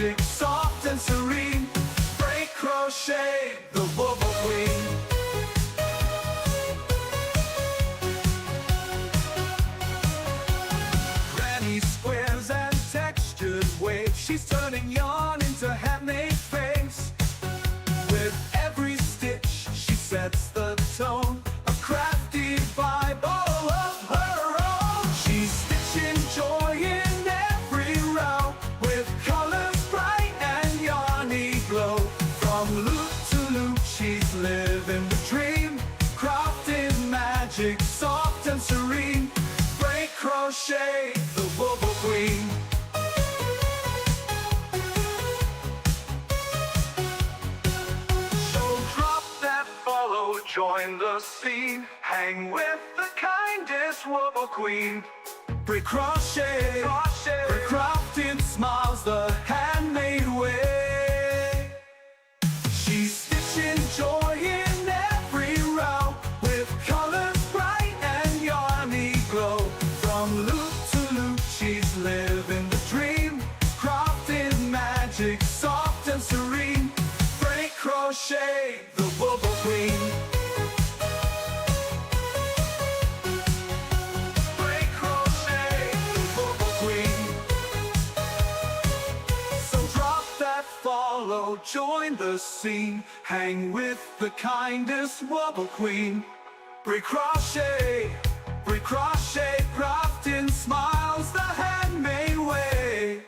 magic, soft and serene. Break crochet, the wobble queen. Granny squares and textured waves, she's turning yarn into handmade face. With every stitch, she sets the tone, a crafty vibe all of her own. She's stitching joy in every row, with colors bright and yarny glow. From loop to loop, she's living the dream, crafting magic, soft and serene. Break crochet, the wobble queen. Join the scene, hang with the kindest wobble queen. Break crochet, break crafting smiles the handmade way. She's stitching joy in every row, with colors bright and yarny glow. From loop to loop, she's living the dream, crafting magic, soft and serene. Break crochet, the wobble queen. Follow, join the scene, hang with the kindest wobble queen. Break crochet, crafting smiles the handmade way.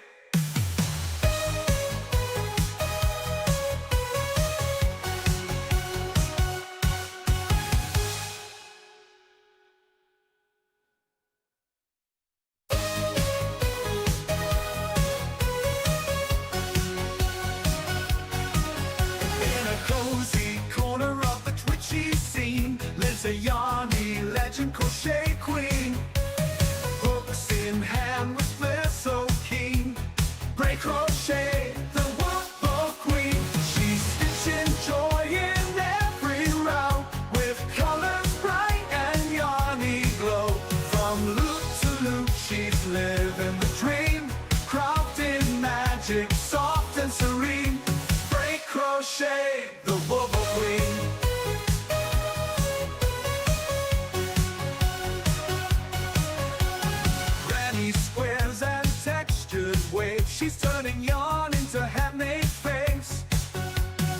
A yarny legend crochet queen, hooks in hand with flair so keen. Break crochet, the wobble queen. She's stitching joy in every row, with colors bright and yarny glow. From loop to loop, she's living the dream, crafting magic, soft and serene. Break crochet, the wobble queen. She's turning yarn into handmade face.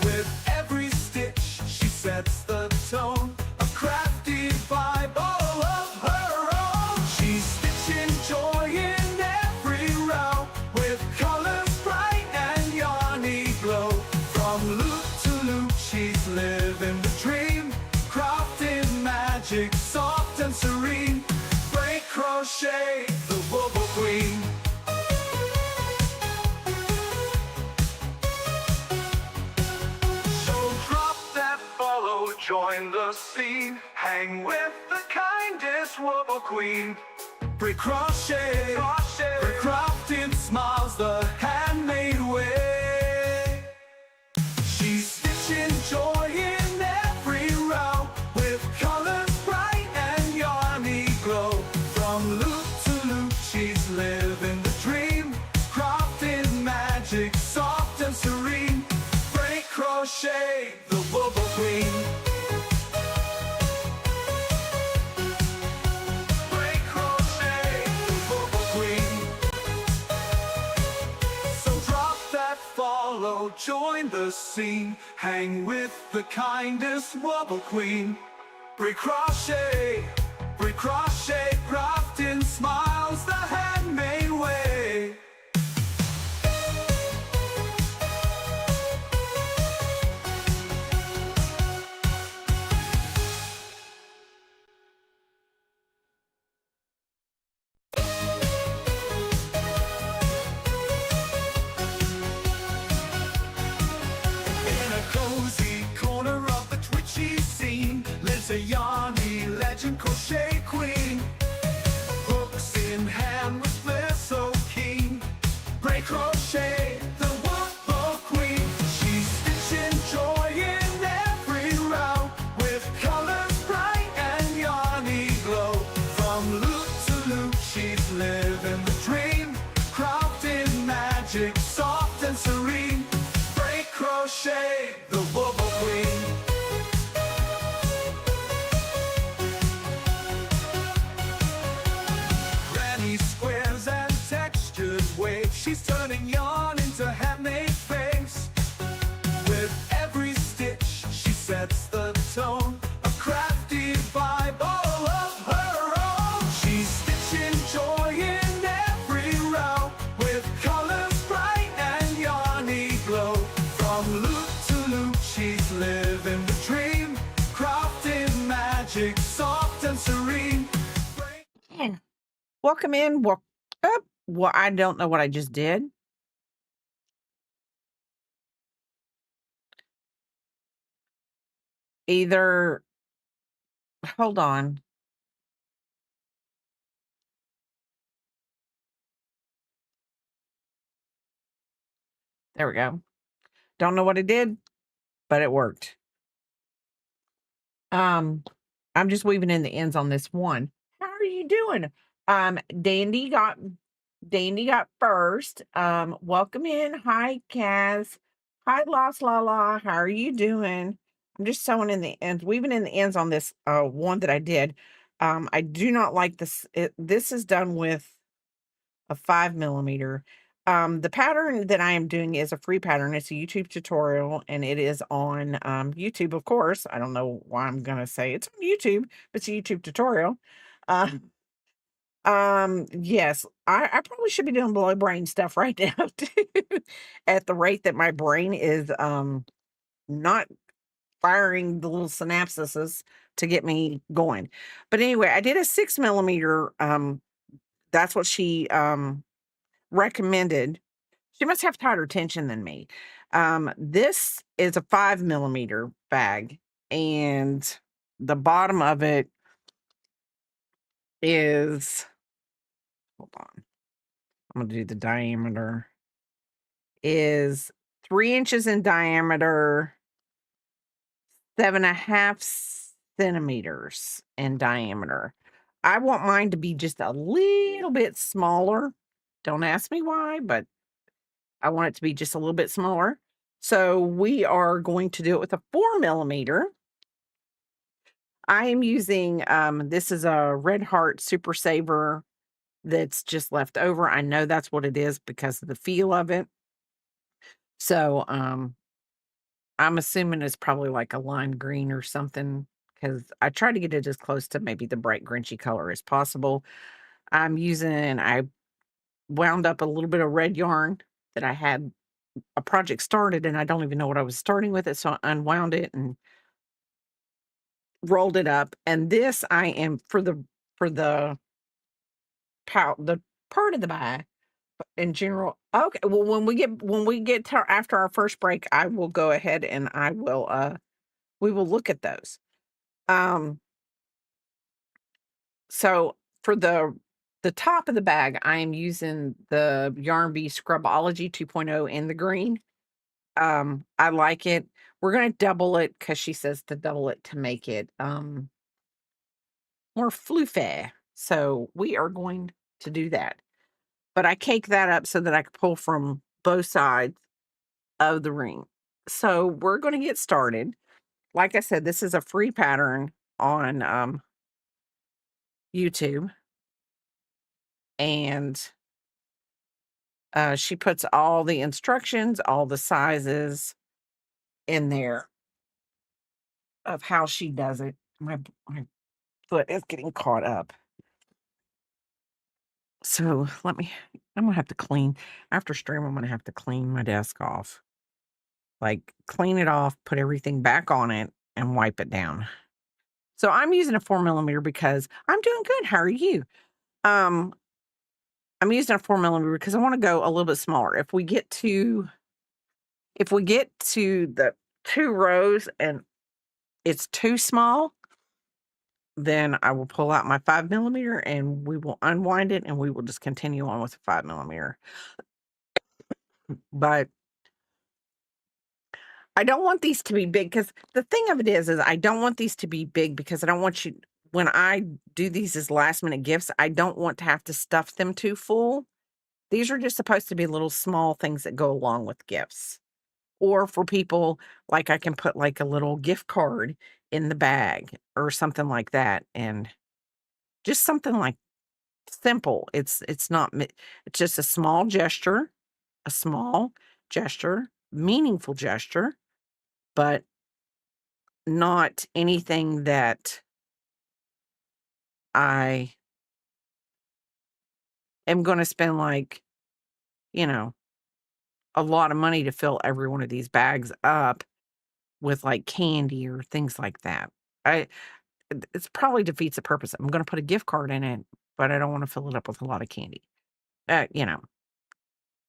With every stitch, she sets the tone, a crafty vibe all of her own. She's stitching joy in every row, with colors bright and yarny glow. From loop to loop, she's living the dream, crafting magic, soft and serene. Break crochet, the wobble queen. Join the scene, hang with the kindest wobble queen. Break crochet, break crafting smiles the handmade way. She's stitching joy in every row, with colors bright and yarny glow. From loop to loop, she's living the dream, crafting magic, soft and serene. Break crochet, the wobble queen. Follow, join the scene, hang with the kindest wobble queen. Break crochet, crafting smiles the handmade way. A yarny legend crochet queen, hooks in hand with flair so keen. Break crochet, the wobble queen. She's stitching joy in every row, with colors bright and yarny glow. From loop to loop, she's living the dream, crafting magic, soft and Crochet, the Bubble Queen. Granny squares and textured waves. She's turning yarn into handmade face. With every stitch, she sets the tone. A crafty vibe all of her own. She's stitching joy in every row. With colors bright and yarny glow. From loop to loop, she's living the dream. Crafting magic, soft and serene. Man, welcome in. Well, I don't know what I just did. Either, hold on. There we go. Don't know what I did, but it worked. Um, I'm just weaving in the ends on this one. How are you doing? Um, Dandy got Dandy got first. Welcome in. Hi, Kaz. Hi, Las Lala. How are you doing? I'm just sewing in the ends, weaving in the ends on this one that I did. I do not like this. This is done with a 5 millimeter. The pattern that I am doing is a free pattern. It's a YouTube tutorial and it is on YouTube, of course. I don't know why I'm gonna say it's on YouTube, but it's a YouTube tutorial. Uh, yes, I probably should be doing below brain stuff right now too. At the rate that my brain is not firing the little synapses to get me going. But anyway, I did a 6 millimeter. That's what she recommended. She must have tighter tension than me. This is a 5 millimeter bag, and the bottom of it is, hold on, I'm gonna do the diameter, is 3 inches in diameter, 7.5 centimeters in diameter. I want mine to be just a little bit smaller. Don't ask me why, but I want it to be just a little bit smaller. So we are going to do it with a 4 millimeter. I am using, this is a Red Heart Super Saver that's just left over. I know that's what it is because of the feel of it. So, I'm assuming it's probably like a lime green or something because I try to get it as close to maybe the bright Grinchy color as possible. I wound up a little bit of red yarn that I had a project started and I don't even know what I was starting with it. So I unwound it and rolled it up. And this I am for the the part of the bag in general. Okay. Well, when we get to after our first break, I will go ahead and I will we will look at those. Um so for the top of the bag, I am using the Yarn Bee Scrubology 2.0 in the green. I like it. We're gonna double it because she says to double it to make it more fluffy. So we are going to do that. But I cake that up so that I can pull from both sides of the ring. So we're gonna get started. Like I said, this is a free pattern on YouTube. And she puts all the instructions, all the sizes in there of how she does it. My foot is getting caught up. So I'm gonna have to clean after stream. I'm gonna have to clean my desk off, like clean it off, put everything back on it, and wipe it down. So I'm using a 4 millimeter because I'm doing good. How are you? Um, I'm using a 4 millimeter because I want to go a little bit smaller. If we get to the 2 rows and it's too small, then I will pull out my 5 millimeter and we will unwind it and we will just continue on with the 5 millimeter. But I don't want these to be big because the thing of it is I don't want these to be big because I don't want you, when I do these as last minute gifts, I don't want to have to stuff them too full. These are just supposed to be little small things that go along with gifts or for people, like, I can put, like, a little gift card in the bag or something like that, and just something, like, simple. It's not mi it's just a small gesture, meaningful gesture, but not anything that I am gonna spend, like, you know, a lot of money to fill every one of these bags up with, like, candy or things like that. I it's probably defeats the purpose. I'm gonna put a gift card in it, but I don't wanna fill it up with a lot of candy. You know,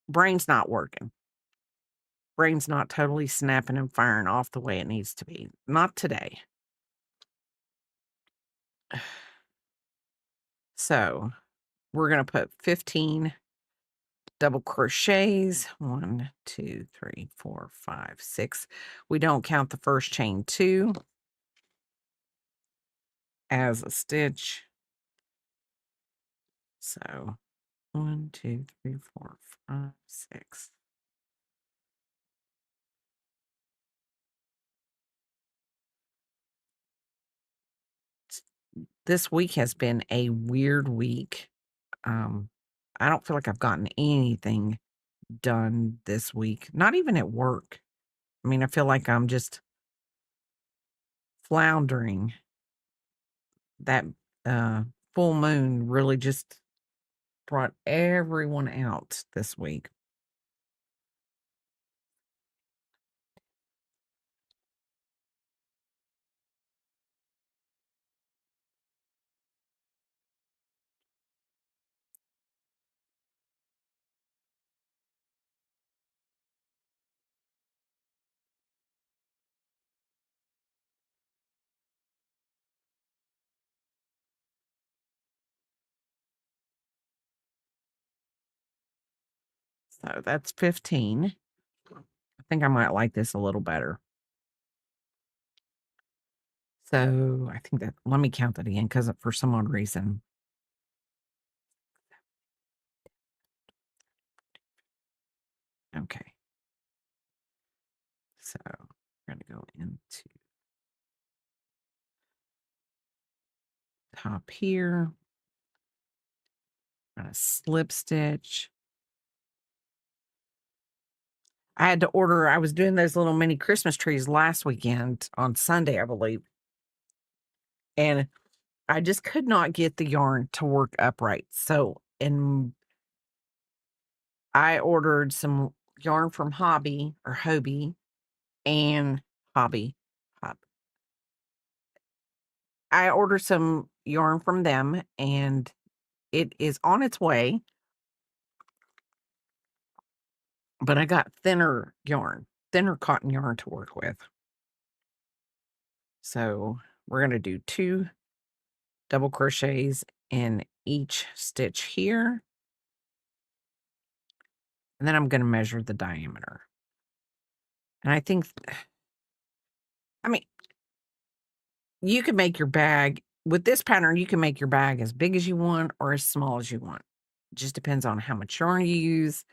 brain's not working. Brain's not totally snapping and firing off the way it needs to be. Not today. So, we're gonna put 15 double crochets. 1, 2, 3, 4, 5, 6. We don't count the first chain 2 as a stitch. So, 1, 2, 3, 4, 5, 6. This week has been a weird week. Um, I don't feel like I've gotten anything done this week, not even at work. I mean, I feel like I'm just floundering. That uh, full moon really just brought everyone out this week. So that's 15. I think I might like this a little better. So I think that, let me count that again because for some odd reason, okay. So we're going to go into top here. I'm going to slip stitch. I was doing those little mini Christmas trees last weekend on Sunday, I believe. And I just could not get the yarn to work upright. So, I ordered some yarn from Hobby or Hobie and Hobby. Hob I ordered some yarn from them and it is on its way, but I got thinner cotton yarn to work with. So, we're gonna do 2 double crochets in each stitch here, and then I'm gonna measure the diameter. And I think I mean, you can make your bag with this pattern, you can make your bag as big as you want or as small as you want. It just depends on how much yarn you use,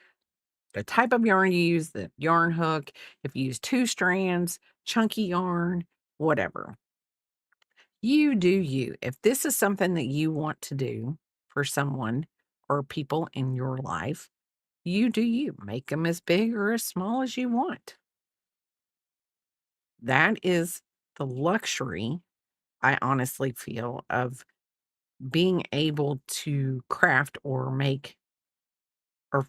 the type of yarn you use, the yarn hook, if you use 2 strands, chunky yarn, whatever. You do you. If this is something that you want to do for someone or people in your life, you do you. Make them as big or as small as you want. That is the luxury, I honestly feel, of being able to craft or make or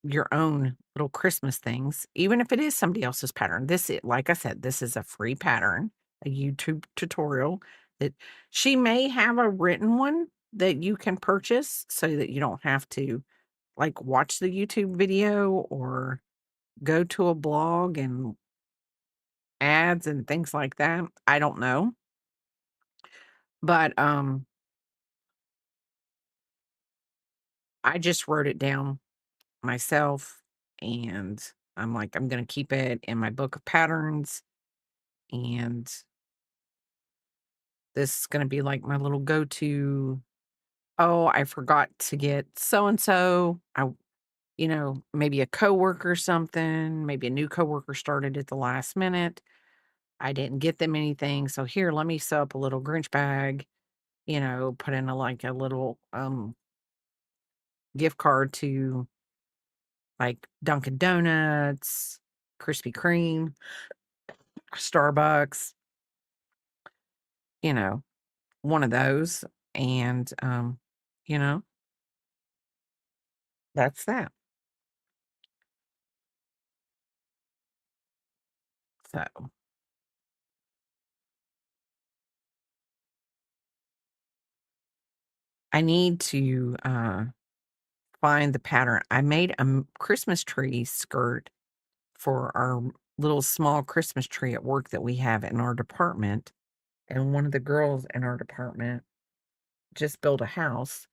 your own little Christmas things, even if it is somebody else's pattern. Like I said, this is a free pattern, a YouTube tutorial that she may have a written one that you can purchase so that you don't have to like watch the YouTube video or go to a blog and ads and things like that. I don't know. But I just wrote it down myself and I'm like, I'm gonna keep it in my book of patterns and this is gonna be like my little go-to. Oh, I forgot to get so and so. maybe a coworker or something, maybe a new coworker started at the last minute. I didn't get them anything, so here, let me sew up a little Grinch bag, put in a little, gift card to, like, Dunkin' Donuts, Krispy Kreme, Starbucks, you know, one of those, and, you know, that's that. So, I need to, find the pattern. I made a Christmas tree skirt for our little small Christmas tree at work that we have in our department, and one of the girls in our department just built a house,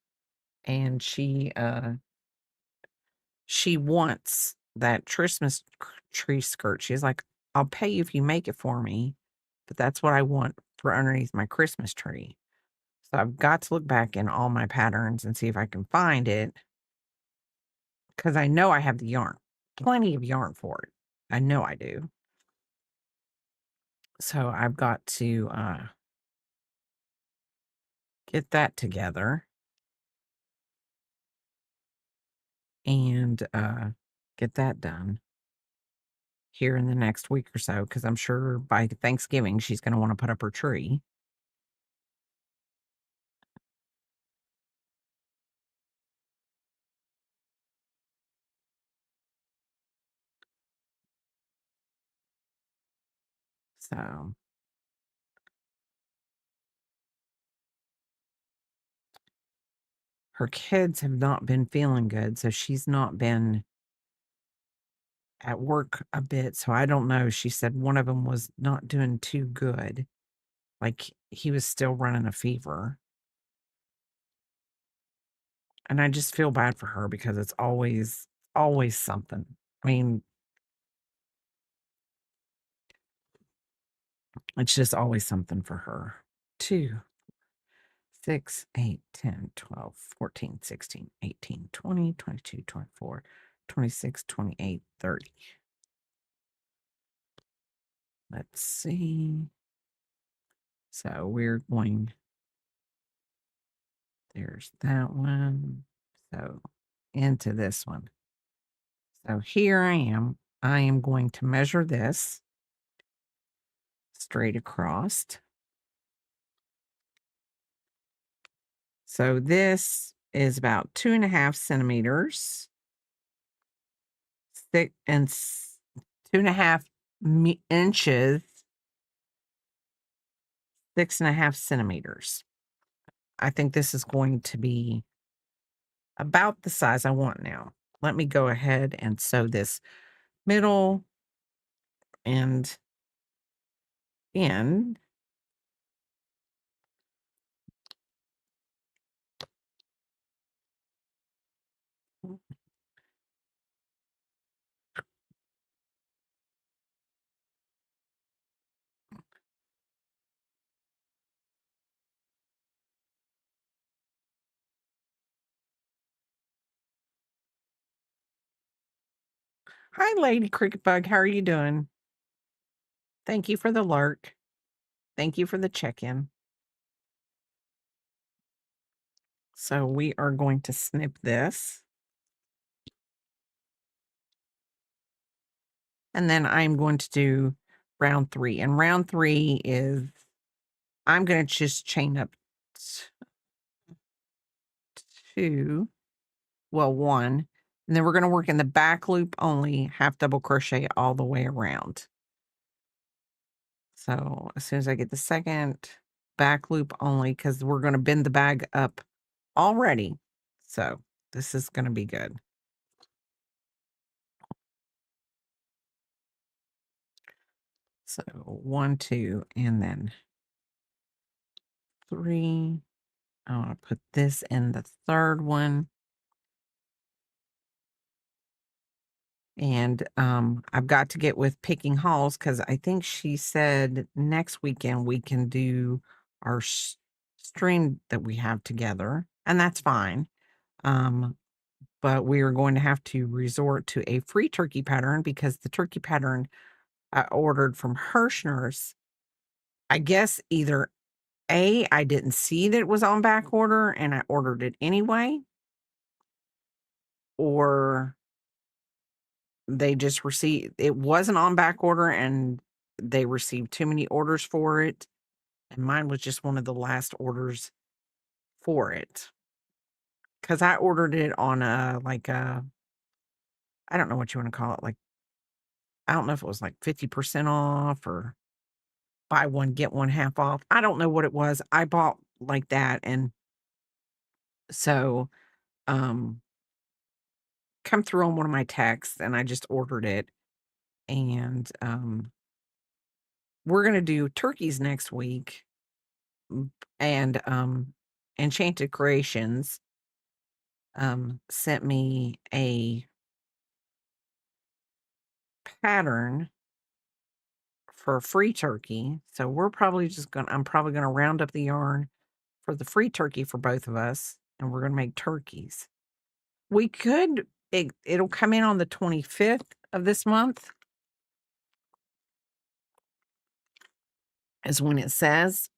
and she wants that Christmas tree skirt. She's like, "I'll pay you if you make it for me, but that's what I want for underneath my Christmas tree." So I've got to look back in all my patterns and see if I can find it, because I know I have the yarn, plenty of yarn for it. I know I do. So I've got to get that together and get that done here in the next week or so, because I'm sure by Thanksgiving she's going to want to put up her tree. So her kids have not been feeling good, so she's not been at work a bit. So I don't know. She said one of them was not doing too good. Like he was still running a fever. And I just feel bad for her because it's always something. I mean, it's just always something for her. 2, 6, 8, 10, 12, 14, 16, 18, 20, 22, 24, 26, 28, 30. Let's see. So we're going, there's that one. So into this one. So here I am. I am going to measure this straight across. So this is about 2.5 centimeters thick and 2.5 inches, 6.5 centimeters. I think this is going to be about the size I want now. Let me go ahead and sew this middle and end. Hi, Lady Cricket Bug. How are you doing? Thank you for the lurk. Thank you for the check-in. So we are going to snip this. And then I'm going to do round 3. And round 3 is, I'm going to just chain up 2, well, 1. And then we're going to work in the back loop only, half double crochet all the way around. So as soon as I get the second back loop only, because we're going to bend the bag up already. So this is going to be good. So 1, 2, and then 3. I want to put this in the third one. And I've got to get with picking hauls because I think she said next weekend we can do our stream that we have together, and that's fine. Um, but we are going to have to resort to a free turkey pattern because the turkey pattern I ordered from Hirschner's, I guess either A, I didn't see that it was on back order and I ordered it anyway, or they just received it wasn't on back order and they received too many orders for it. And mine was just one of the last orders for it. Because I ordered it on I don't know what you want to call it. Like, I don't know if it was like 50% off or buy one, get one half off. I don't know what it was. I bought like that. And so, um, come through on one of my texts and I just ordered it. And, we're going to do turkeys next week. And, Enchanted Creations, sent me a pattern for a free turkey. So I'm probably gonna round up the yarn for the free turkey for both of us, and we're gonna make turkeys. We could it'll come in on the 25th of this month is when it says,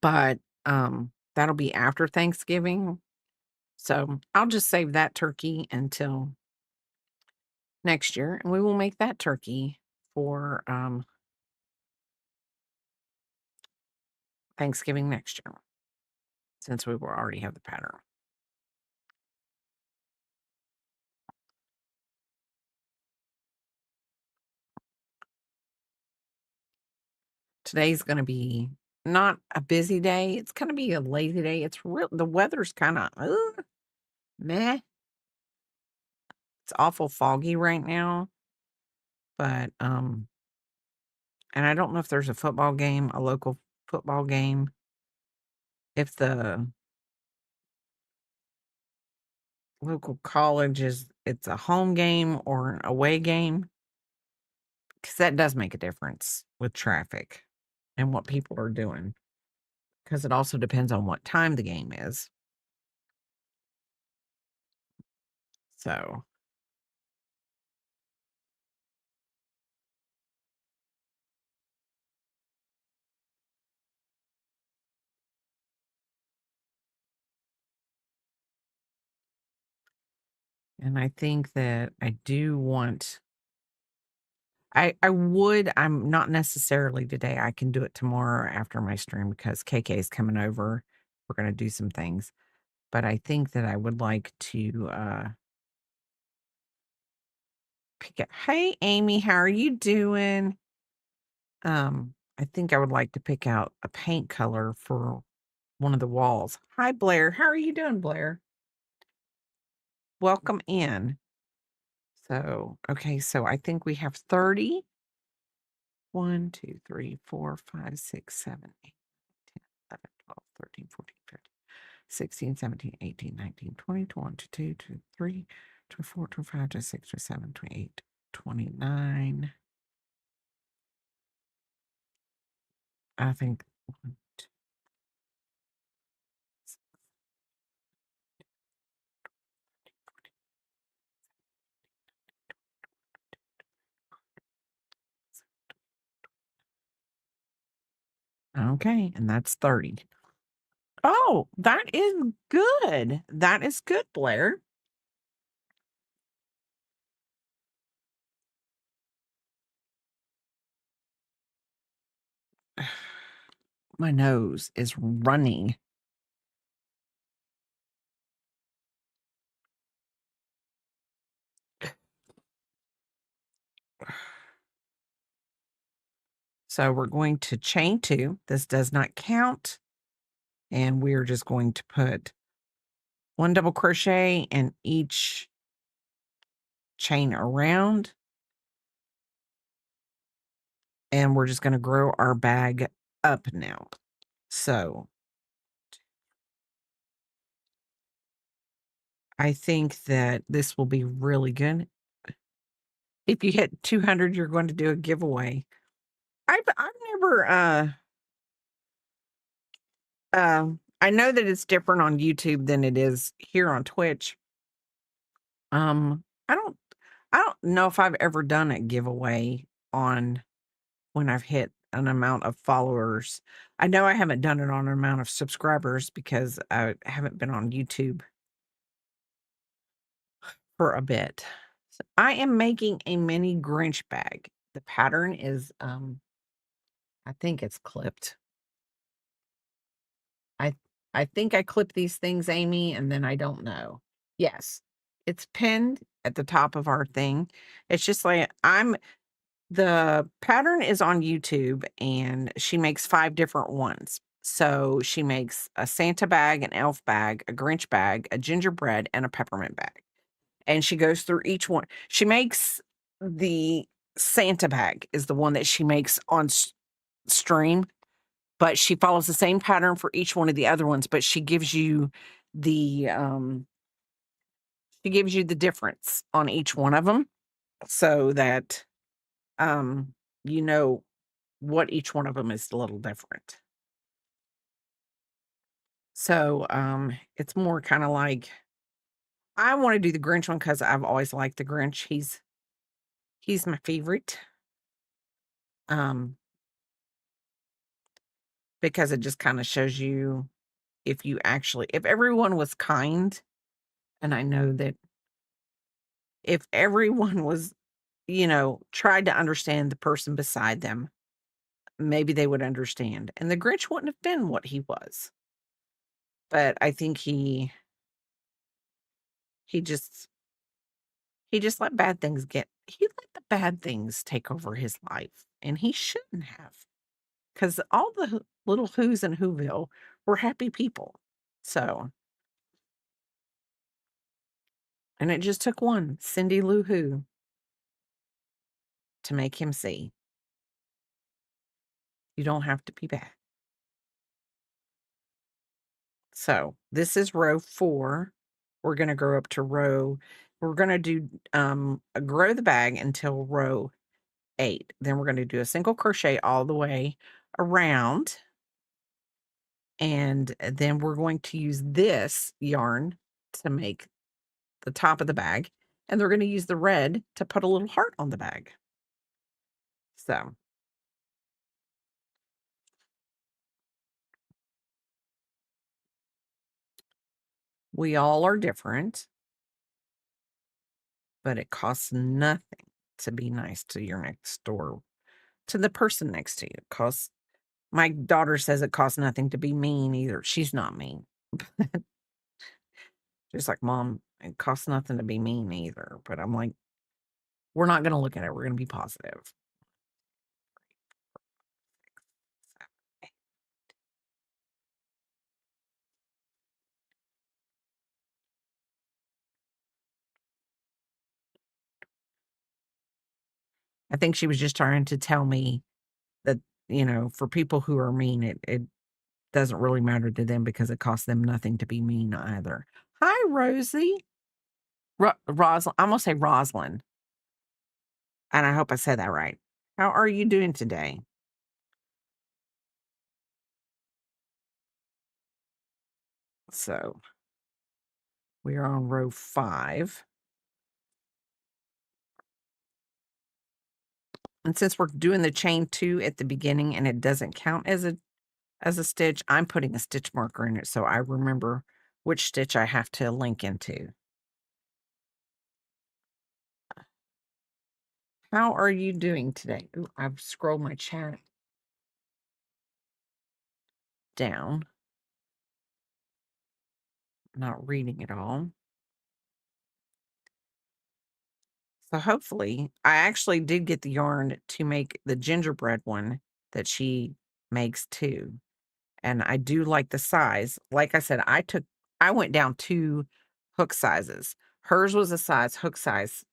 but that'll be after Thanksgiving. So I'll just save that turkey until next year and we will make that turkey for Thanksgiving next year since we will already have the pattern. Today's gonna be not a busy day, it's gonna be a lazy day, the weather's kinda, meh. It's awful foggy right now, but, and I don't know if there's a local football game, if the local college it's a home game or an away game, because that does make a difference with traffic and what people are doing. Because it also depends on what time the game is. So, and I think that I do want I'm not necessarily today, I can do it tomorrow after my stream because KK is coming over. We're gonna do some things, but I think that I would like to, pick out Hey, Amy, how are you doing? I think I would like to pick out a paint color for one of the walls. Hi, Blair. How are you doing, Blair? Welcome in. So, okay, so I think we have 30. 1, 2, 3, 4, 5, 6, 7, 8, 10, 11, 12, 13, 14, 15, 16, 17, 18, 19, 20, 21, 22, 23, 24, 25, 26, 27, 28, 29. I think. Okay, and that's 30. Oh, that is good. That is good, Blair. My nose is running. So we're going to chain 2. This does not count. And we're just going to put 1 double crochet in each chain around. And we're just going to grow our bag up now. So I think that this will be really good. If you hit 200, you're going to do a giveaway. I've never I know that it's different on YouTube than it is here on Twitch. I don't know if I've ever done a giveaway on when I've hit an amount of followers. I know I haven't done it on an amount of subscribers because I haven't been on YouTube for a bit. So I am making a mini Grinch bag. The pattern is, I think it's clipped. I I think I clipped these things, Amy, and then I don't know. Yes, it's pinned at the top of our thing. It's just like the pattern is on YouTube and she makes 5 different ones. So she makes a Santa bag, an elf bag, a Grinch bag, a gingerbread, and a peppermint bag. And she goes through each one. She makes the Santa bag is the one that she makes on stream, but she follows the same pattern for each one of the other ones, but the she gives you the difference on each one of them so that um you know what each one of them is a little different. So it's more kind of like I want to do the Grinch one because I've always liked the Grinch. He's my favorite. Um, because it just kind of shows you if everyone was kind, and I know that if everyone was, tried to understand the person beside them, maybe they would understand. And the Grinch wouldn't have been what he was. But I think he just let he let the bad things take over his life. And he shouldn't have. Because all the little who's in Whoville were happy people. So, and it just took one, Cindy Lou Who, to make him see you don't have to be bad. So this is row 4. We're going to go up to we're going to do grow the bag until row 8. Then we're going to do a single crochet all the way around. And then we're going to use this yarn to make the top of the bag. And they're going to use the red to put a little heart on the bag. So we all are different, but it costs nothing to be nice to your next door, to the person next to you. It costs My daughter says it costs nothing to be mean either. She's not mean. She's like, "Mom, it costs nothing to be mean either." But I'm like, "We're not gonna look at it. We're gonna be positive." I think she was just trying to tell me that, for people who are mean, it doesn't really matter to them because it costs them nothing to be mean either. Hi, Rosie. Rosalind. I'm gonna say Rosalind, and I hope I said that right. How are you doing today? So we are on row 5. And since we're doing the chain 2 at the beginning and it doesn't count as a stitch, I'm putting a stitch marker in it so I remember which stitch I have to link into. How are you doing today? Ooh, I've scrolled my chat down. Not reading it all. So hopefully, I actually did get the yarn to make the gingerbread one that she makes too. And I do like the size. Like I said, I went down 2 hook sizes. Hers was a hook size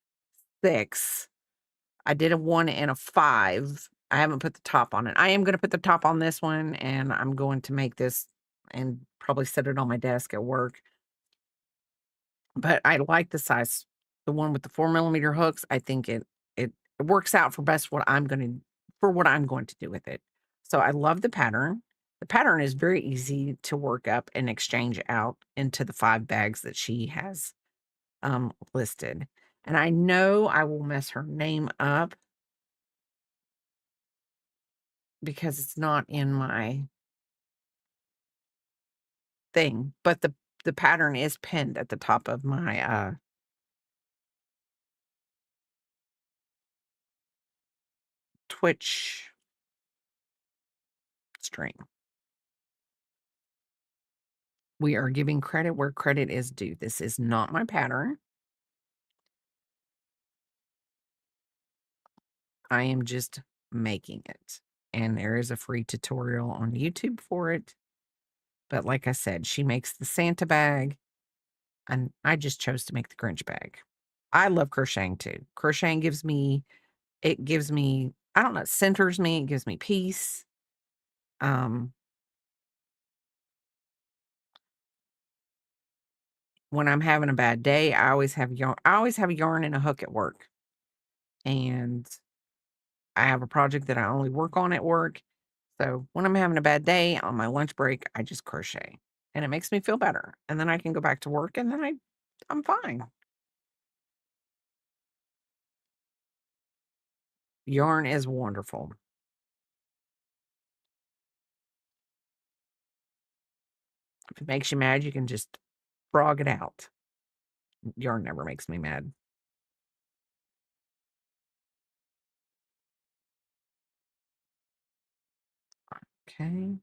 6. I did a 1 and a 5. I haven't put the top on it. I am gonna put the top on this one, and I'm going to make this and probably set it on my desk at work. But I like the size, the one with the 4 millimeter hooks. I think it works out for what I'm going to do with it. So I love the pattern. The pattern is very easy to work up and exchange out into the 5 bags that she has listed. And I know I will mess her name up because it's not in my thing, but the pattern is pinned at the top of my, Twitch stream. We are giving credit where credit is due. This is not my pattern. I am just making it. And there is a free tutorial on YouTube for it. But like I said, she makes the Santa bag, and I just chose to make the Grinch bag. I love crocheting too. Crocheting gives me, I don't know, it centers me, it gives me peace. Um, when I'm having a bad day, I always have a yarn and a hook at work. And I have a project that I only work on at work. So when I'm having a bad day on my lunch break, I just crochet and it makes me feel better. And then I can go back to work and then I'm fine. Yarn is wonderful. If it makes you mad, you can just frog it out. Yarn never makes me mad. Okay.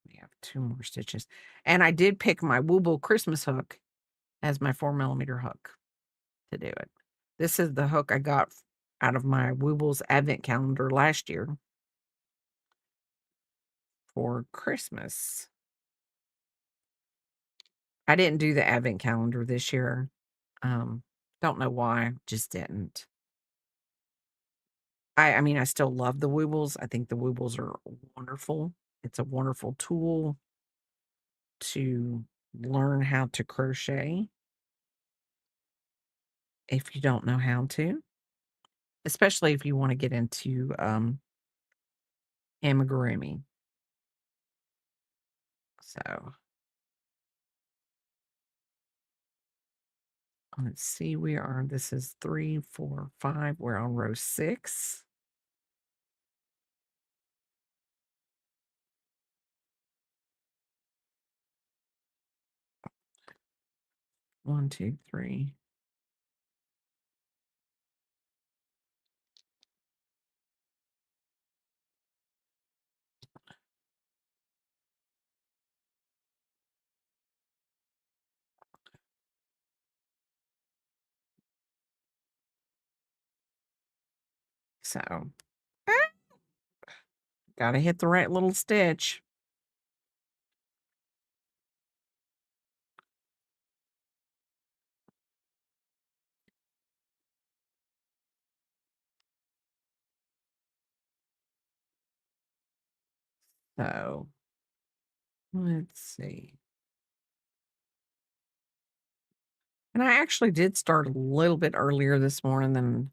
We have 2 more stitches. And I did pick my Wooble Christmas hook as my 4mm hook to do it. This is the hook I got out of my Wooble's advent calendar last year for Christmas. I didn't do the advent calendar this year. Don't know why, just didn't. I mean, I still love the Woobles. I think the Woobles are wonderful. It's a wonderful tool to learn how to crochet if you don't know how to, especially if you want to get into amigurumi. So let's see, this is 3, 4, 5. We're on row 6. One, two, three. So gotta hit the right little stitch. So let's see. And I actually did start a little bit earlier this morning than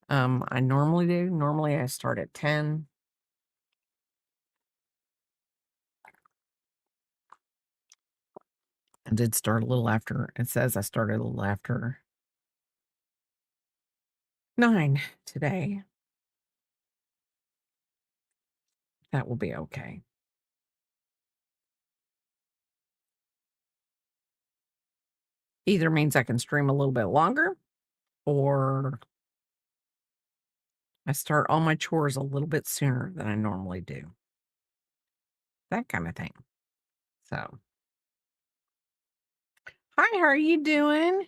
I normally do. Normally I start at 10. I did start a little after. It says I started a little after 9 today. That will be okay. Either means I can stream a little bit longer or I start all my chores a little bit sooner than I normally do. That kind of thing. So, hi, how are you doing?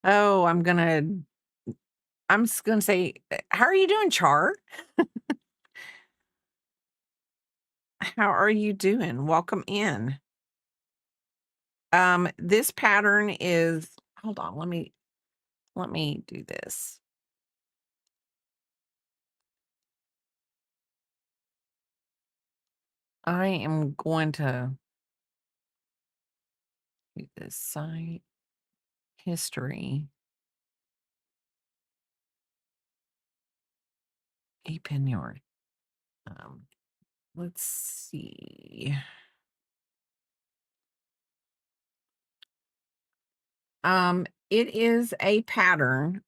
Oh, I'm just gonna say, how are you doing, Char? How are you doing? Welcome in. This pattern is, hold on, let me do this. I am going to do this site history. A pin yarn. Let's see. It is a pattern.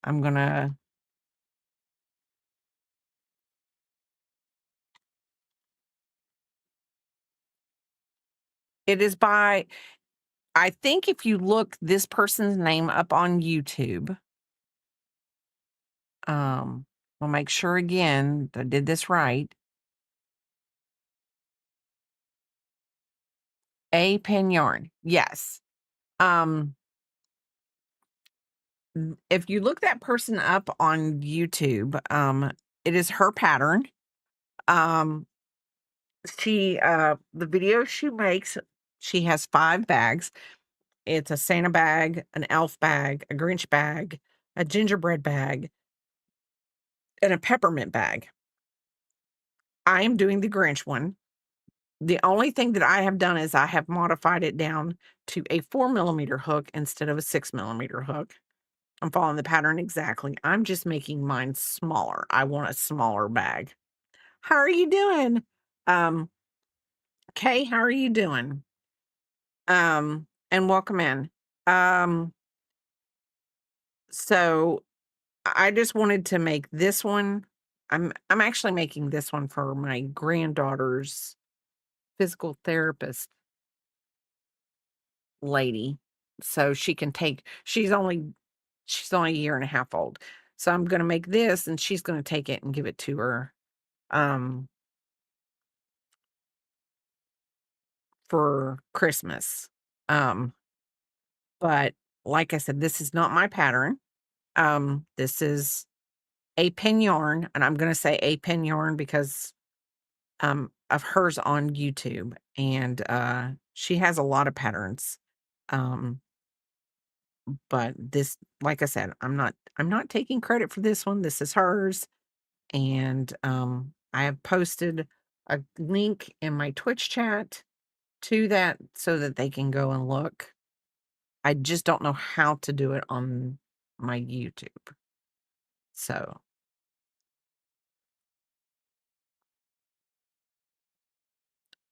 It is by, I think if you look this person's name up on YouTube, um, I'll make sure again that I did this right. A Pen Yarn. Yes. Um, if you look that person up on YouTube, it is her pattern. Um, the video she makes, she has 5 bags. It's a Santa bag, an elf bag, a Grinch bag, a gingerbread bag, and a peppermint bag. I am doing the Grinch one. The only thing that I have done is I have modified it down to a 4mm hook instead of a 6mm hook. I'm following the pattern exactly. I'm just making mine smaller. I want a smaller bag. How are you doing? Um, Kay, how are you doing? And welcome in. Um, so I just wanted to make this one. I'm actually making this one for my granddaughter's physical therapist lady. So she can take she's only a year and a half old. So I'm gonna make this and she's gonna take it and give it to her um for Christmas. Um, but like I said, this is not my pattern. This is a pen yarn, and I'm gonna say a pen yarn because of hers on YouTube, and she has a lot of patterns. Um, but this, like I said, I'm not taking credit for this one. This is hers, and I have posted a link in my Twitch chat to that so that they can go and look. I just don't know how to do it on my YouTube. So,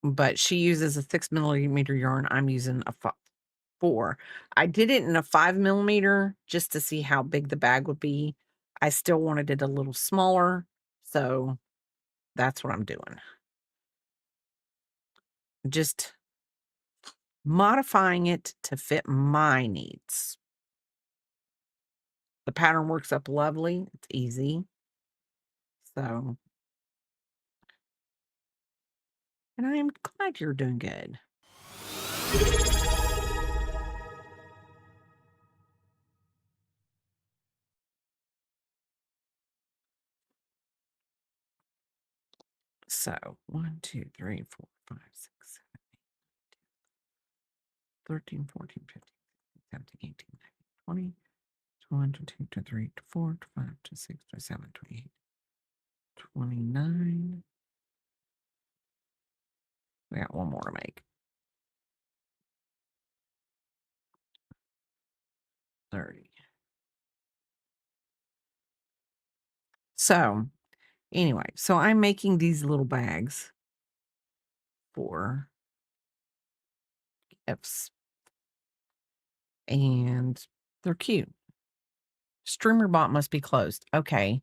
but she uses a 6mm yarn. I'm using a 4. I did it in a 5mm just to see how big the bag would be. I still wanted it a little smaller, so that's what I'm doing. Just modifying it to fit my needs. The pattern works up lovely. It's easy. So, and I am glad you're doing good. So 1, 2, 3, 4, 5, 6, 7, 13, 14, 15, 17, 18, 19, 20, 21, 22, 23, 24, 25, 26, 27, 28, 29. We got one more to make. 30. So, anyway, so I'm making these little bags for gifts, and they're cute. Streamer bot must be closed. Okay.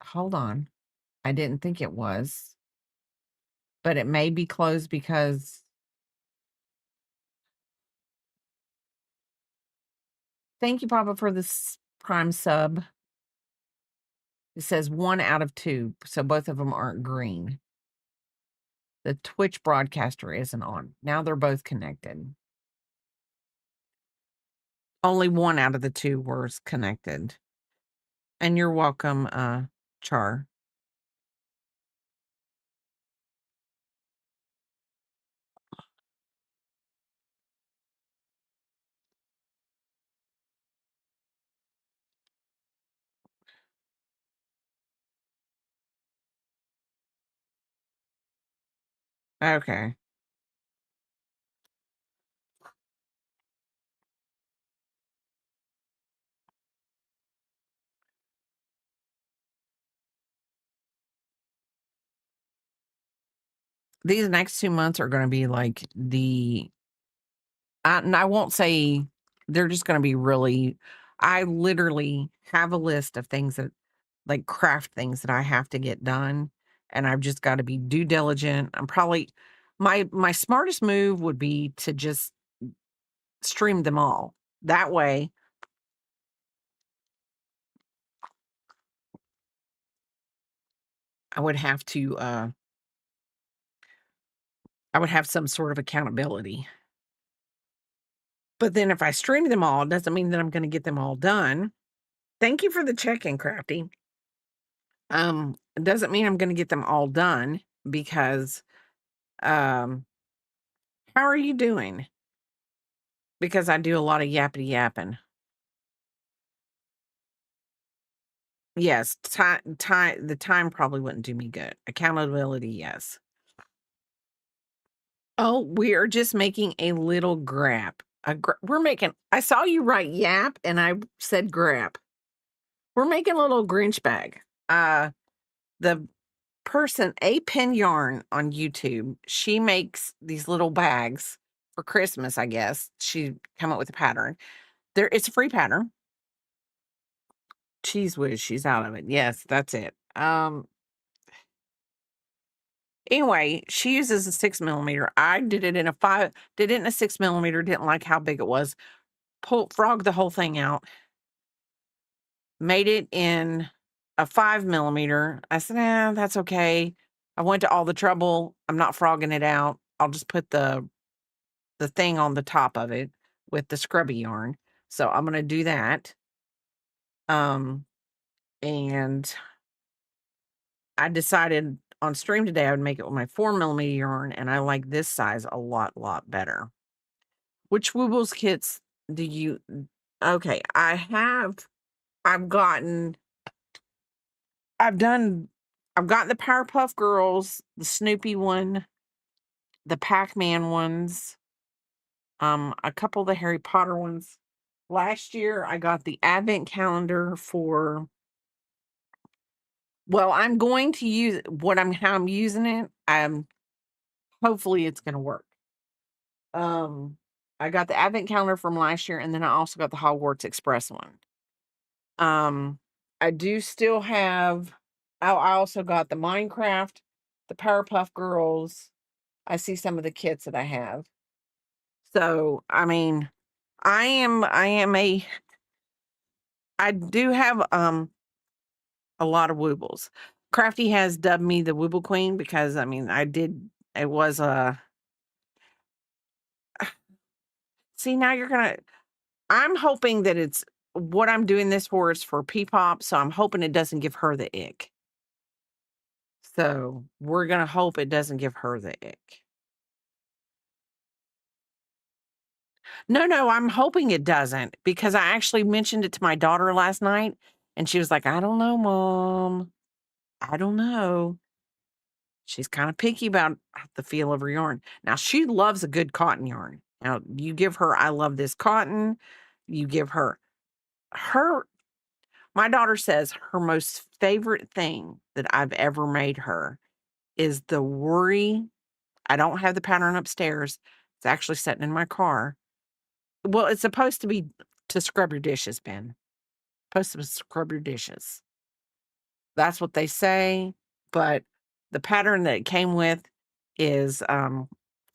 Hold on. I didn't think it was, but it may be closed because thank you, Papa, for this Prime sub. It says 1 out of 2, so both of them aren't green. The Twitch broadcaster isn't on. Now they're both connected. Only 1 out of the 2 were connected. And you're welcome, Char. Okay. These next 2 months are gonna be like the And I won't say they're just gonna be really I literally have a list of things that like craft things that I have to get done, and I've just gotta be due diligent. I'm probably my smartest move would be to just stream them all. That way, I would have to, I would have some sort of accountability. But then if I stream them all, it doesn't mean that I'm gonna get them all done. Thank you for the check-in, Crafty. It doesn't mean I'm gonna get them all done because, um how are you doing? Because I do a lot of yappity yapping. Yes, the time probably wouldn't do me good. Accountability, yes. Oh, we are just making a little grap. We're making I saw you write yap and I said grap. We're making a little Grinch bag. The person, A Pin Yarn on YouTube, she makes these little bags for Christmas, I guess. She come up with a pattern. It's a free pattern. Cheese whiz, she's out of it. Yes, that's it. Anyway, she uses a 6 millimeter. I did it in a 6 millimeter, didn't like how big it was. Frog the whole thing out, made it in a 5 millimeter. I said, that's okay. I went to all the trouble. I'm not frogging it out. I'll just put the thing on the top of it with the scrubby yarn. So I'm gonna do that. And I decided on stream today I would make it with my 4 millimeter yarn, and I like this size a lot better. Which Woobles kits do you okay, I've gotten I've done I've gotten the Powerpuff Girls, the Snoopy one, the Pac-Man ones, a couple of the Harry Potter ones. Last year I got the advent calendar for well, I'm going to use how I'm using it. Hopefully it's gonna work. Um, I got the advent calendar from last year, and then I also got the Hogwarts Express one. Um, I do still have I also got the Minecraft, the Powerpuff Girls. I see some of the kits that I have. So, I mean, I am a I do have a lot of woobles. Crafty has dubbed me the Wooble Queen because I mean it was a see now I'm hoping that it's what I'm doing this for is for P-Pop, so I'm hoping it doesn't give her the ick. So, we're gonna hope it doesn't give her the ick. No, I'm hoping it doesn't because I actually mentioned it to my daughter last night, and she was like, "I don't know, mom. I don't know." She's kinda picky about the feel of her yarn. Now, she loves a good cotton yarn. Now, you give her, "I love this cotton." You give her my daughter says her most favorite thing that I've ever made her is the worry I don't have the pattern upstairs. It's actually sitting in my car. Well, it's supposed to be to scrub your dishes, Ben. Supposed to scrub your dishes. That's what they say, but the pattern that it came with is,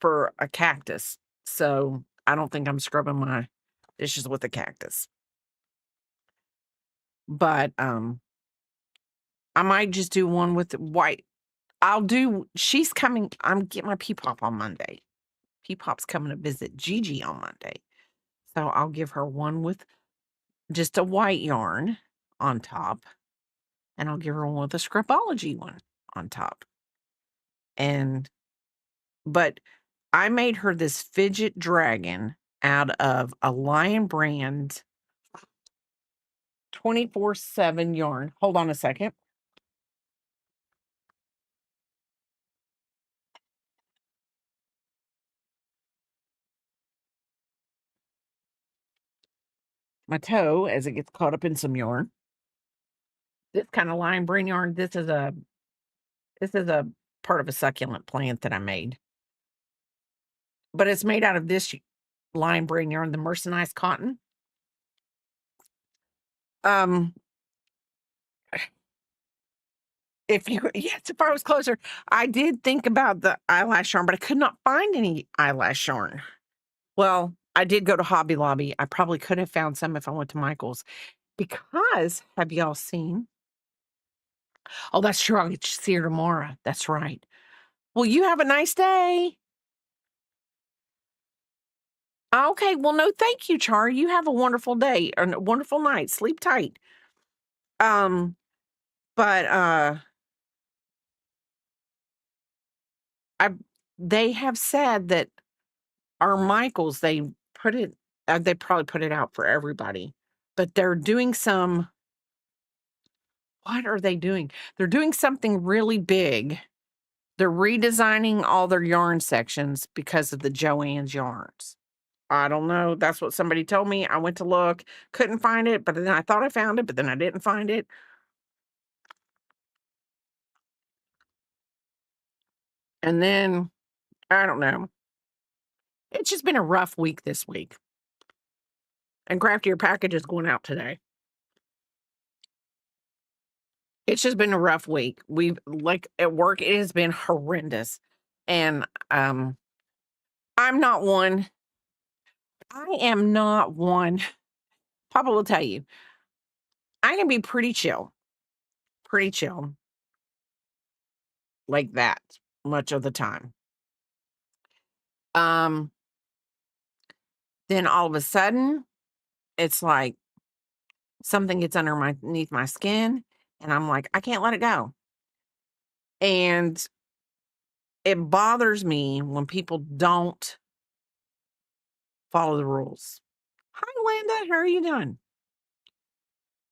for a cactus. So, I don't think I'm scrubbing my dishes with a cactus. But, I might just do one with white. She's coming I'm getting my P-Pop on Monday. P-Pop's coming to visit Gigi on Monday. So, I'll give her one with just a white yarn on top, and I'll give her one with a Scrapology one on top. And but I made her this fidget dragon out of a Lion Brand 24/7 yarn. Hold on a second. My toe as it gets caught up in some yarn. This kind of Lion Brand yarn, this is a part of a succulent plant that I made. But it's made out of this. Lion brand yarn, the mercerized cotton. Um, yes, if I was closer, I did think about the eyelash yarn, but I could not find any eyelash yarn. Well, I did go to Hobby Lobby. I probably could have found some if I went to Michael's because have y'all seen? Oh, that's true. I'll get to see her tomorrow. That's right. Well, you have a nice day. Okay. Well, no, thank you, Char. You have a wonderful day and a wonderful night. Sleep tight. Um, but I they have said that our Michaels, put it they probably put it out for everybody, but they're doing some what are they doing? They're doing something really big. They're redesigning all their yarn sections because of the Joann's yarns. I don't know. That's what somebody told me. I went to look, couldn't find it, but then I thought I found it, but then I didn't find it. And then I don't know. It's just been a rough week this week. And Craftier Package is going out today. It's just been a rough week. We've like at work, it has been horrendous. And I'm not one. I am not one. Papa will tell you, I can be pretty chill like that much of the time. Um, then all of a sudden, it's like something gets underneath my skin, and I'm like, I can't let it go. And it bothers me when people don't follow the rules. Hi, Linda. How are you doing?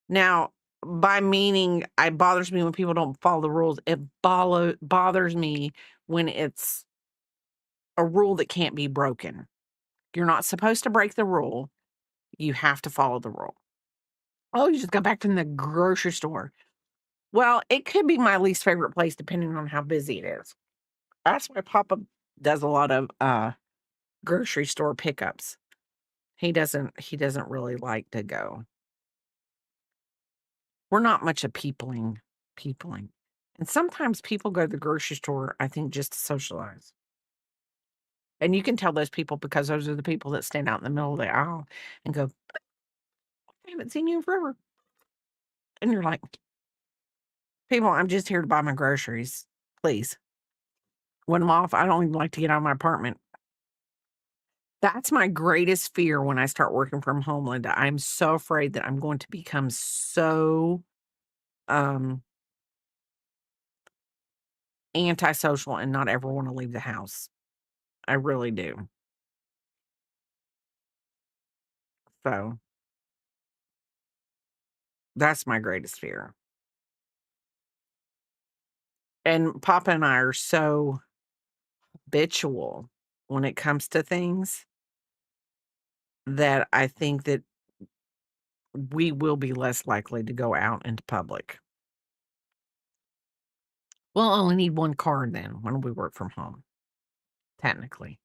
Now, by meaning, it bothers me when people don't follow the rules. It bothers me when it's a rule that can't be broken. You're not supposed to break the rule. You have to follow the rule. Oh, you just got back from the grocery store. Well, it could be my least favorite place depending on how busy it is. That's why Papa does a lot of grocery store pickups. He doesn't really like to go. We're not much of peopling. And sometimes people go to the grocery store, I think, just to socialize. And you can tell those people because those are the people that stand out in the middle of the aisle and go, I haven't seen you in forever. And you're like, people, I'm just here to buy my groceries. Please. When I'm off, I don't even like to get out of my apartment. That's my greatest fear when I start working from home, Linda. I'm so afraid that I'm going to become so um antisocial and not ever want to leave the house. I really do. So that's my greatest fear. And Papa and I are so habitual when it comes to things that I think that we will be less likely to go out into public. We'll only need one card then when we work from home, technically.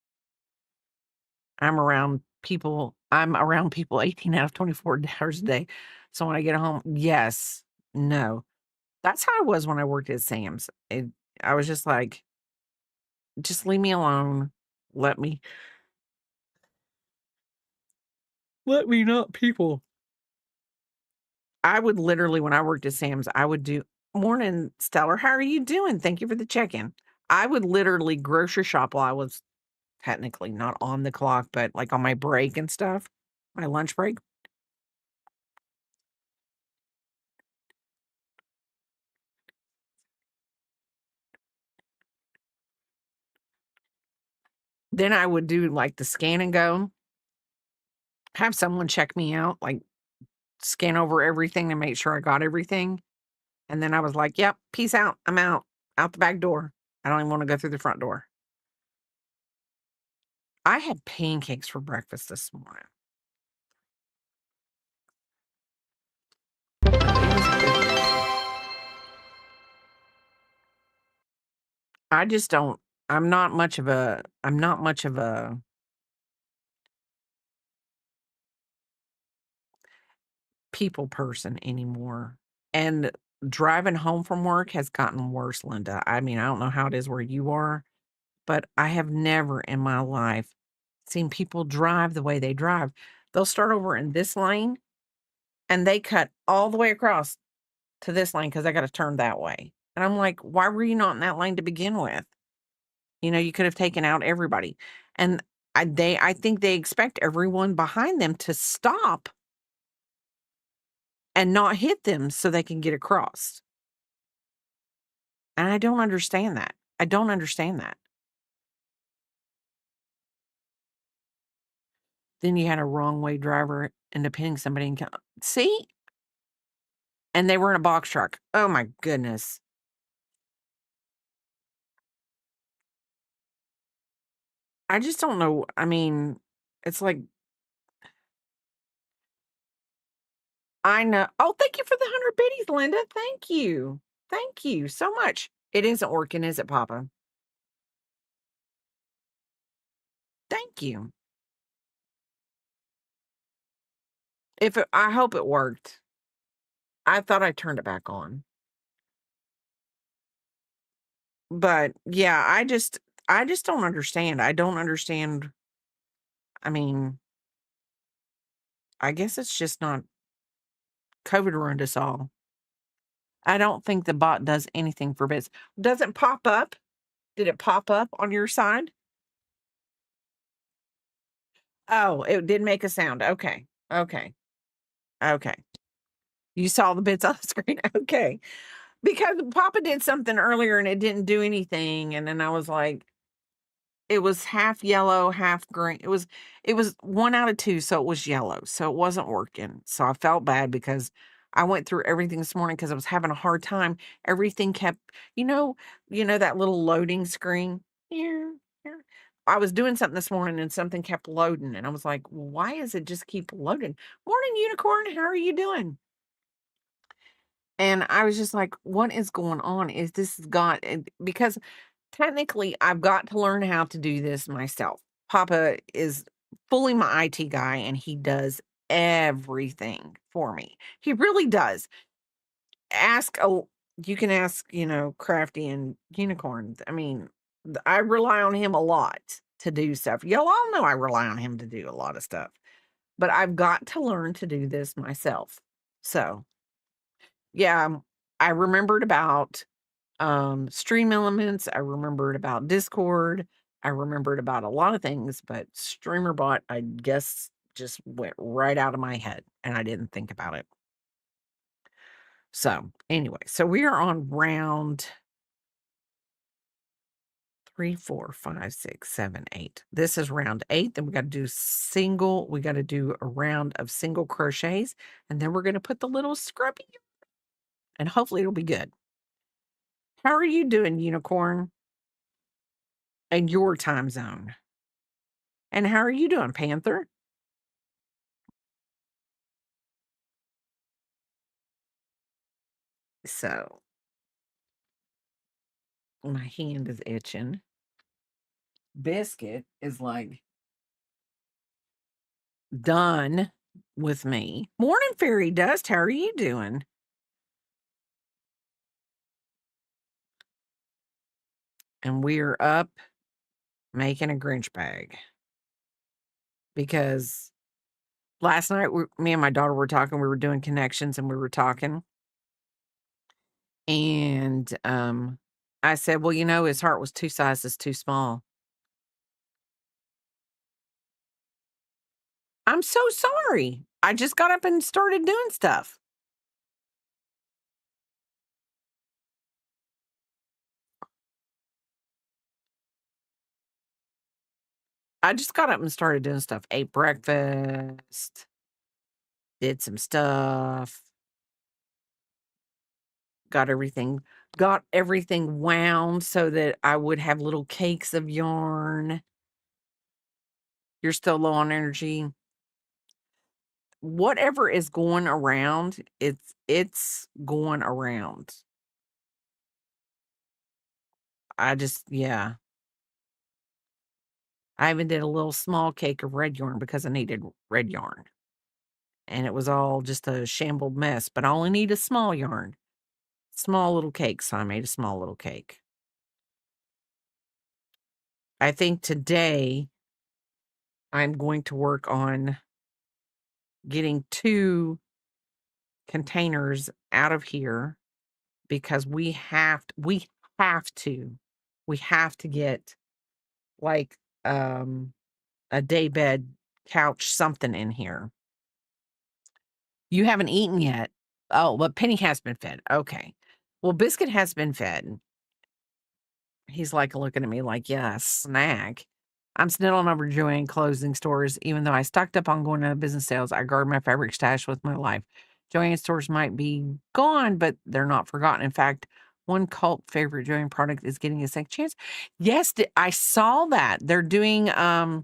I'm around people 18 out of 24 hours a day. So when I get home, yes, no. That's how I was when I worked at Sam's. I was just like, just leave me alone. Let me let me not people. I would literally, when I worked at Sam's, I would do morning, Stellar. How are you doing? Thank you for the check-in. I would literally grocery shop while I was technically not on the clock, but like on my break and stuff, my lunch break. Then I would do like the scan and go, have someone check me out, like scan over everything to make sure I got everything. And then I was like, yep, peace out. I'm out the back door. I don't even want to go through the front door. I had pancakes for breakfast this morning. It was good. I just don't I'm not much of a people person anymore. And driving home from work has gotten worse, Linda. I mean, I don't know how it is where you are, but I have never in my life seen people drive the way they drive. They'll start over in this lane and they cut all the way across to this lane because I got to turn that way. And I'm like, why were you not in that lane to begin with? You could have taken out everybody. And I think they expect everyone behind them to stop and not hit them so they can get across. And I don't understand that. I don't understand that. Then you had a wrong way driver end up hitting somebody and see? And they were in a box truck. Oh my goodness. I just don't know. I mean, it's like, I know. Oh, thank you for the 100 biddies, Linda. Thank you. Thank you so much. It isn't working, is it, Papa? Thank you. I hope it worked. I thought I turned it back on. But yeah, I just don't understand. I don't understand. I mean, I guess it's just not COVID ruined us all. I don't think the bot does anything for bits. Does it pop up? Did it pop up on your side? Oh, it did make a sound. Okay. Okay. Okay. You saw the bits on the screen. Okay. Because Papa did something earlier and it didn't do anything. And then I was like, it was half yellow, half green. It was 1 out of 2, so it was yellow, so it wasn't working. So I felt bad because I went through everything this morning because I was having a hard time. Everything kept that little loading screen? Here, here. I was doing something this morning and something kept loading, and I was like, "Why is it just keep loading?" "Morning, unicorn. How are you doing?" And I was just like, "What is going on? Is this got" because technically, I've got to learn how to do this myself. Papa is fully my IT guy, and he does everything for me. He really does. Ask a You can ask, Crafty and Unicorn. I mean, I rely on him a lot to do stuff. Y'all all know I rely on him to do a lot of stuff, but I've got to learn to do this myself. So, yeah, I remembered about Stream Elements, I remembered about Discord, I remembered about a lot of things, but StreamerBot, I guess, just went right out of my head, and I didn't think about it. So, anyway, we are on round 3, 4, 5, 6, 7, 8. This is round 8, then we gotta do a round of single crochets, and then we're gonna put the little scrubby, and hopefully it'll be good. How are you doing, Unicorn, in your time zone? And how are you doing, Panther? So, my hand is itching. Biscuit is like done with me. Morning, Fairy Dust. How are you doing? And we're up making a Grinch bag because last night me and my daughter were talking. We were doing connections and we were talking. And I said, well, his heart was 2 sizes too small. I'm so sorry. I just got up and started doing stuff. I just got up and started doing stuff. Ate breakfast, did some stuff, got everything wound so that I would have little cakes of yarn. You're still low on energy. Whatever is going around, it's going around. Yeah. I even did a little small cake of red yarn because I needed red yarn. and it was all just a shambled mess, but I only need a small yarn. Small little cake, so I made a small little cake. I think today I'm going to work on getting 2 containers out of here because have to we have to get, like, a daybed couch something in here. You haven't eaten yet. Oh, but Penny has been fed. Okay. Well, Biscuit has been fed. He's, like, looking at me like, "Yeah, snack." I'm still on over Joanne closing stores. Even though I stocked up on going to business sales, I guard my fabric stash with my life. Joanne stores might be gone, but they're not forgotten. In fact, one cult favorite Joanne product is getting a second chance. Yes, I saw that. They're doing, a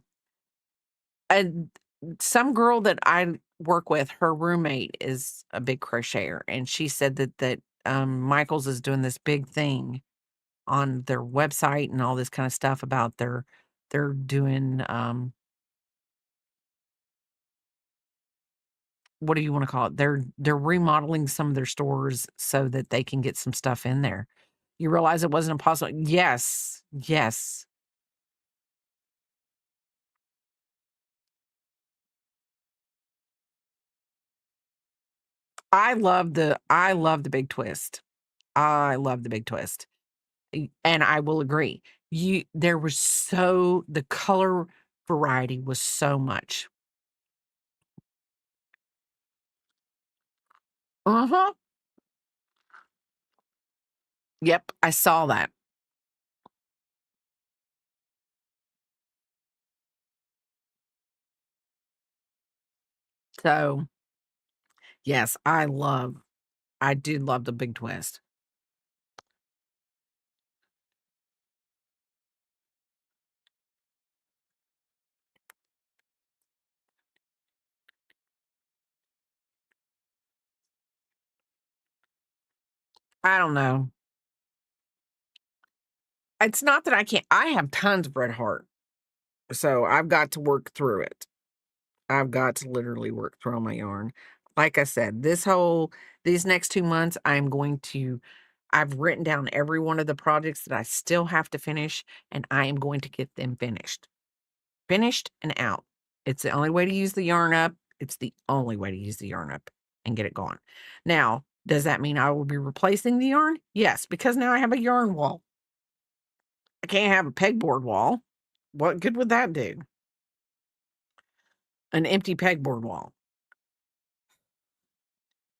some girl that I work with, her roommate is a big crocheter, and she said that Michaels is doing this big thing on their website and all this kind of stuff about they're doing, what do you wanna call it? They're remodeling some of their stores so that they can get some stuff in there. You realize it wasn't impossible. Yes, yes. I love the big twist. I love the big twist. And I will agree. There was the color variety was so much. Uh-huh. Yep, I saw that. So, yes, I do love the big twist. I don't know. It's not that I can't I have tons of Red Heart, so I've got to work through it. I've got to literally work through all my yarn. Like I said, these next 2 months, I've written down every one of the projects that I still have to finish, and I am going to get them finished. Finished and out. It's the only way to use the yarn up. It's the only way to use the yarn up and get it going. Now, does that mean I will be replacing the yarn? Yes, because now I have a yarn wall. I can't have a pegboard wall. What good would that do? An empty pegboard wall.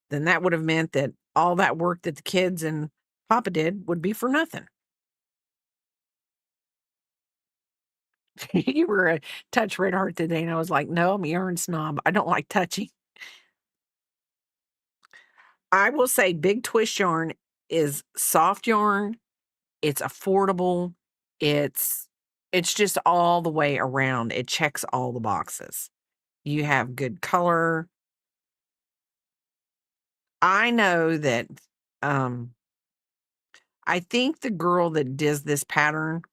Then that would have meant that all that work that the kids and Papa did would be for nothing. You were a touch red heart today, and I was like, no, I'm a yarn snob. I don't like touchy. I will say big twist yarn is soft yarn. It's affordable. It's it's just all the way around. It checks all the boxes. You have good color. I know that um I think the girl that does this pattern,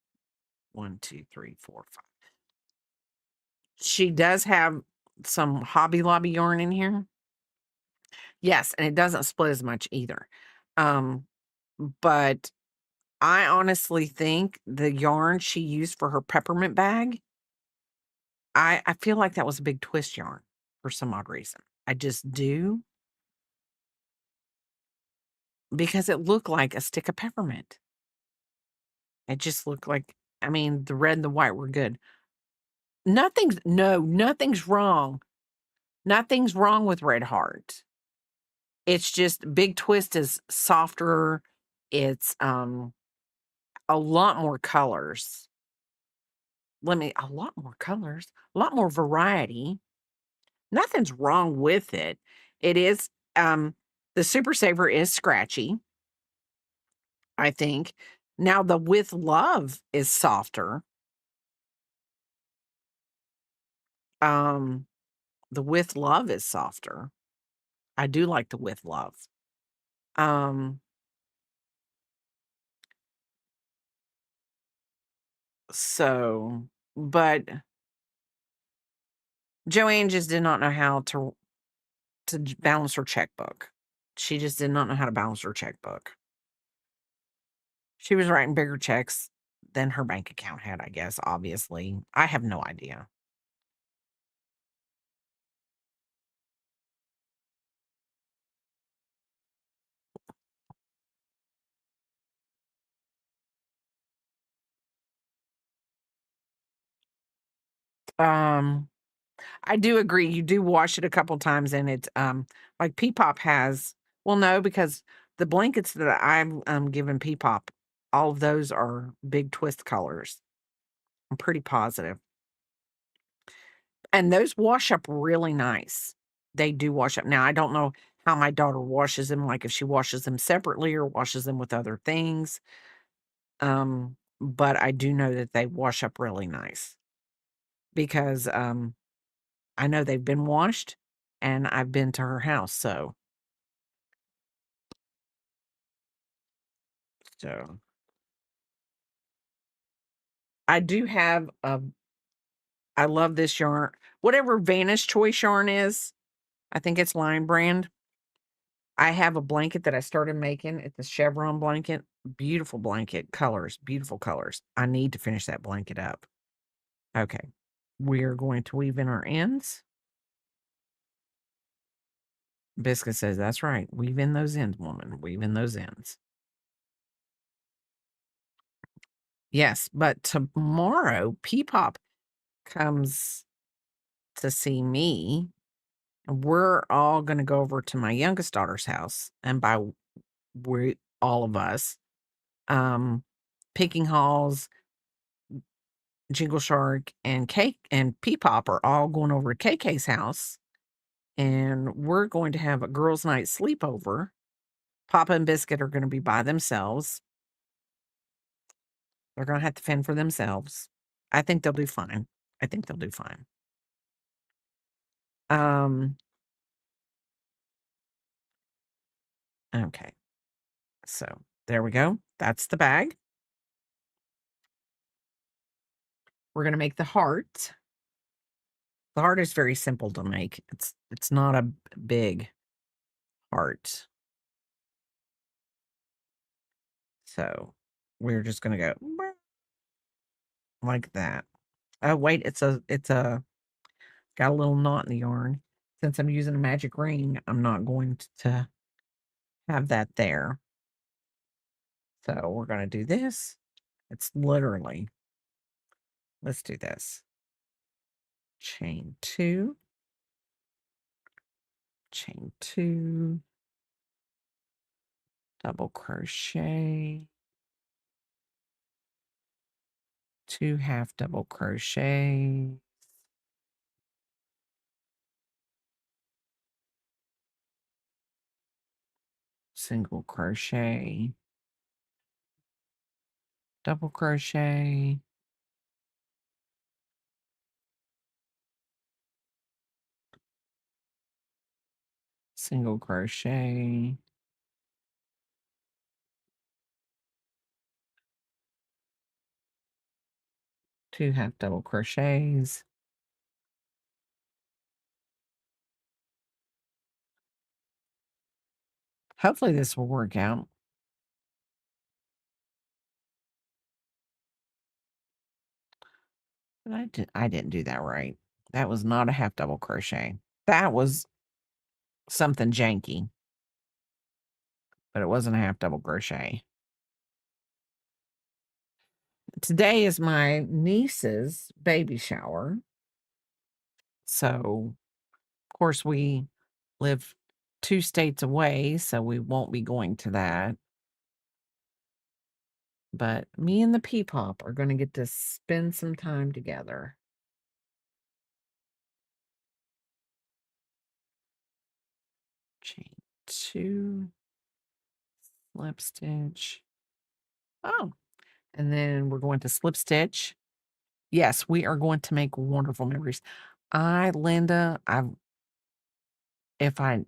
1, 2, 3, 4, 5. She does have some Hobby Lobby yarn in here. Yes, and it doesn't split as much either. Um, but I honestly think the yarn she used for her peppermint bag, I feel like that was a big twist yarn for some odd reason. I just do because it looked like a stick of peppermint. It just looked like, I mean, the red and the white were good. Nothing's wrong. Nothing's wrong with Red Heart. It's just Big Twist is softer. It's, a lot more colors. A lot more colors, a lot more variety. Nothing's wrong with it. It is, the Super Saver is scratchy, I think. Now the With Love is softer. Um, the With Love is softer. I do like the With Love. Um, so, but Joanne just did not know how to. to balance her checkbook. She just did not know how to balance her checkbook. She was writing bigger checks than her bank account had, I guess, obviously. I have no idea. Um, I do agree, you do wash it a couple times and it's, like Peepop has well, no, because the blankets that I'm, giving Peepop, all of those are big twist colors. I'm pretty positive. And those wash up really nice. They do wash up. Now, I don't know how my daughter washes them, like if she washes them separately or washes them with other things. But I do know that they wash up really nice because I know they've been washed and I've been to her house, so I do have a I love this yarn. Whatever Vanish Choice yarn is, I think it's Line Brand. I have a blanket that I started making. It's a chevron blanket. Beautiful blanket. Colors, beautiful colors. I need to finish that blanket up. Okay. We are going to weave in our ends. Biscuit says, that's right. Weave in those ends, woman. Weave in those ends. Yes, but tomorrow, Peepop comes to see me. And we're all going to go over to my youngest daughter's house. And by we, all of us, um, Picking Halls, Jingle Shark, and Cake and Peepop are all going over to KK's house. And we're going to have a girls' night sleepover. Papa and Biscuit are going to be by themselves. They're gonna have to fend for themselves. I think they'll do fine. I think they'll do fine. Um, okay. So, there we go. That's the bag. We're gonna make the heart. The heart is very simple to make. It's not a big heart. So, we're just gonna go like that. Oh, wait, it's a got a little knot in the yarn. Since I'm using a magic ring, I'm not going to have that there. So, we're gonna do this. It's literally let's do this. Chain 2, chain 2, double crochet, 2 half double crochet, single crochet, double crochet, single crochet, two half double crochets. Hopefully this will work out. But I didn't do that right. That was not a half double crochet. That was something janky, but it wasn't a half double crochet. Today is my niece's baby shower. So, of course, we live 2 states away, so we won't be going to that. But me and the Peepop are gonna get to spend some time together. Chain 2, slip stitch. Oh, and then we're going to slip stitch. Yes, we are going to make wonderful memories. Linda, if I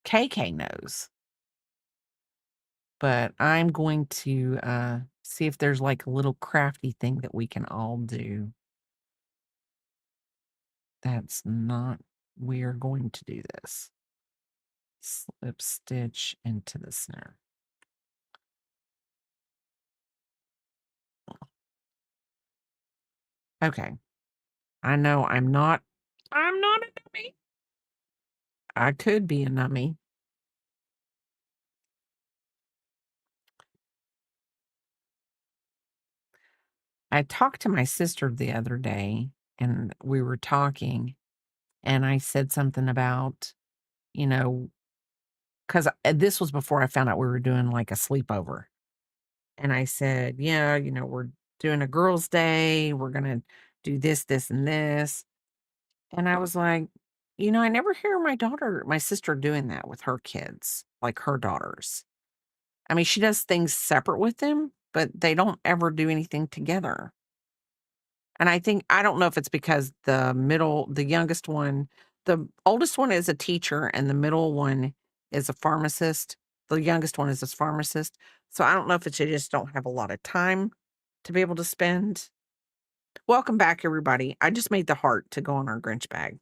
KK knows, but I'm going to, see if there's, like, a little crafty thing that we can all do. That's not we're going to do this. Slip stitch into the center. Okay. I know I'm not a dummy. I could be a nummy. I talked to my sister the other day and we were talking and I said something about, you know, because this was before I found out we were doing like a sleepover. And I said, yeah, we're doing a girls' day. We're going to do this, this, and this. And I was like, I never hear my sister doing that with her kids, like her daughters. I mean, she does things separate with them, but they don't ever do anything together. And I don't know if it's because the youngest one, the oldest one is a teacher and the middle one is a pharmacist. The youngest one is a pharmacist. So I don't know if it's they just don't have a lot of time to be able to spend. Welcome back, everybody. I just made the heart to go on our Grinch bag.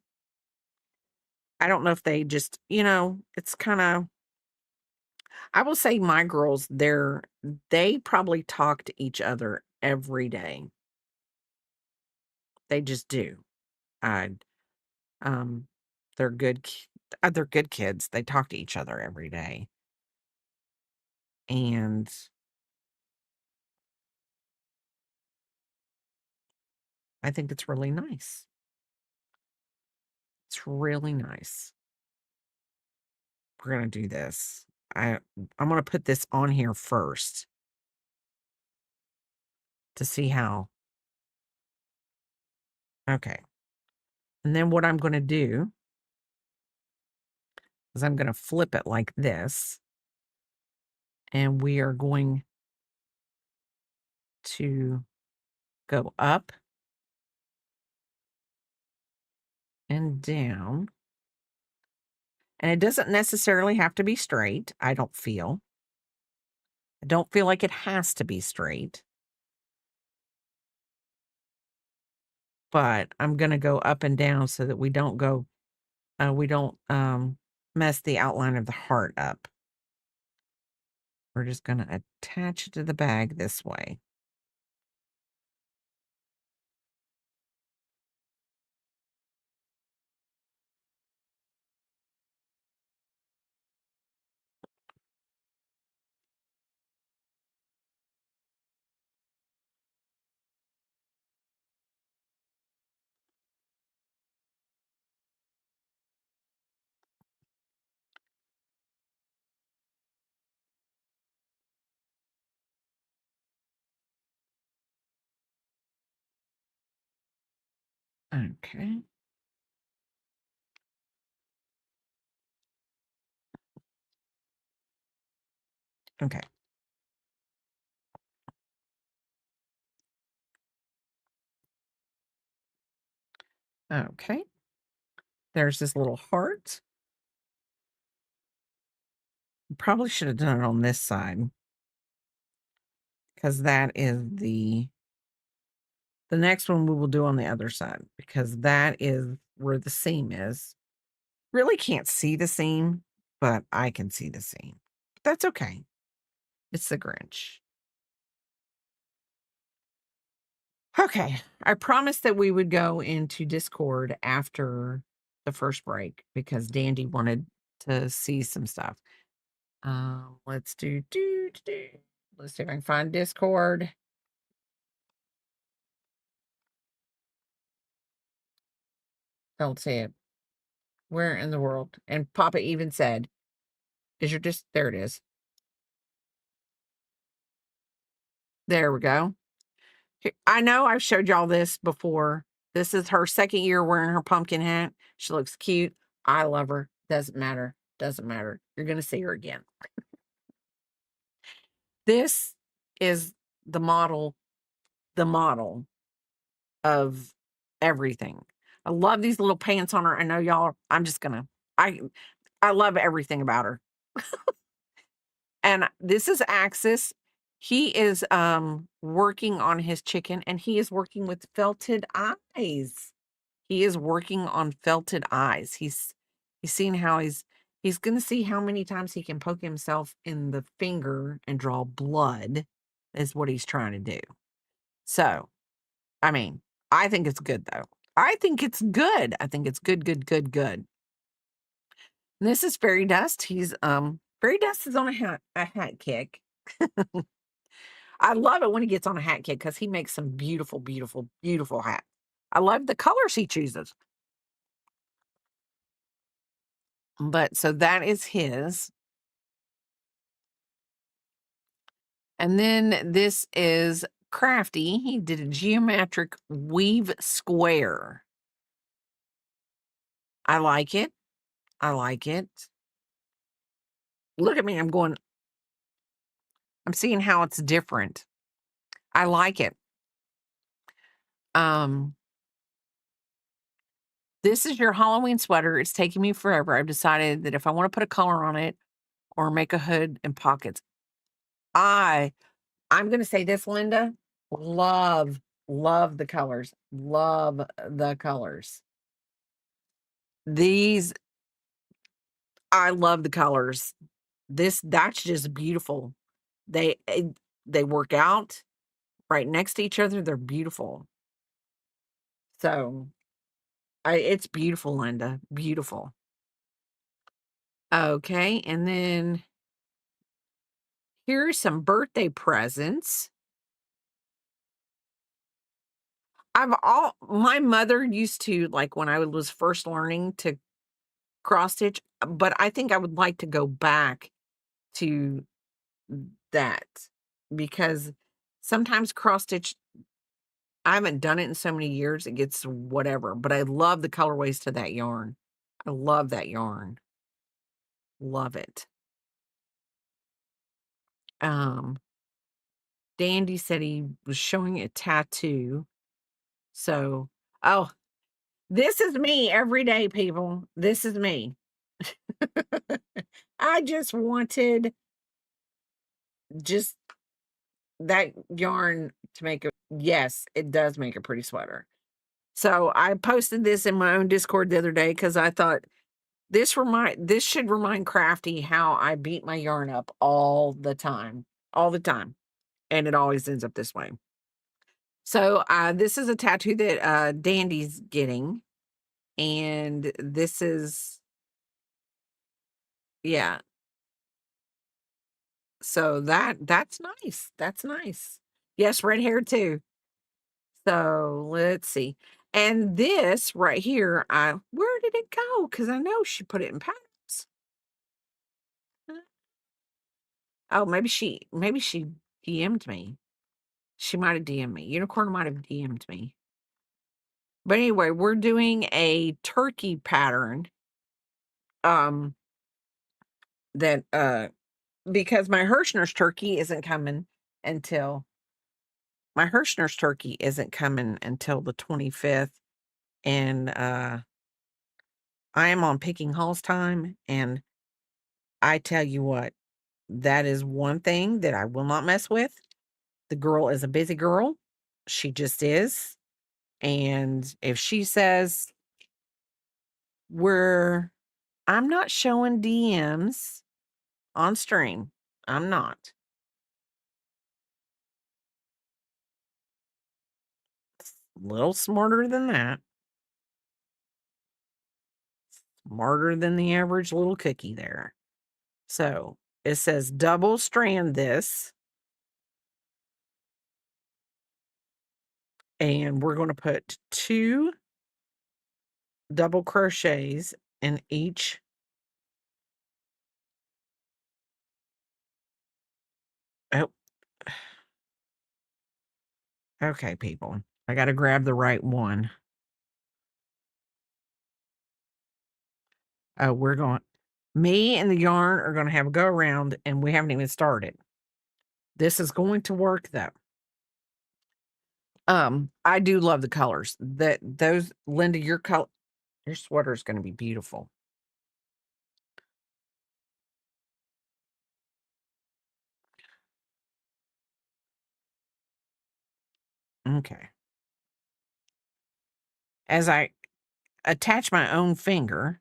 I don't know if they just, it's kind of, I will say my girls, they probably talk to each other every day. They just do. I Um, they're they're good kids. They talk to each other every day, and I think it's really nice. It's really nice. We're gonna do this. I'm gonna put this on here first to see how. Okay, and then what I'm gonna do is I'm gonna flip it like this, and we are going to go up and down. And it doesn't necessarily have to be straight, I don't feel. I don't feel like it has to be straight, but I'm gonna go up and down so that we don't, mess the outline of the heart up. We're just gonna attach it to the bag this way. Okay. Okay. Okay. There's this little heart. Probably should have done it on this side because that is the next one we will do on the other side because that is where the seam is. Really can't see the seam, but I can see the seam. That's okay. It's the Grinch. Okay. I promised that we would go into Discord after the first break because Dandy wanted to see some stuff. Let's do. Let's see if I can find Discord. Don't see it. Where in the world? And Papa even said, "Is your there it is. There we go." I know I've showed y'all this before. This is her second year wearing her pumpkin hat. She looks cute. I love her. Doesn't matter. Doesn't matter. You're gonna see her again. This is the model of everything. I love these little pants on her. I know y'all, I I love everything about her. And this is Axis. He is working on his chicken and he is working with felted eyes. He is working on felted eyes. He's seen how He's gonna see how many times he can poke himself in the finger and draw blood is what he's trying to do. So, I mean, I think it's good, though. I think it's good. I think it's good, good, good, good. And this is Fairy Dust. Fairy Dust is on a hat kick. I love it when he gets on a hat kick because he makes some beautiful, beautiful, beautiful hats. I love the colors he chooses. But so that is his. And then this is Crafty. He did a geometric weave square. I like it. I like it. Look at me. I'm seeing how it's different. I like it. This is your Halloween sweater. It's taking me forever. I've decided that if I want to put a collar on it or make a hood and pockets, I'm going to say this, Linda. Love the colors. Love the colors. These, I love the colors. That's just beautiful. They work out right next to each other. They're beautiful. So, it's beautiful, Linda. Beautiful. Okay, and then here's some birthday presents. My mother used to, like, when I was first learning to cross stitch, but I think I would like to go back to that because sometimes cross stitch, I haven't done it in so many years, it gets whatever, but I love the colorways to that yarn. I love that yarn. Love it. Dandy said he was showing a tattoo. So, oh, this is me every day, people. This is me. I just wanted just that yarn to make yes, it does make a pretty sweater. So I posted this in my own Discord the other day because I thought this should remind Crafty how I beat my yarn up all the time. All the time. And it always ends up this way. So this is a tattoo that Dandy's getting. And this is yeah. So that's nice. That's nice. Yes, red hair too. So let's see. And this right here, where did it go? Because I know she put it in patterns. Oh, maybe she DM'd me. She might have DM'd me. Unicorn might have DM'd me. But anyway, we're doing a turkey pattern. That because my Hirschner's turkey isn't coming until the 25th. And I am on picking hauls time. And I tell you what, that is one thing that I will not mess with. The girl is a busy girl. She just is. And if she says I'm not showing DMs on stream. I'm not. A little smarter than that. Smarter than the average little cookie there. So it says double strand this. And we're going to put 2 double crochets in each. Oh, okay, people. I got to grab the right one. Oh, me and the yarn are going to have a go around and we haven't even started. This is going to work though. I do love the colors. Linda, your sweater is going to be beautiful. Okay. As I attach my own finger,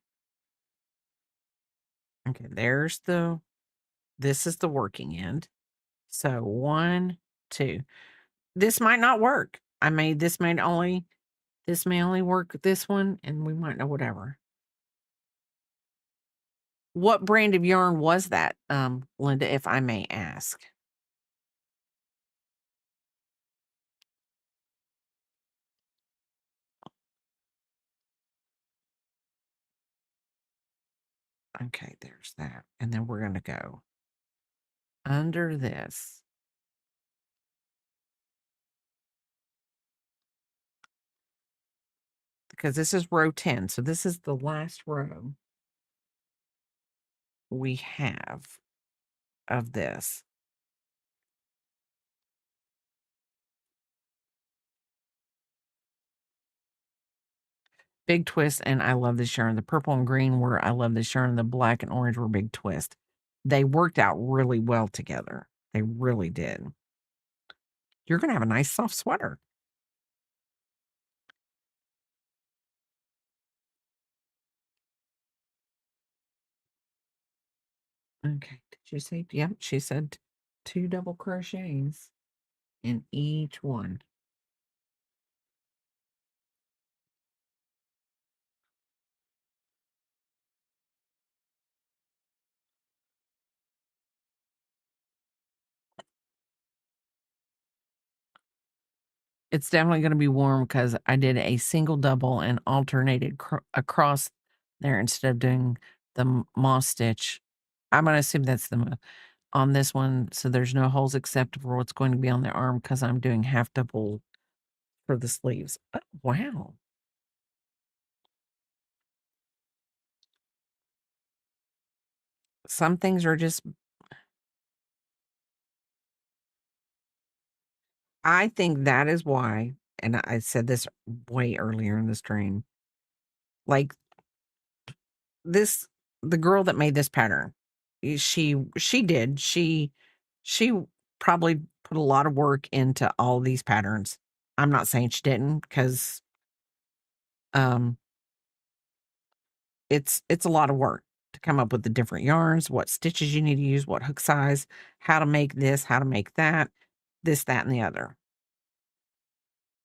Okay, this is the working end. So 1, 2. This might not work. This may only work this one, and we might know whatever. What brand of yarn was that, Linda, if I may ask? Okay, there's that. And then we're gonna go under this because this is row 10. So this is the last row we have of this. Big twist, and I love this yarn. The purple and green were I love this yarn. The black and orange were big twist. They worked out really well together. They really did. You're gonna have a nice soft sweater. Okay. Did you say? Yep. She said 2 double crochets in each one. It's definitely gonna be warm because I did a single double and alternated across there instead of doing the moss stitch. I'm gonna assume that's on this one, so there's no holes except for what's going to be on the arm because 'cause I'm doing half double for the sleeves. Oh, wow. Some things are just I think that is why, and I said this way earlier in the stream, like, this the girl that made this pattern, she did, she probably put a lot of work into all these patterns. I'm not saying she didn't not because um, it's a lot of work to come up with the different yarns, what stitches you need to use, what hook size, how to make this, how to make that, this, that, and the other.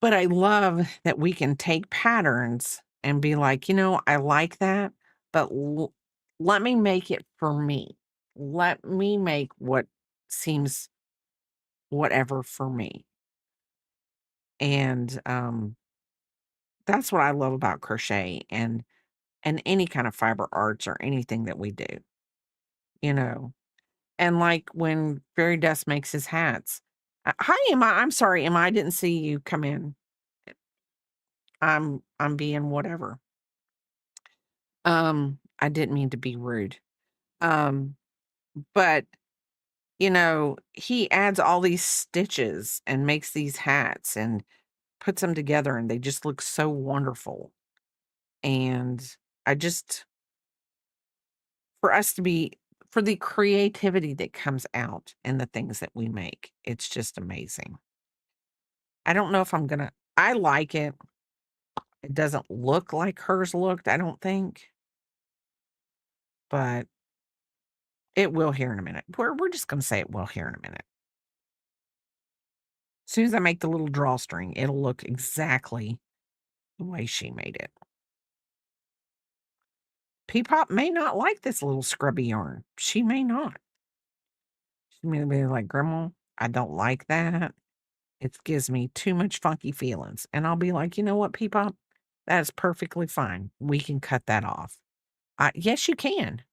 But I love that we can take patterns and be like, I like that, but let me make it for me. Let me make what seems whatever for me. And that's what I love about crochet and any kind of fiber arts or anything that we do, you know. And like when Fairy Dust makes his hats. Hi, Emma. I'm sorry, Emma. I didn't see you come in. I'm being whatever. I didn't mean to be rude. Um, but he adds all these stitches and makes these hats and puts them together and they just look so wonderful. And I just for us to be for the creativity that comes out in the things that we make, it's just amazing. I don't know if I like it. It doesn't look like hers looked, I don't think, but it will here in a minute. We're just gonna say it will here in a minute. As soon as I make the little drawstring, it'll look exactly the way she made it. Peepop may not like this little scrubby yarn. She may not. She may be like, "Grandma, I don't like that. It gives me too much funky feelings." And I'll be like, "You know what, Peepop? That is perfectly fine. We can cut that off." Yes, you can.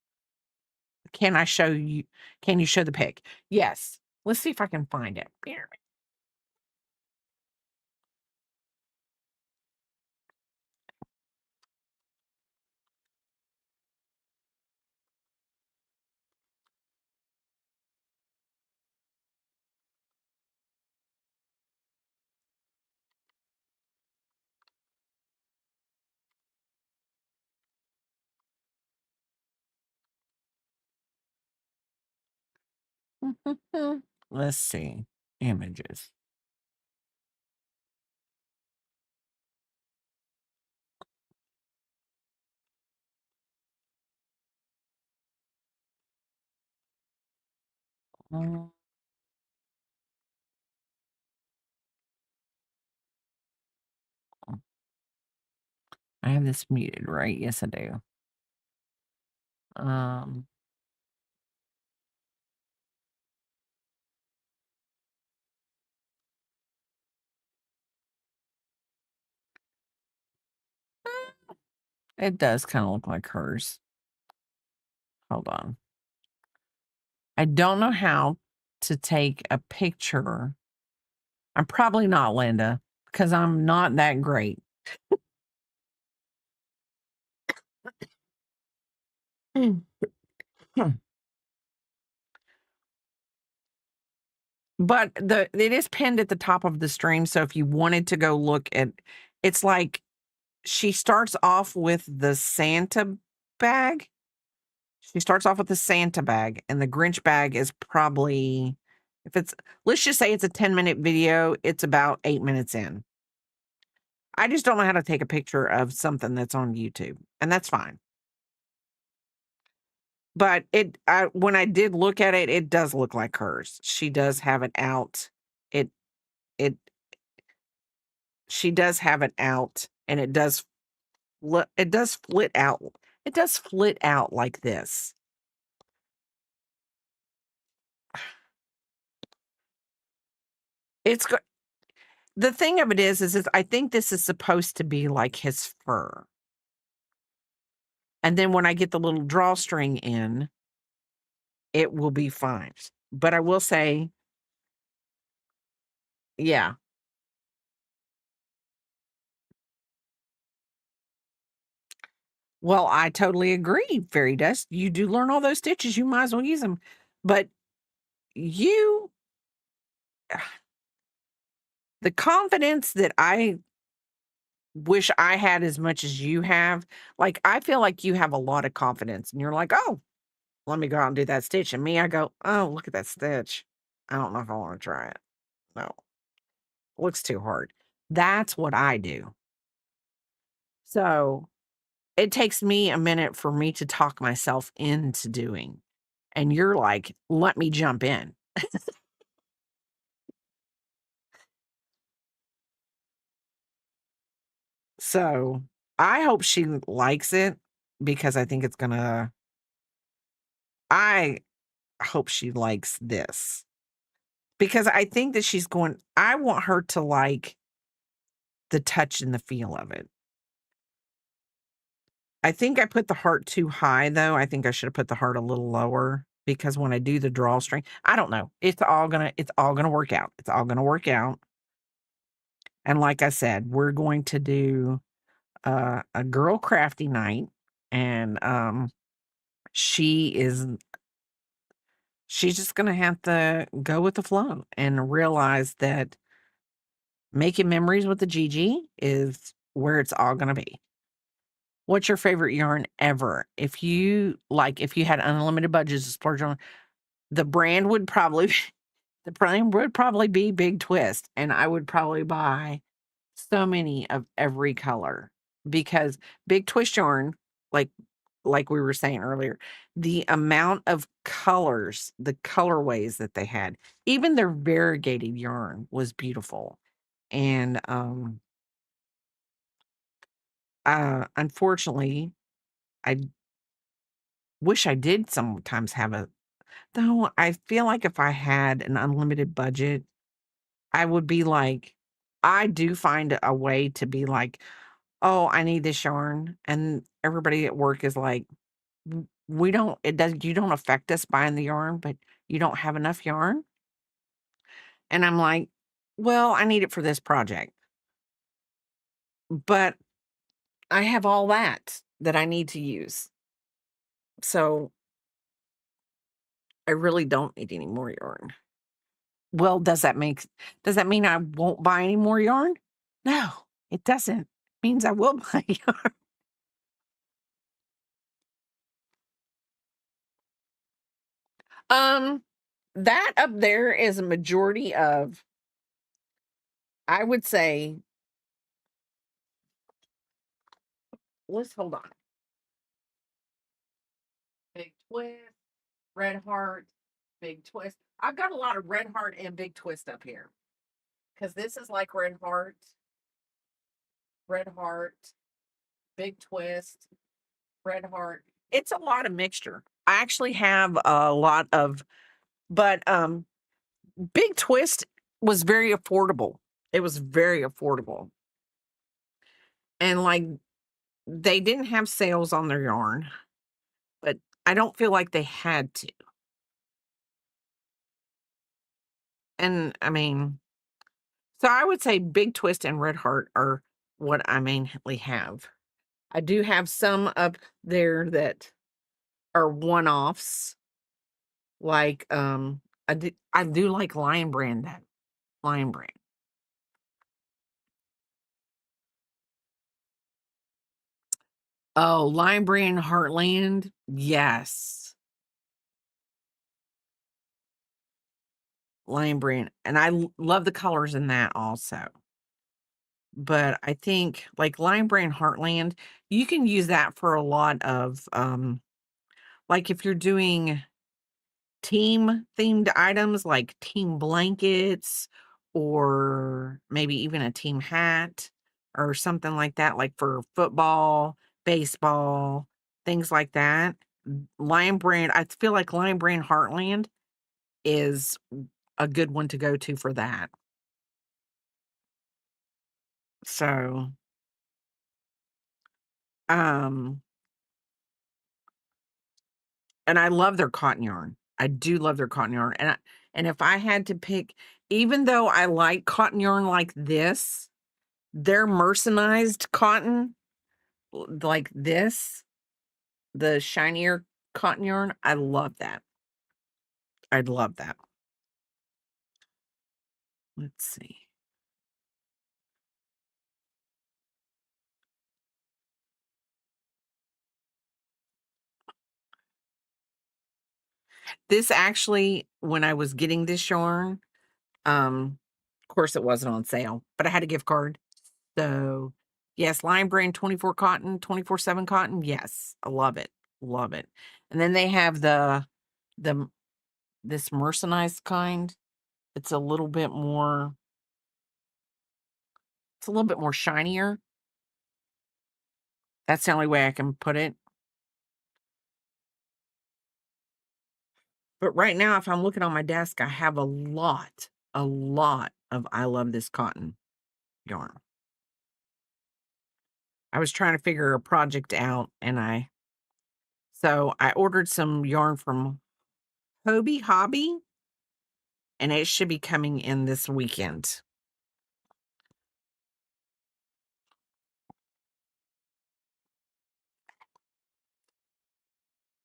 Can I show you? Can you show the pic? Yes. Let's see if I can find it. Here. Let's see. Images. Mm, I have this muted, right? Yes, I do. Um, it does kind of look like hers. Hold on. I don't know how to take a picture. I'm probably not, Linda, because I'm not that great. Mm. Hmm. But it is pinned at the top of the stream. So if you wanted to go look at, it's like she starts off with the Santa bag. She starts off with the Santa bag, and the Grinch bag is probably, if it's, let's just say it's a 10-minute video, it's about 8 minutes in. I just don't know how to take a picture of something that's on YouTube, and that's fine. But when I did look at it, it does look like hers. She does have it out. It, it, she does have it out, and it does, it does flit out. It does flit out like this. It's go The thing of it is I think this is supposed to be like his fur. And then when I get the little drawstring in, it will be fine. But I will say, yeah. Well, I totally agree, Fairy Dust. You do learn all those stitches, you might as well use them. But you the confidence that I wish I had as much as you have, like, I feel like you have a lot of confidence, and you're like, "Oh, let me go out and do that stitch." And me, I go, "Oh, look at that stitch. I don't know if I wanna try it. No, looks too hard." That's what I do. So, it takes me a minute for me to talk myself into doing, and you're like, "Let me jump in." So, I hope she likes it because I think it's gonna I hope she likes this because I think that I want her to like the touch and the feel of it. I think I put the heart too high, though. I think I should have put the heart a little lower because when I do the drawstring, I don't know. It's all gonna work out. It's all gonna work out. And like I said, we're going to do a girl crafty night, and she is she's just gonna have to go with the flow and realize that making memories with the Gigi is where it's all gonna be. What's your favorite yarn ever? If you had unlimited budgets to splurge on, the brand would probably the brand would probably be Big Twist, and I would probably buy so many of every color because Big Twist yarn, like like we were saying earlier, the amount of colors, the colorways that they had, even their variegated yarn was beautiful. And unfortunately, I wish I did sometimes have a though I feel like if I had an unlimited budget, I would be like I do find a way to be like, "Oh, I need this yarn," and everybody at work is like, We don't it does you don't affect us buying the yarn, but you don't have enough yarn?" And I'm like, "Well, I need it for this project, but I have all that I need to use. So, I really don't need any more yarn." Well, does that mean I won't buy any more yarn? No, it doesn't. It means I will buy yarn. Um, that up there is a majority of, I would say, let's hold on. Big Twist, Red Heart. Big Twist. I've got a lot of Red Heart and Big Twist up here because this is like Red Heart, Big Twist, Red Heart. It's a lot of mixture. I actually have a lot of, but Big Twist was very affordable. It was very affordable. And like they didn't have sales on their yarn, but I don't feel like they had to. And I mean, so I would say Big Twist and Red Heart are what I mainly have. I do have some up there that are one-offs. Like I do like Lion Brand that Lion Brand. Oh, Lion Brand Heartland. Yes. Lion Brand. And I love the colors in that also. But I think like Lion Brand Heartland, you can use that for a lot of like if you're doing team themed items like team blankets or maybe even a team hat or something like that, like for football, baseball, things like that. Lion Brand, I feel like Lion Brand Heartland is a good one to go to for that. So, um, and I love their cotton yarn. I do love their cotton yarn. And if I had to pick, even though I like cotton yarn like this, their mercerized cotton, like this, the shinier cotton yarn, I love that. I'd love that. Let's see. This actually, when I was getting this yarn, of course it wasn't on sale, but I had a gift card. So yes, Lion Brand 24 cotton, 24/7 cotton. Yes, I love it. Love it. And then they have the this mercerized kind. It's a little bit more, it's a little bit more shinier. That's the only way I can put it. But right now, if I'm looking on my desk, I have a lot of I love this cotton yarn. I was trying to figure a project out so I ordered some yarn from Hobby, and it should be coming in this weekend.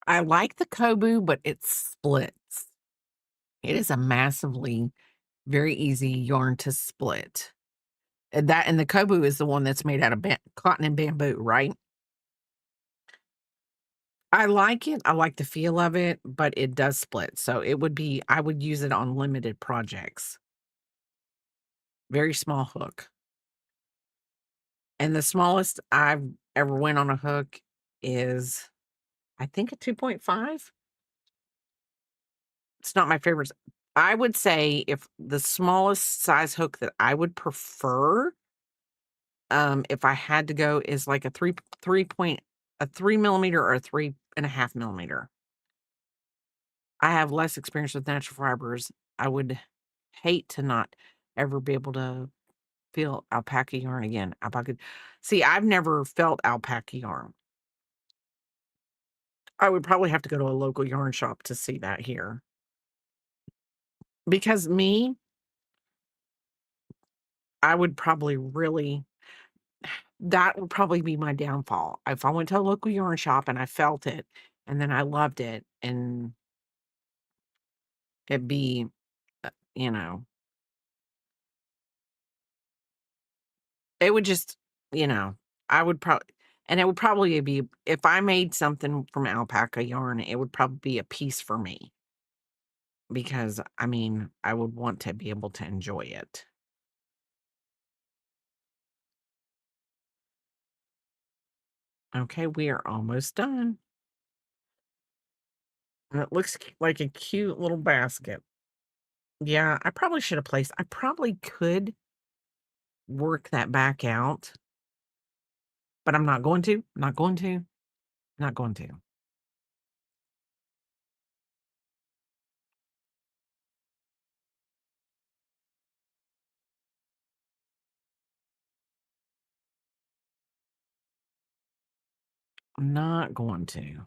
I like the Kobu, but it splits. It is a massively very easy yarn to split. And the Kobu is the one that's made out of cotton and bamboo, right? I like it. I like the feel of it, but it does split. So I would use it on limited projects. Very small hook. And the smallest I've ever went on a hook is, I think, a 2.5. It's not my favorite. I would say if the smallest size hook that I would prefer, if I had to go, is like a 3 millimeter or a 3.5 millimeter. I have less experience with natural fibers. I would hate to not ever be able to feel alpaca yarn again. Alpaca. See, I've never felt alpaca yarn. I would probably have to go to a local yarn shop to see that here. Because I would probably really, that would probably be my downfall. If I went to a local yarn shop and I felt it and then I loved it and it'd be, you know, it would just, you know, I would probably, and it would probably be, if I made something from alpaca yarn, it would probably be a piece for me because I mean, I would want to be able to enjoy it. Okay, we are almost done. And it looks like a cute little basket. Yeah, I probably should have placed I probably could work that back out, but I'm not going to, not going to, not going to. I'm not going to.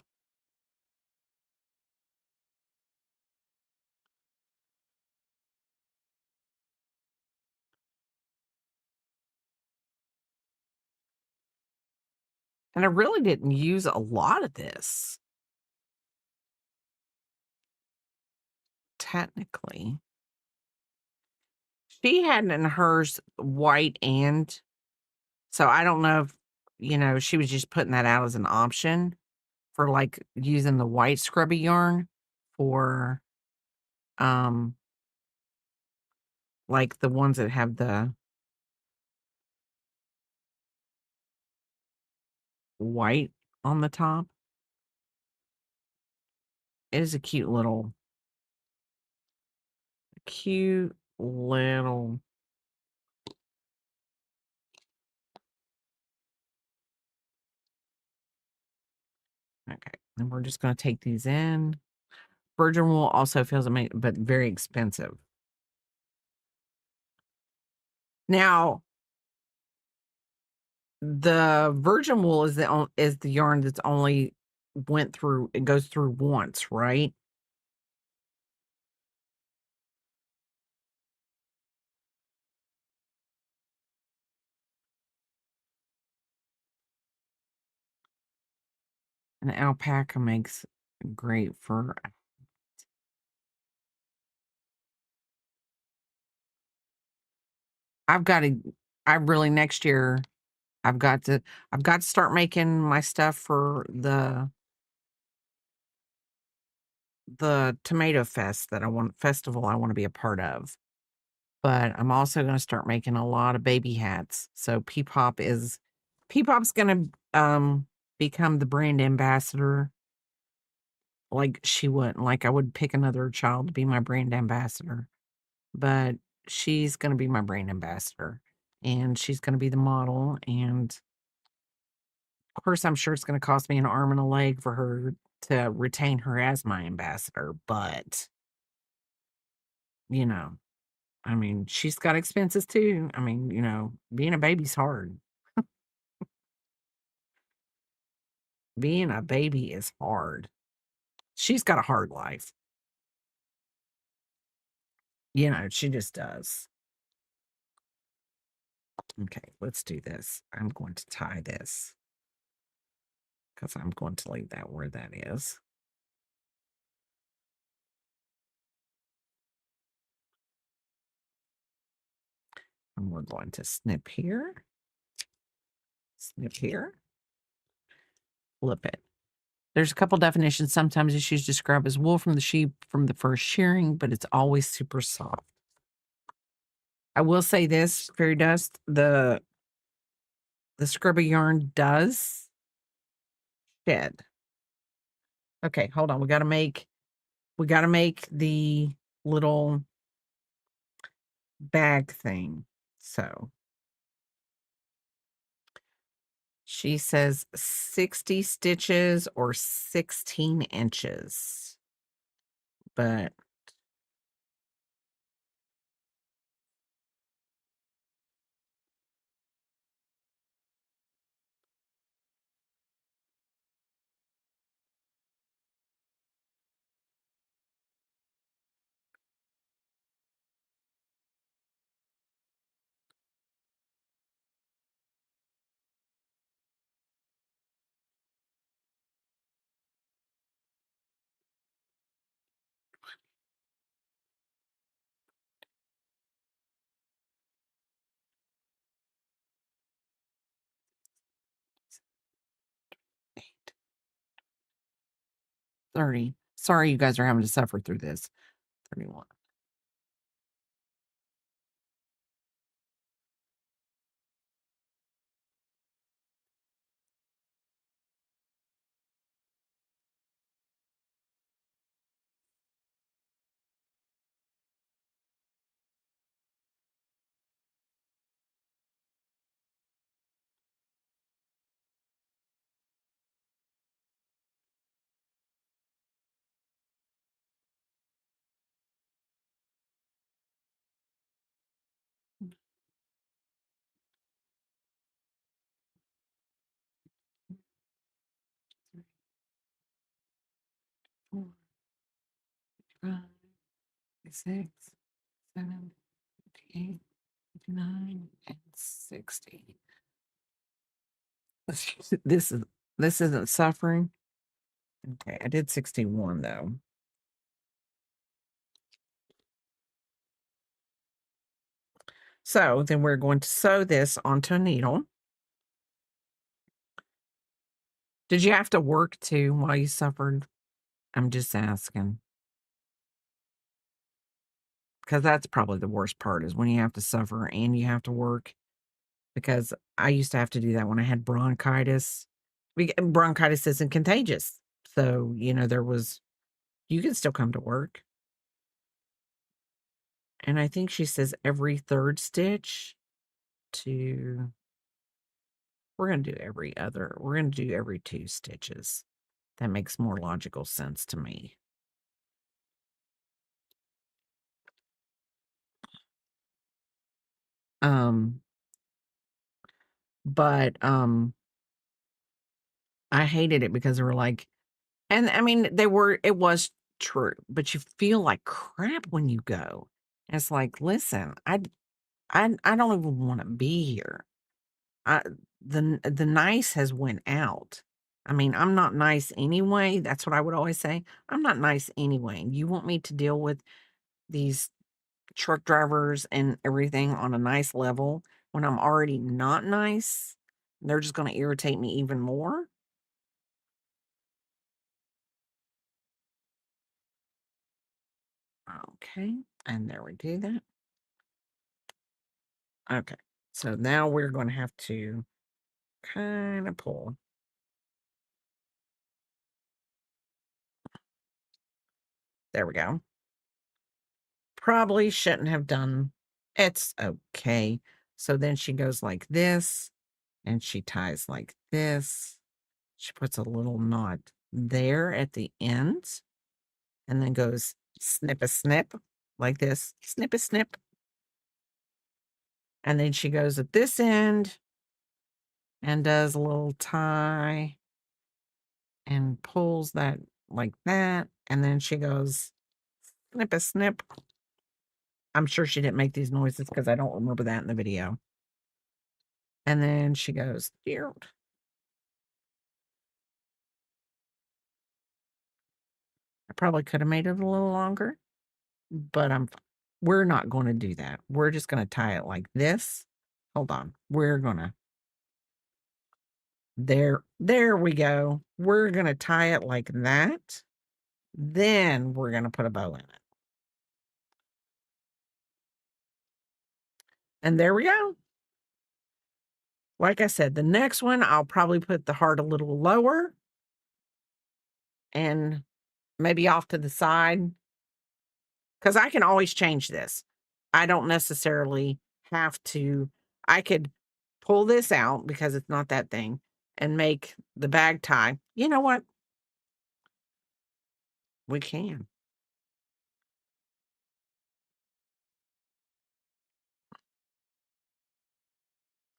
And I really didn't use a lot of this, technically. She had in hers white and so I don't know if, she was just putting that out as an option for, like, using the white scrubby yarn for, um, like, the ones that have the white on the top. It is a cute little okay, and we're just gonna take these in. Virgin wool also feels amazing, but very expensive. Now, the virgin wool is the yarn that's only it goes through once, right? And alpaca makes great fur. I've gotta I really next year, I've got to I've got to start making my stuff for the tomato festival I wanna be a part of. But I'm also gonna start making a lot of baby hats. So Peepop's gonna, become the brand ambassador like she would like, I would pick another child to be my brand ambassador, but she's gonna be my brand ambassador, and she's gonna be the model, and, of course, I'm sure it's gonna cost me an arm and a leg for her to retain her as my ambassador, but, you know, I mean, she's got expenses too. I mean, being a baby's hard. Being a baby is hard. She's got a hard life. She just does. Okay, let's do this. I'm going to tie this because I'm going to leave that where that is. And we're going to snip here, flip it. There's a couple definitions. Sometimes it's used to describe as wool from the sheep from the first shearing, but it's always super soft. I will say this, fairy dust, the scrubber yarn does shed. Okay, hold on. We gotta make the little bag thing. So she says 60 stitches or 16 inches. But eight, 30. Sorry you guys are having to suffer through this. 31. 4, 5, 6, 7, 58, 59, and 60. This is this isn't suffering. Okay, I did 61 though. So then we're going to sew this onto a needle. Did you have to work too while you suffered? I'm just asking. Because that's probably the worst part is when you have to suffer and you have to work. Because I used to have to do that when I had bronchitis. Bronchitis isn't contagious. So, you can still come to work. And I think she says every third stitch to, we're going to do we're going to do every 2 stitches. That makes more logical sense to me. Um, but I hated it because they were like, and I mean, it was true, but you feel like crap when you go. And it's like, listen, I don't even want to be here. I, the nice has went out. I mean, I'm not nice anyway. That's what I would always say. I'm not nice anyway. You want me to deal with these truck drivers and everything on a nice level when I'm already not nice? They're just going to irritate me even more. Okay. And there we do that. Okay. So now we're going to have to kind of pull. There we go. Probably shouldn't have done. It's okay. So then she goes like this and she ties like this. She puts a little knot there at the end and then goes snip a snip like this, snip a snip. And then she goes at this end and does a little tie and pulls that like that. And then she goes snip a snip. I'm sure she didn't make these noises because I don't remember that in the video. And then she goes, dear. I probably could have made it a little longer, but we're not going to do that. We're just going to tie it like this. Hold on. We're going to, there we go. We're going to tie it like that. Then we're going to put a bow in it. And there we go. Like I said, the next one, I'll probably put the heart a little lower and maybe off to the side because I can always change this. I don't necessarily have to, I could pull this out because it's not that thing and make the bag tie. You know what? We can.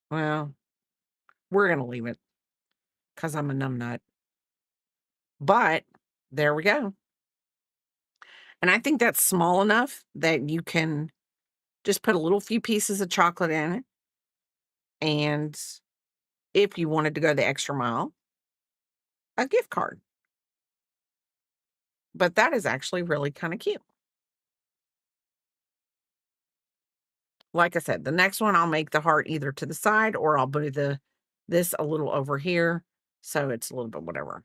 Well, we're going to leave it because I'm a numbnut. But there we go. And I think that's small enough that you can just put a little few pieces of chocolate in it. And if you wanted to go the extra mile, a gift card. But that is actually really kind of cute. Like I said, the next one I'll make the heart either to the side or I'll put this a little over here. So it's a little bit whatever.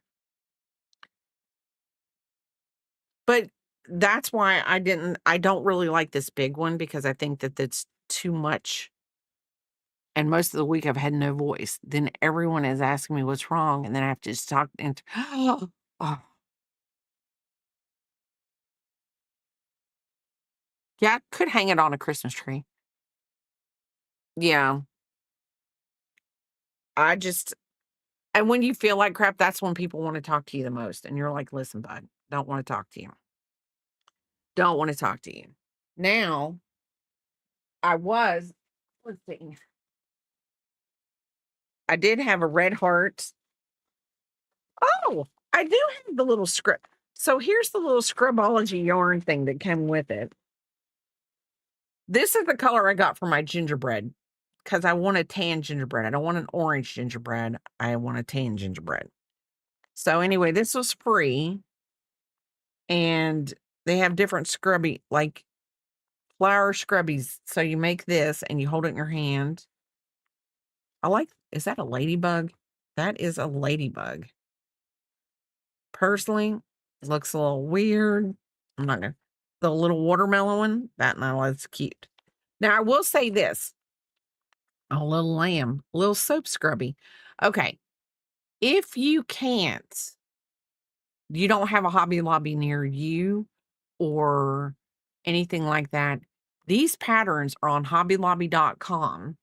But that's why I don't really like this big one because I think that that's too much. And most of the week I've had no voice. Then everyone is asking me what's wrong. And then I have to just talk and oh, yeah, I could hang it on a Christmas tree. Yeah. I just, and when you feel like crap, that's when people want to talk to you the most. And you're like, listen, bud, don't want to talk to you. Don't want to talk to you. Now, let's see, I did have a red heart. Oh, I do have the little So here's the little Scrubology yarn thing that came with it. This is the color I got for my gingerbread because I want a tan gingerbread. I don't want an orange gingerbread. I want a tan gingerbread. So anyway, this was free, and they have different scrubby, like flower scrubbies. So you make this and you hold it in your hand. Is that a ladybug? That is a ladybug. Personally, it looks a little weird. I'm not gonna. The little watermelon one, that's cute. Now I will say this: a little lamb, a little soap scrubby. Okay, if you don't have a Hobby Lobby near you or anything like that, these patterns are on hobbylobby.com.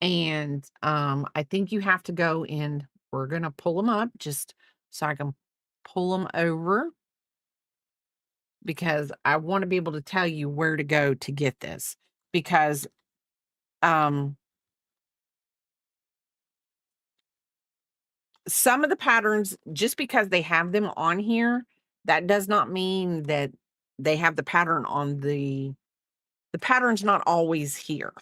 And I think you have to go in. We're gonna pull them up just so I can pull them over because I want to be able to tell you where to go to get this. Because some of the patterns, just because they have them on here, that does not mean that they have the pattern on the pattern's not always here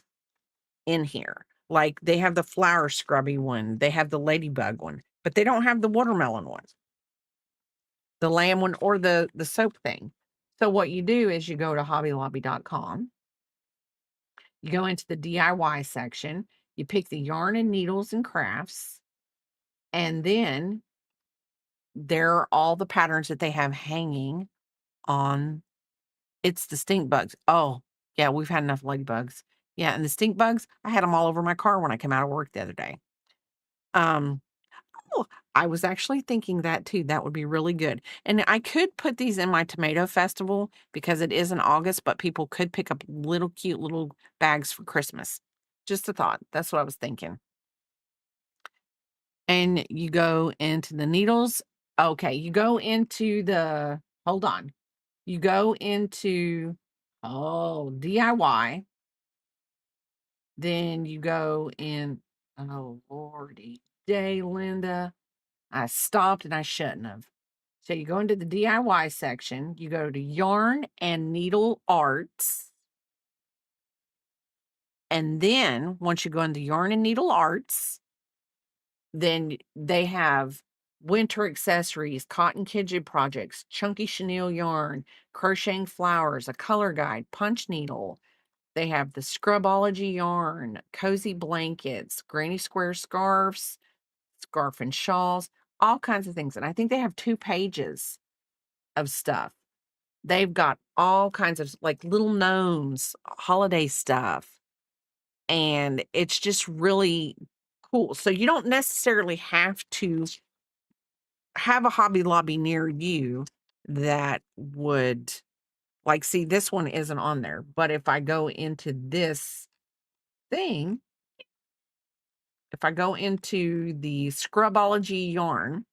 in here. Like they have the flower scrubby one, they have the ladybug one, but they don't have the watermelon one, the lamb one, or the soap thing. So what you do is you go to hobbylobby.com, you go into the DIY section, you pick the yarn and needles and crafts, and then there are all the patterns that they have hanging on. It's the stink bugs. Oh, yeah, we've had enough ladybugs. Yeah, and the stink bugs, I had them all over my car when I came out of work the other day. Um, oh, I was actually thinking that too. That would be really good. And I could put these in my tomato festival because it is in August, but people could pick up little cute little bags for Christmas. Just a thought. That's what I was thinking. And you go into the needles. Okay, you go into the, hold on. You go into, DIY. Then you go in, oh, lordy day, Linda. I stopped and I shouldn't have. So you go into the DIY section, you go to yarn and needle arts. And then once you go into yarn and needle arts, then they have winter accessories, cotton kidget projects, chunky chenille yarn, crocheting flowers, a color guide, punch needle. They have the Scrubology yarn, cozy blankets, granny square scarves, scarf and shawls, all kinds of things. And I think they have 2 pages of stuff. They've got all kinds of like little gnomes, holiday stuff. And it's just really cool. So you don't necessarily have to have a Hobby Lobby near you that would, like, see, this one isn't on there. But if I go into this thing, if I go into the Scrubology yarn,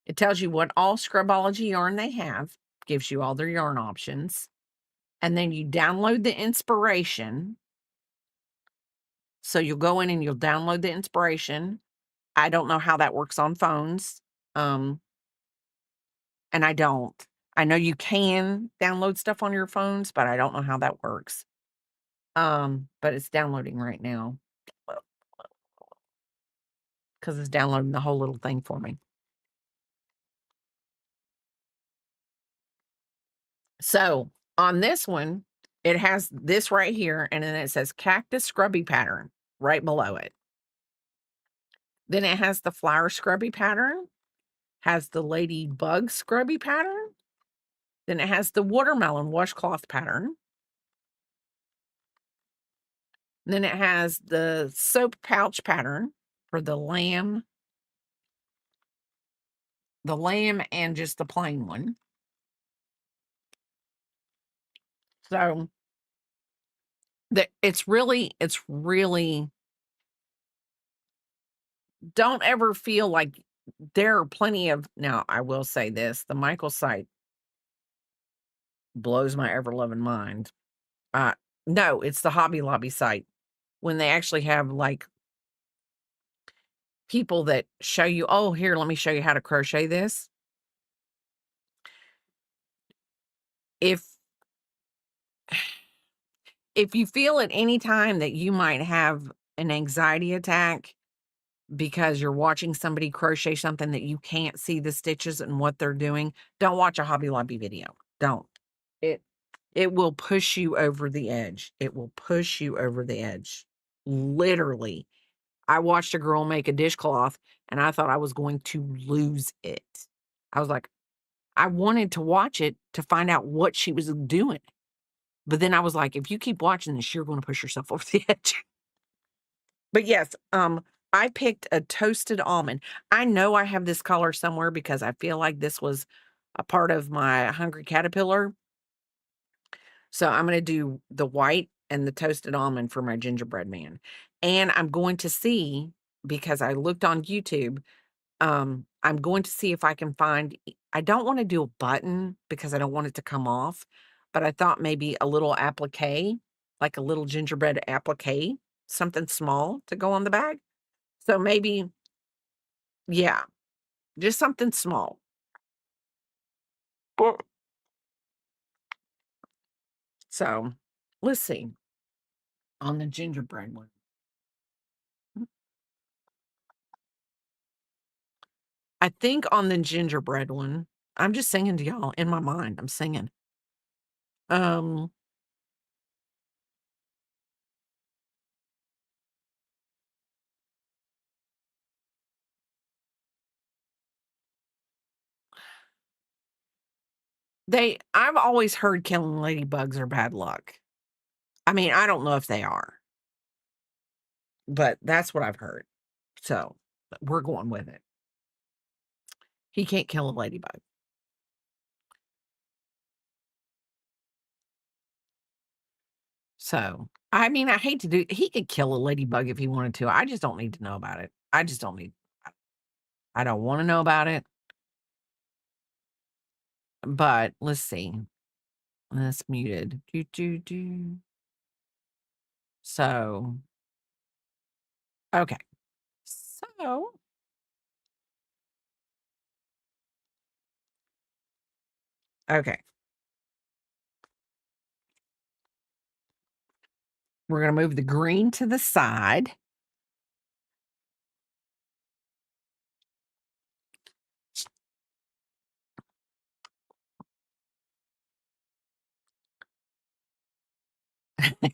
it tells you what all Scrubology yarn they have, gives you all their yarn options. And then you download the inspiration. So you'll go in and you'll download the inspiration. I don't know how that works on phones. And I don't. I know you can download stuff on your phones, but I don't know how that works. But it's downloading right now because it's downloading the whole little thing for me. So on this one, it has this right here, and then it says cactus scrubby pattern right below it. Then it has the flower scrubby pattern, has the ladybug scrubby pattern. Then it has the watermelon washcloth pattern. Then it has the soap pouch pattern for the lamb and just the plain one. So it's really, don't ever feel like there are plenty of, now I will say this, the Michael site blows my ever loving mind. No, it's the Hobby Lobby site when they actually have like people that show you, "Oh, here, let me show you how to crochet this." If if you feel at any time that you might have an anxiety attack because you're watching somebody crochet something that you can't see the stitches and what they're doing, don't watch a Hobby Lobby video. Don't. It it will push you over the edge. It will push you over the edge. Literally. I watched a girl make a dishcloth and I thought I was going to lose it. I was like, I wanted to watch it to find out what she was doing. But then I was like, if you keep watching this, you're going to push yourself over the edge. But yes, I picked a toasted almond. I know I have this color somewhere because I feel like this was a part of my Hungry Caterpillar. So I'm going to do the white and the toasted almond for my gingerbread man. And I'm going to see, because I looked on YouTube, I'm going to see if I can find, I don't want to do a button because I don't want it to come off, but I thought maybe a little applique, like a little gingerbread applique, something small to go on the bag. So maybe, yeah, just something small. Well, so let's see on the gingerbread one. I think on the gingerbread one, I'm just singing to y'all in my mind. I'm singing. Um, I've always heard killing ladybugs are bad luck. I mean, I don't know if they are, but that's what I've heard. So we're going with it. He can't kill a ladybug. So, I mean, I hate to do, he could kill a ladybug if he wanted to. I just don't need to know about it. I just don't need, I don't want to know about it. But let's see. That's muted. Do, do, do. So, okay. So, okay. We're going to move the green to the side.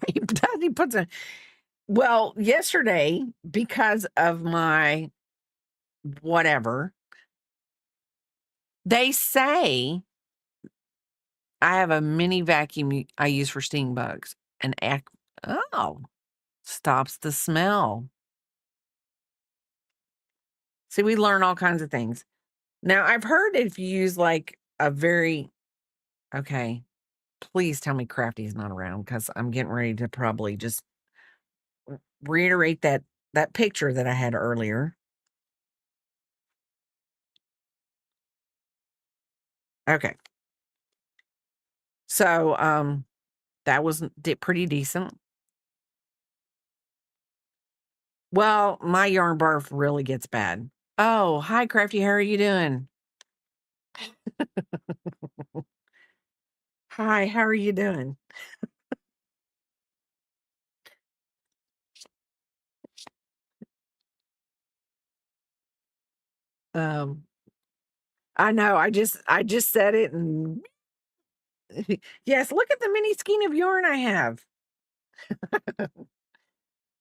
He does, he puts a, well, yesterday, because of my whatever, they say I have a mini vacuum I use for sting bugs. And oh, stops the smell. See, we learn all kinds of things. Now, I've heard if you use like a very, okay, please tell me Crafty's not around because I'm getting ready to probably just reiterate that picture that I had earlier. Okay. So, that was pretty decent. Well, my yarn barf really gets bad. Oh, hi, Crafty. How are you doing? Hi, how are you doing? Um, I know. I just said it, and yes, look at the mini skein of yarn I have.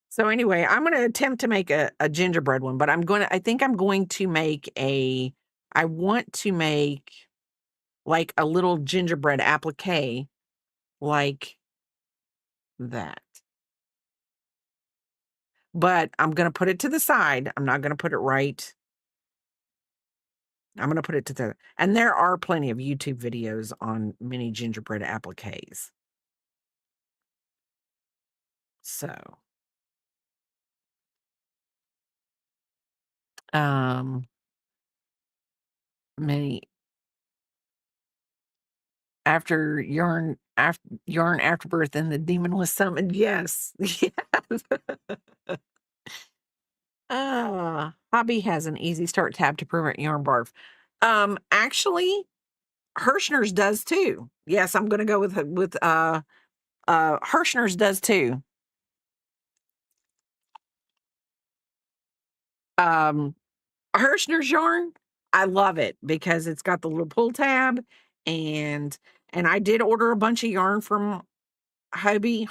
So anyway, I'm going to attempt to make a gingerbread one, but I think I'm going to make I want to make like a little gingerbread applique like that. But I'm going to put it to the side. I'm not going to put it right. I'm going to put it to the, and there are plenty of YouTube videos on mini gingerbread appliques. So, um, many after afterbirth and the demon was summoned. Yes. Yes. Hobby has an easy start tab to prevent yarn barf. Actually, Hirschner's does too. Yes, I'm gonna go with Hirschner's does too. Um, Hirschner's yarn, I love it because it's got the little pull tab, and I did order a bunch of yarn from Hobby.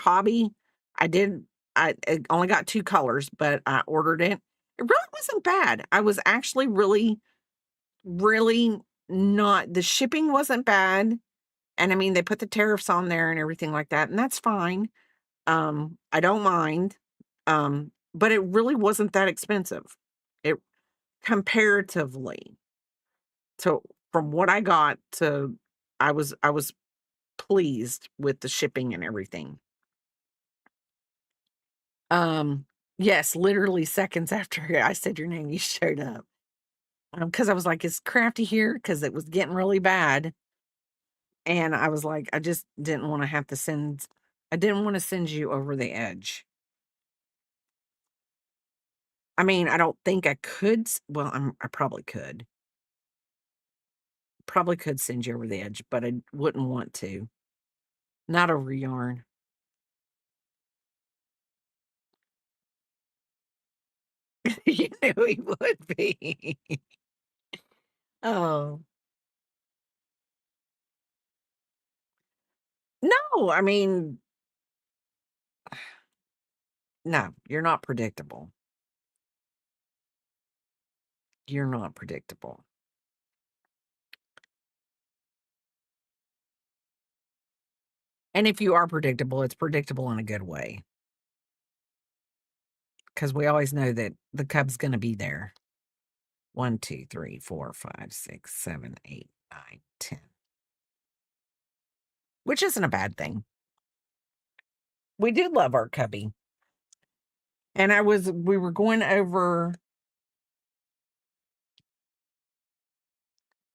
I did. I only got 2 colors, but I ordered it. It really wasn't bad. I was actually really not, the shipping wasn't bad, and I mean, they put the tariffs on there and everything like that, and that's fine. I don't mind. But it really wasn't that expensive. It comparatively to from what I got to, I was pleased with the shipping and everything. Um, yes, literally seconds after I said your name, you showed up. Because I was like, "Is Crafty here?" Because it was getting really bad, and I was like, I just didn't wanna have to send I didn't wanna send you over the edge. I mean, I don't think I could s well, I probably could. Probably could send you over the edge, but I wouldn't want to. Not over yarn. You knew he would be. Oh. No, I mean, no, you're not predictable. You're not predictable. And if you are predictable, it's predictable in a good way, because we always know that the cub's gonna be there. 1, 2, 3, 4, 5, 6, 7, 8, 9, 10, which isn't a bad thing. We do love our cubby. And we were going over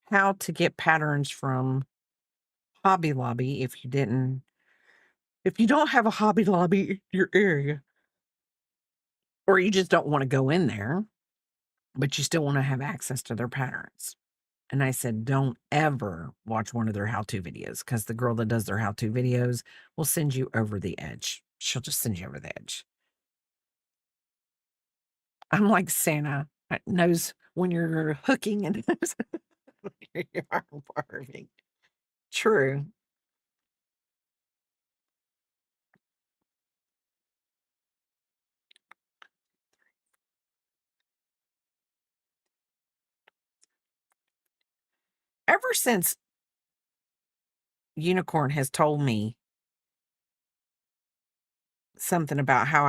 how to get patterns from Hobby Lobby if you don't have a Hobby Lobby in your area, or you just don't wanna go in there, but you still wanna have access to their patterns. And I said, "Don't ever watch one of their how-to videos, because the girl that does their how-to videos will send you over the edge. She'll just send you over the edge." I'm like Santa, knows when you're hooking and knows when you're yarn barving. True. Ever since Unicorn has told me something about how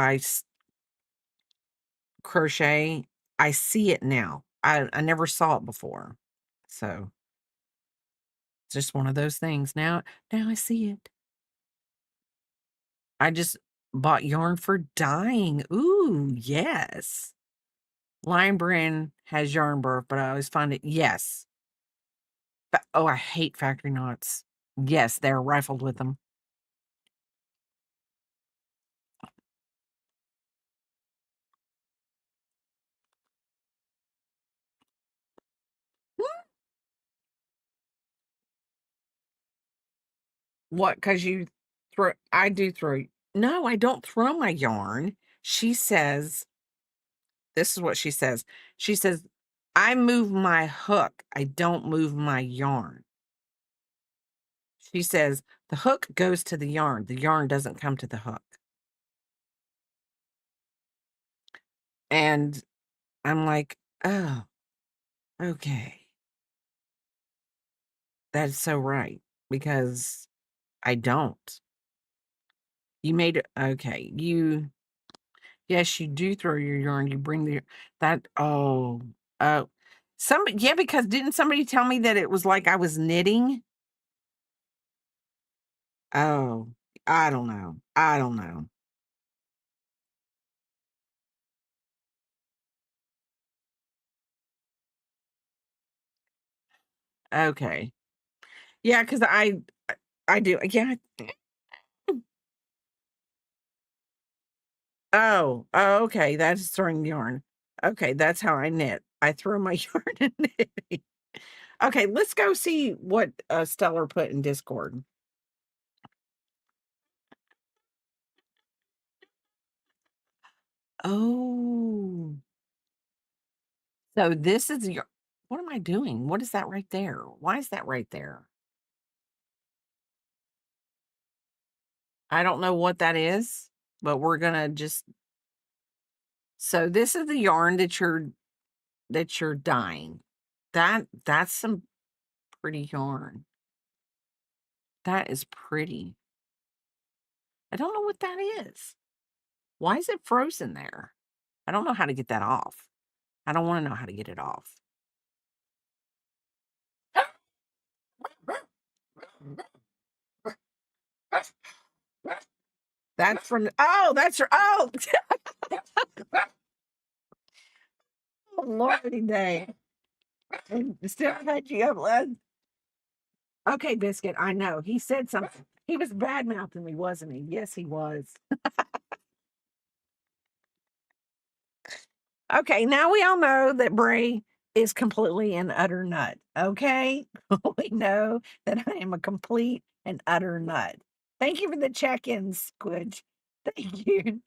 crochet, I see it now. I never saw it before. So, it's just one of those things. Now I see it. I just bought yarn for dyeing. Ooh, yes. Lion Brand has yarn burp, but I always find it, yes. But, oh, I hate factory knots. Yes, they're rifled with them. What? Because you throw I do throw No, I don't throw my yarn. She says This is what she says. She says, "I move my hook, I don't move my yarn." She says, "The hook goes to the yarn doesn't come to the hook." And I'm like, "Oh, okay. That's so right, because I don't." You made it okay. Yes, you do throw your yarn, you bring the that oh, yeah, because didn't somebody tell me that it was like I was knitting? Oh, I don't know. I don't know. Okay. Yeah, because I do, yeah. Oh, okay, that's throwing yarn. Okay, that's how I knit. I throw my yarn in knitting. Okay, let's go see what, Stellar put in Discord. Oh. So this is your what am I doing? What is that right there? Why is that right there? I don't know what that is, but we're gonna just so this is the yarn that you're dyeing. That's some pretty yarn. That is pretty. I don't know what that is. Why is it frozen there? I don't know how to get that off. I don't wanna know how to get it off. That's from oh, that's oh, lordy day. And still had you up, lad. Okay, Biscuit, I know. He said something. He was bad mouthing me, wasn't he? Yes, he was. Okay, now we all know that Bray is completely an utter nut. Okay, we know that I am a complete and utter nut. Thank you for the check-in, Squidge. Thank you.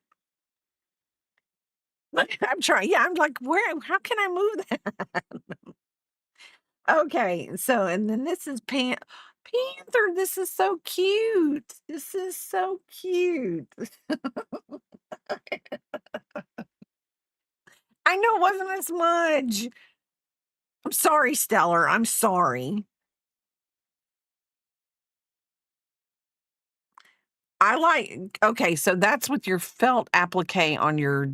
I'm trying. Yeah, I'm like, where? How can I move that? Okay, so and then this is Panther. This is so cute. This is so cute. I know it wasn't a smudge. I'm sorry, Stellar. I'm sorry. I like okay, so that's with your felt applique on your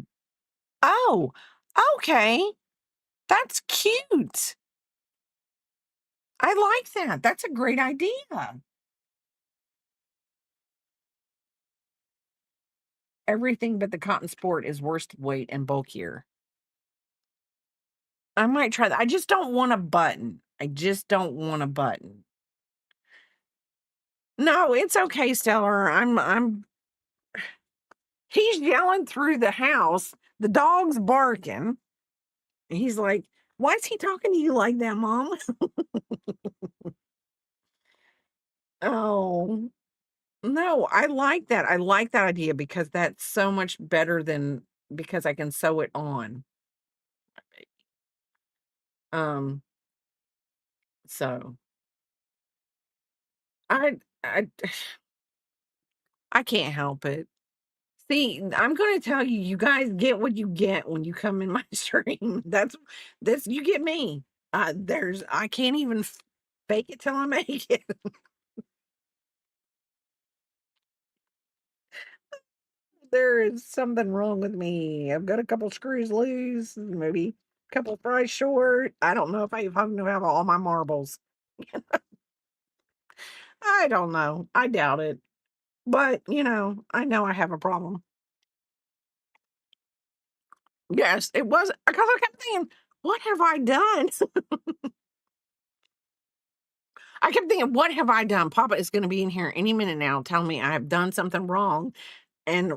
oh, okay. That's cute. I like that. That's a great idea. Everything but the cotton sport is worse weight and bulkier. I might try that. I just don't want a button. I just don't want a button. No, it's okay, Stellar. I'm he's yelling through the house. The dog's barking. He's like, "Why is he talking to you like that, Mom?" Oh, no, I like that. I like that idea because that's so much better than because I can sew it on. Um, so I I can't help it. See, I'm gonna tell you, you guys get what you get when you come in my stream. That's you get me. I can't even fake it till I make it. There is something wrong with me. I've got a couple screws loose, maybe a couple fries short. I don't know if I even have all my marbles. I don't know. I doubt it. But, I know I have a problem. Yes, it was because I kept thinking, what have I done? I kept thinking, what have I done? Papa is going to be in here any minute now telling me I have done something wrong. And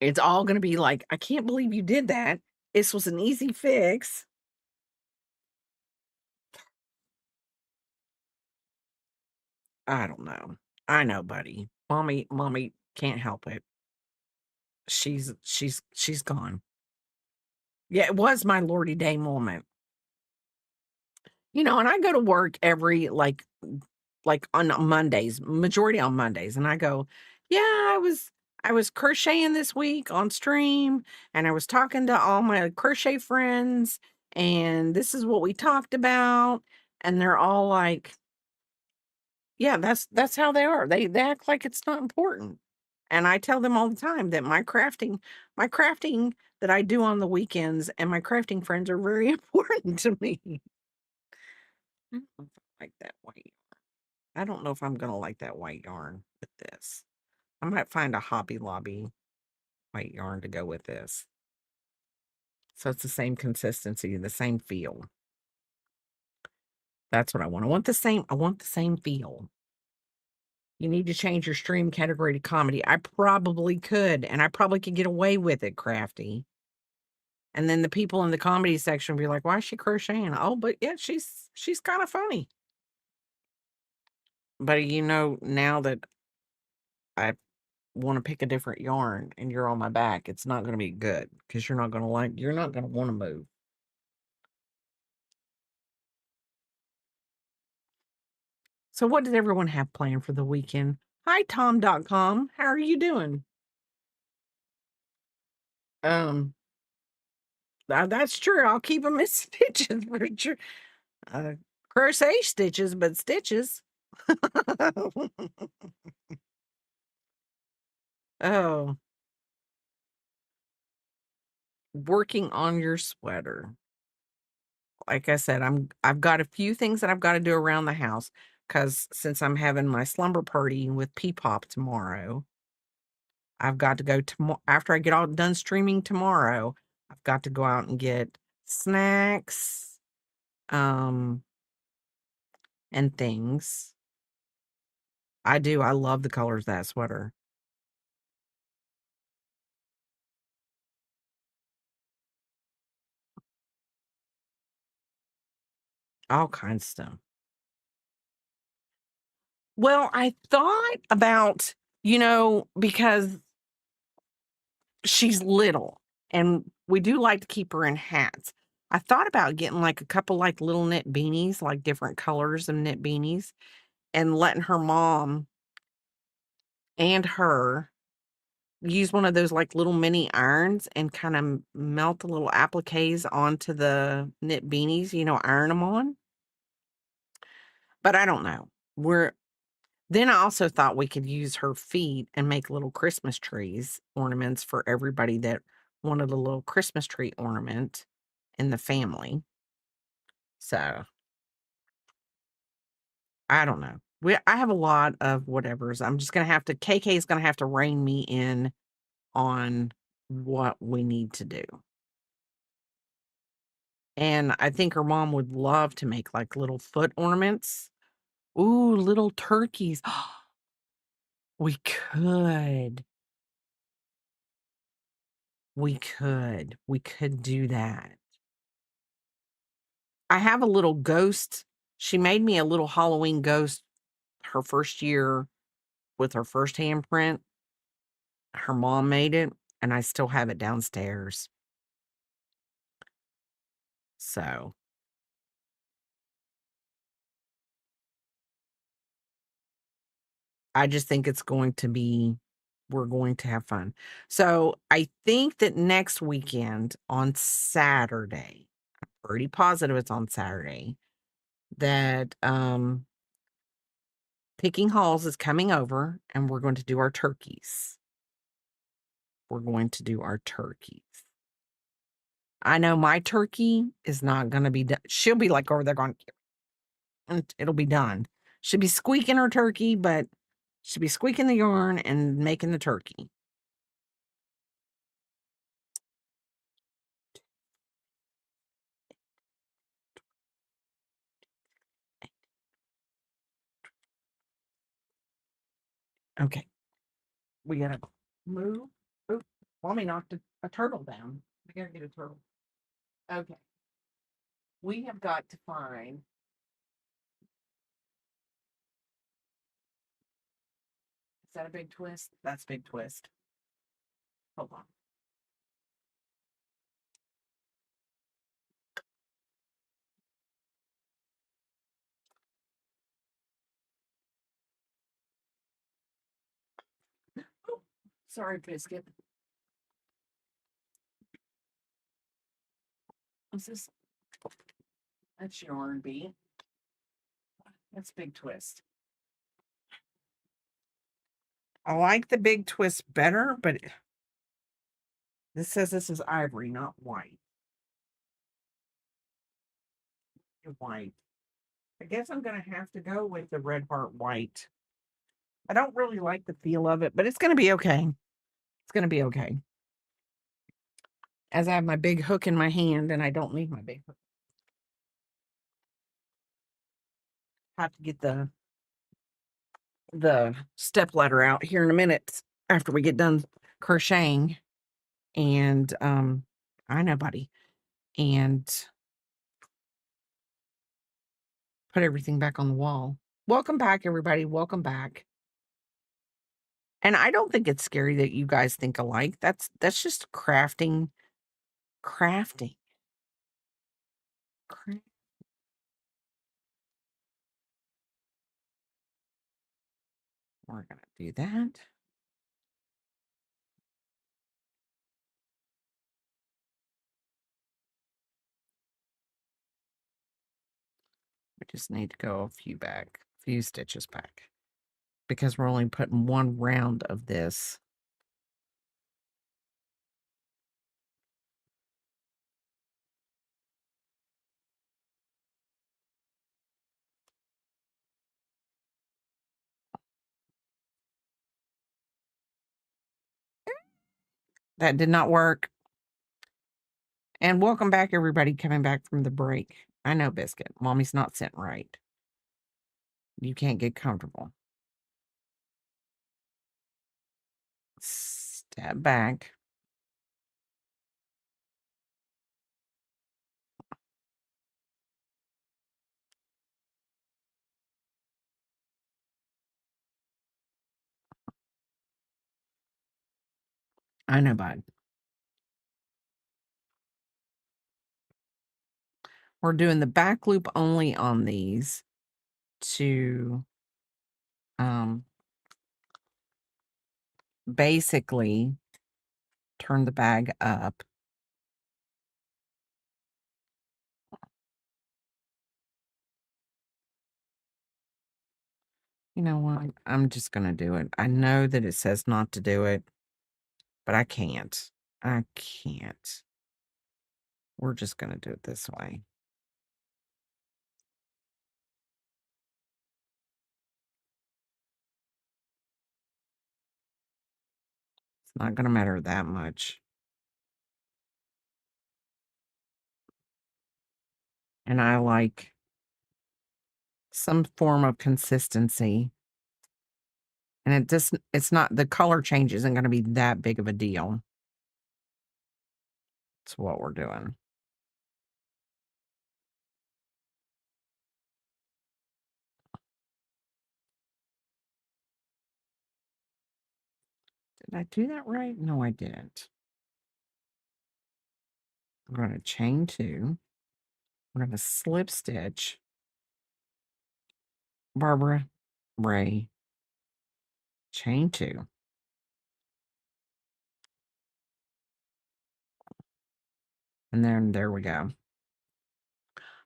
it's all going to be like, I can't believe you did that. This was an easy fix. I don't know. I know, buddy. Mommy can't help it. She's gone. Yeah, it was my Lordy Day moment. And I go to work every like on Mondays, majority on Mondays, and I go, "Yeah, I was crocheting this week on stream, and I was talking to all my crochet friends, and this is what we talked about." And they're all like, "Yeah, that's how they are. They act like it's not important." And I tell them all the time that my crafting that I do on the weekends and my crafting friends are very important to me. I don't know if I like that white. I don't know if I'm gonna like that white yarn with this. I might find a Hobby Lobby white yarn to go with this. So it's the same consistency, the same feel. That's what I want. I want the same feel. You need to change your stream category to comedy. I probably could, and I probably could get away with it, Crafty. And then the people in the comedy section will be like, "Why is she crocheting?" Oh, but yeah, she's kind of funny. But now that I want to pick a different yarn and you're on my back, it's not going to be good because you're not going to want to move. So what did everyone have planned for the weekend? Hi, Tom.com. How are you doing? Um, that's true. I'll keep them in stitches for sure. Uh, crochet stitches, but stitches. Oh, working on your sweater. Like I said, I've got a few things that I've got to do around the house because since I'm having my slumber party with P-Pop tomorrow, I've got to go tomorrow after I get all done streaming tomorrow. I've got to go out and get snacks, um, and things. I do. I love the colors of that sweater. All kinds of stuff. Well, I thought about, because she's little and we do like to keep her in hats. I thought about getting like a couple like little knit beanies, like different colors of knit beanies, and letting her mom and her use one of those like little mini irons and kind of melt the little appliques onto the knit beanies, iron them on. But I don't know. Then I also thought we could use her feet and make little Christmas trees ornaments for everybody that wanted a little Christmas tree ornament in the family. So I don't know. I have a lot of whatevers. I'm just gonna have to KK is gonna have to rein me in on what we need to do. And I think her mom would love to make like little foot ornaments. Ooh, little turkeys. We could. We could. We could do that. I have a little ghost. She made me a little Halloween ghost her first year with her first handprint. Her mom made it, and I still have it downstairs. So I just think we're going to have fun. So I think that next weekend on Saturday, I'm pretty positive it's on Saturday, that Picking Halls is coming over and we're going to do our turkeys. We're going to do our turkeys. I know my turkey is not gonna be done. She'll be like over there going, and it'll be done. She'll be squeaking her turkey, but she'll be squeaking the yarn and making the turkey. Okay, we gotta move. Oop, mommy knocked a turtle down. We gotta get a turtle. Okay, we have got to find. Is that a big twist? That's a big twist. Hold on. Oh, sorry, biscuit. What's this? That's yarn B. That's big twist. I like the big twist better, but this says this is ivory, not white. White. I guess I'm gonna have to go with the Red Heart White. I don't really like the feel of it, but it's gonna be okay. It's gonna be okay. As I have my big hook in my hand and I don't need my big hook. Have to get the step ladder out here in a minute after we get done crocheting. And I know, buddy. And put everything back on the wall. Welcome back, everybody. Welcome back. And I don't think it's scary that you guys think alike. That's just crafting. Crafting. Cra- We're gonna do that. We just need to go a few stitches back. Because we're only putting one round of this. That did not work. And welcome back, everybody coming back from the break. I know, Biscuit. Mommy's not sitting right. You can't get comfortable. Step back. I know, bud. We're doing the back loop only on these to basically turn the bag up. You know what? I'm just going to do it. I know that it says not to do it, but I can't. I can't. We're just going to do it this way. It's not going to matter that much. And I like some form of consistency. And it's not, the color change isn't going to be that big of a deal. That's what we're doing. Did I do that right? No, I didn't. We're going to chain 2. We're going to slip stitch. Barbara, Ray, chain 2. And then there we go.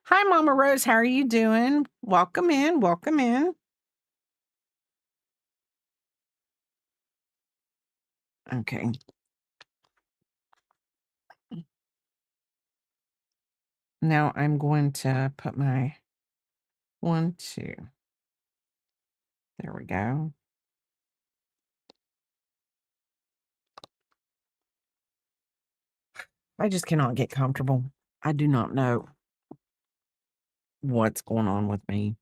Hi, Mama Rose. How are you doing? Welcome in. Welcome in. Okay. Now I'm going to put my 1, 2. There we go. I just cannot get comfortable. I do not know what's going on with me.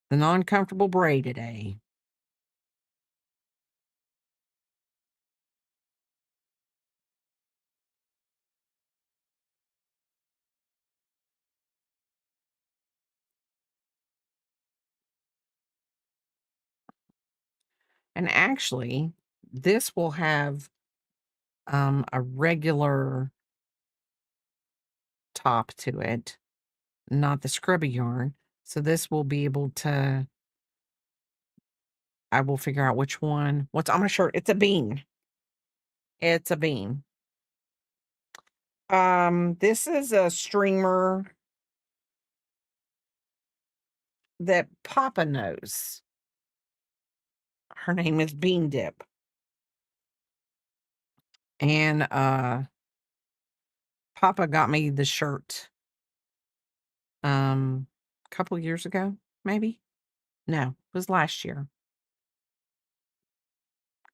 The non-comfortable braid today. And actually, this will have a regular top to it, not the scrubby yarn. So this will be able to, I will figure out which one. What's on my shirt? It's a bean. It's a bean. This is a streamer that Papa knows. Her name is Bean Dip. And Papa got me the shirt a couple years ago, maybe. No, it was last year.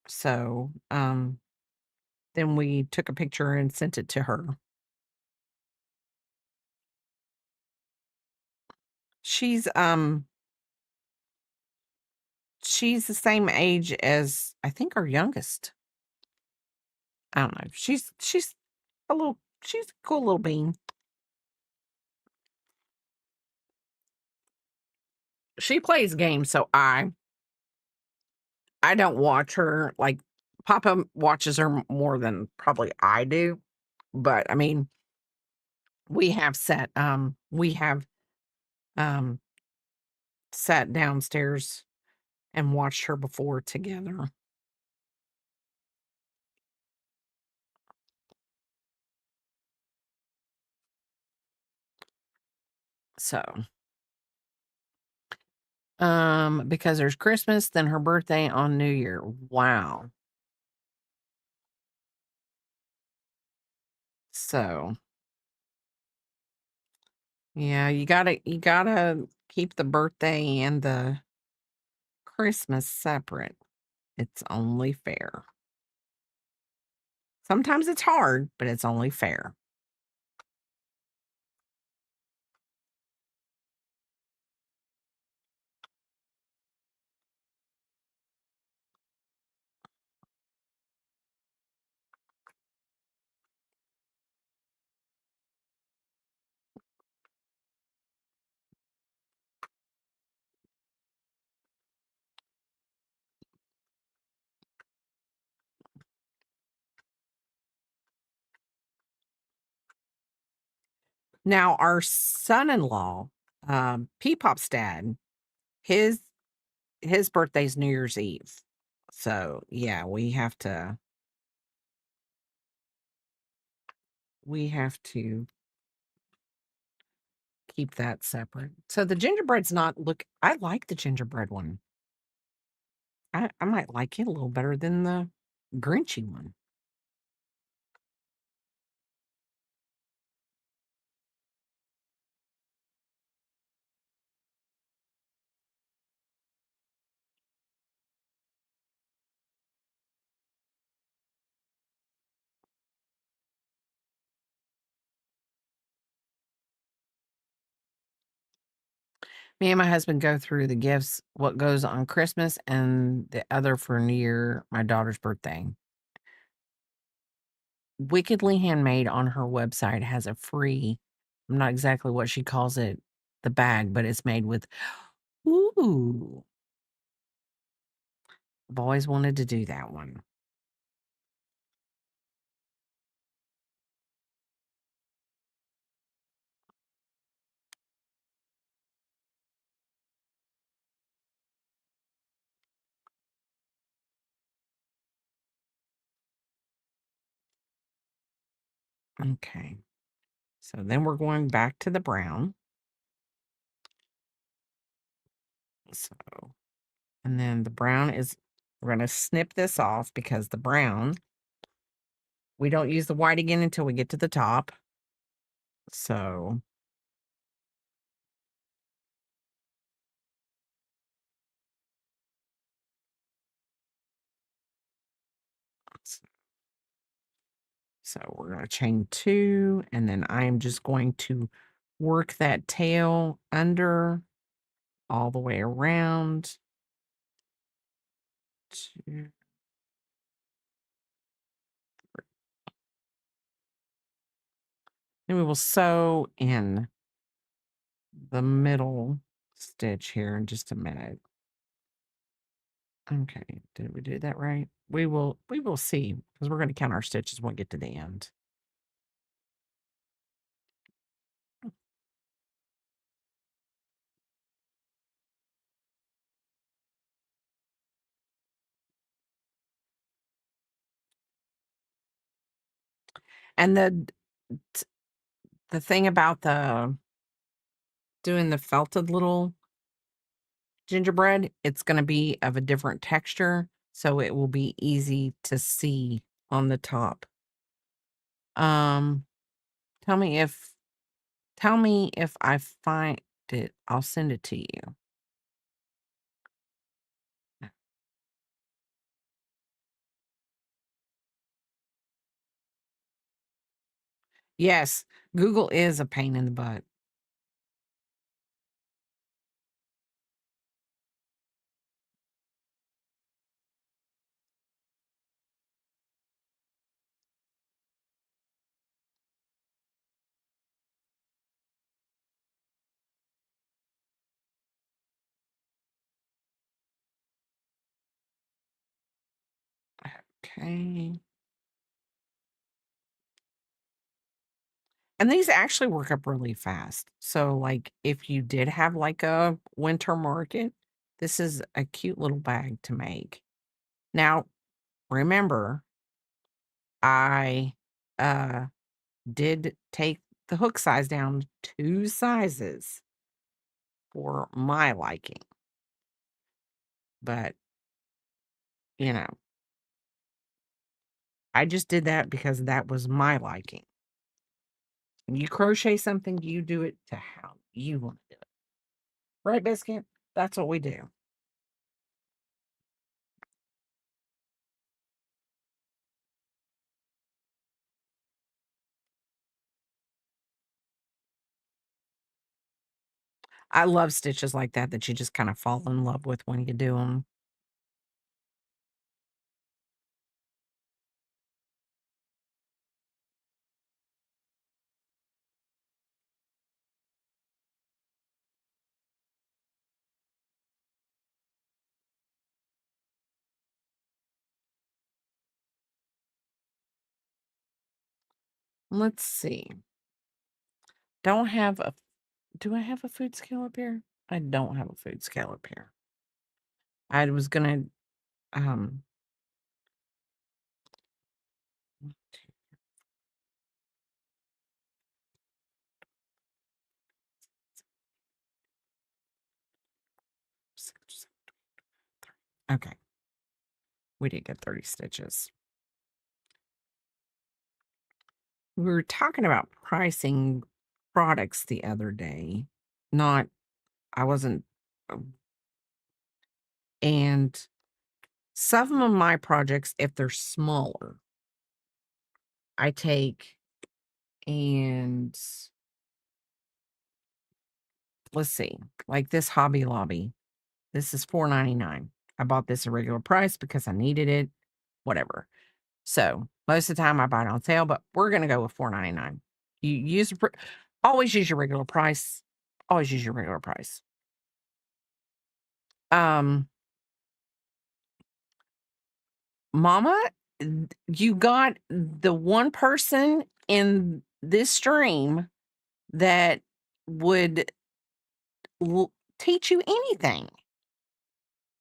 So then we took a picture and sent it to her. She's the same age as I think our youngest. I don't know. She's she's a cool little bean. She plays games, so I don't watch her. Like, Papa watches her more than probably I do. But I mean, we have um sat downstairs and watched her before together. So, because there's Christmas, then her birthday on New Year. Wow. So, yeah, you gotta keep the birthday and the Christmas separate. It's only fair. Sometimes it's hard, but it's only fair. Now, our son-in-law, Peepop's dad, his his birthday's New Year's Eve. So, yeah, we have to keep that separate. So the gingerbread's not look I like the gingerbread one. I might like it a little better than the Grinchy one. Me and my husband go through the gifts, what goes on Christmas and the other for New Year, my daughter's birthday. Wickedly Handmade on her website has a free, I'm not exactly what she calls it, the bag, but it's made with ooh, I've always wanted to do that one. Okay. So then we're going back to the brown. So, and then the brown is, we're going to snip this off because the brown, we don't use the white again until we get to the top. So, so we're going to chain two, and then I'm just going to work that tail under all the way around. Two. And we will sew in the middle stitch here in just a minute. Okay, did we do that right? We will see because we're going to count our stitches when we get to the end. And the thing about the doing the felted little gingerbread, it's going to be of a different texture, so it will be easy to see on the top. Um, tell me if I find it, I'll send it to you. Yes, Google is a pain in the butt. Okay. And these actually work up really fast. So, like, if you did have like a winter market, this is a cute little bag to make. Now, remember, I uh did take the hook size down 2 sizes for my liking, but, you know, I just did that because that was my liking. You crochet something, you do it to how you wanna do it. Right, Biscuit? That's what we do. I love stitches like that you just kinda fall in love with when you do them. Let's see. Don't have a do I have a food scale up here? I don't have a food scale up here. I was gonna, um okay, we did get 30 stitches. We were talking about pricing products the other day. Not I wasn't and some of my projects, if they're smaller, I take and let's see, like this Hobby Lobby. This is $4.99. I bought this a regular price because I needed it, whatever. So most of the time I buy it on sale, but we're gonna go with $4.99. You use always use your regular price. Always use your regular price. Um Mama, you got the one person in this stream that would teach you anything.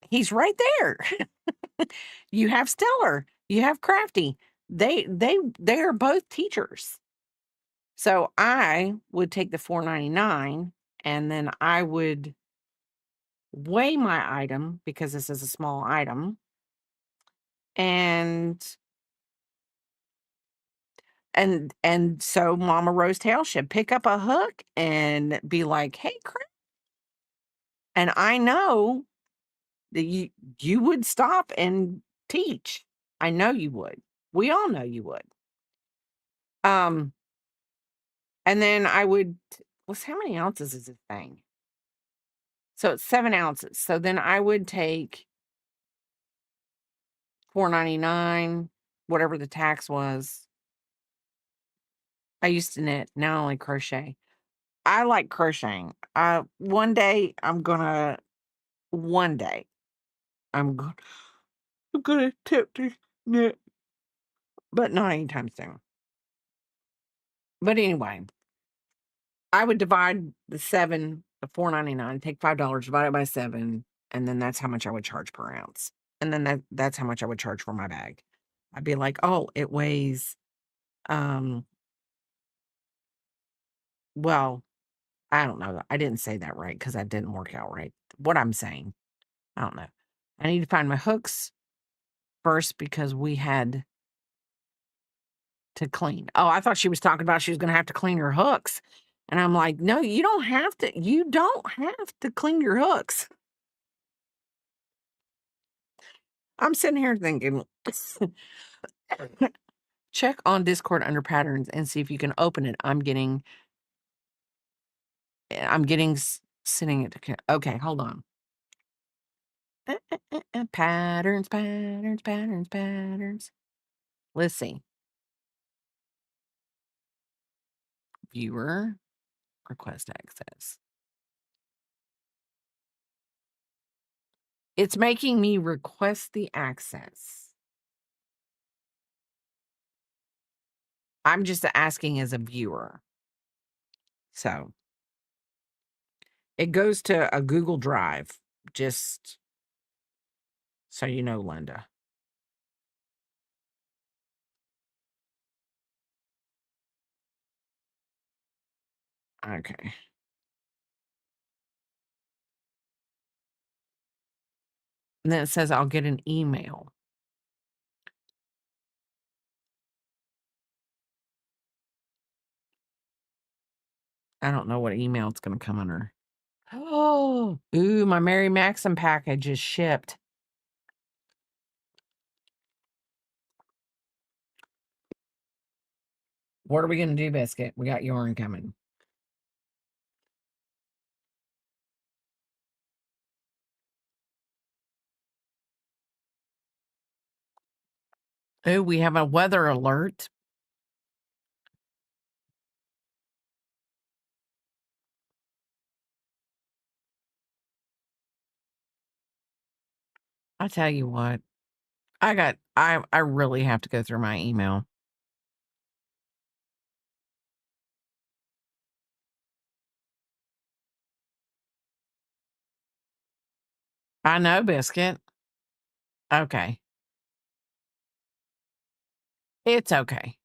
He's right there. You have Stellar, you have Crafty. They are both teachers. So I would take the 4.99 and then I would weigh my item because this is a small item and so Mama Rosetail should pick up a hook and be like, "Hey, and I know that you would stop and teach. I know you would. We all know you would. Um, and then I would what's how many ounces is this thing? So it's 7 ounces. So then I would take 4.99, whatever the tax was. I used to knit, now I only crochet. I like crocheting. One day I'm going I'm gonna attempt to knit, but not anytime soon. But anyway, I would divide the 4.99, take $5, divide it by 7, and then that's how much I would charge per ounce. And then that's how much I would charge for my bag. I'd be like, "Oh, it weighs, um" well, I don't know. I didn't say that right because that didn't work out right. What I'm saying, I don't know. I need to find my hooks first because we had to clean. Oh, I thought she was talking about she was gonna have to clean her hooks. And I'm like, "No, you don't have to clean your hooks." I'm sitting here thinking, check on Discord under patterns and see if you can open it. Sitting at okay, hold on. Patterns, patterns, patterns, patterns. Let's see. Viewer, request access. It's making me request the access. I'm just asking as a viewer. So it goes to a Google Drive, just so you know, Linda. Okay. And then it says I'll get an email. I don't know what email it's gonna come under. Oh, ooh, my Mary Maxim package is shipped. What are we gonna do, Biscuit? We got yarn coming. Oh, we have a weather alert. I tell you what, I really have to go through my email. I know, Biscuit. Okay. It's okay.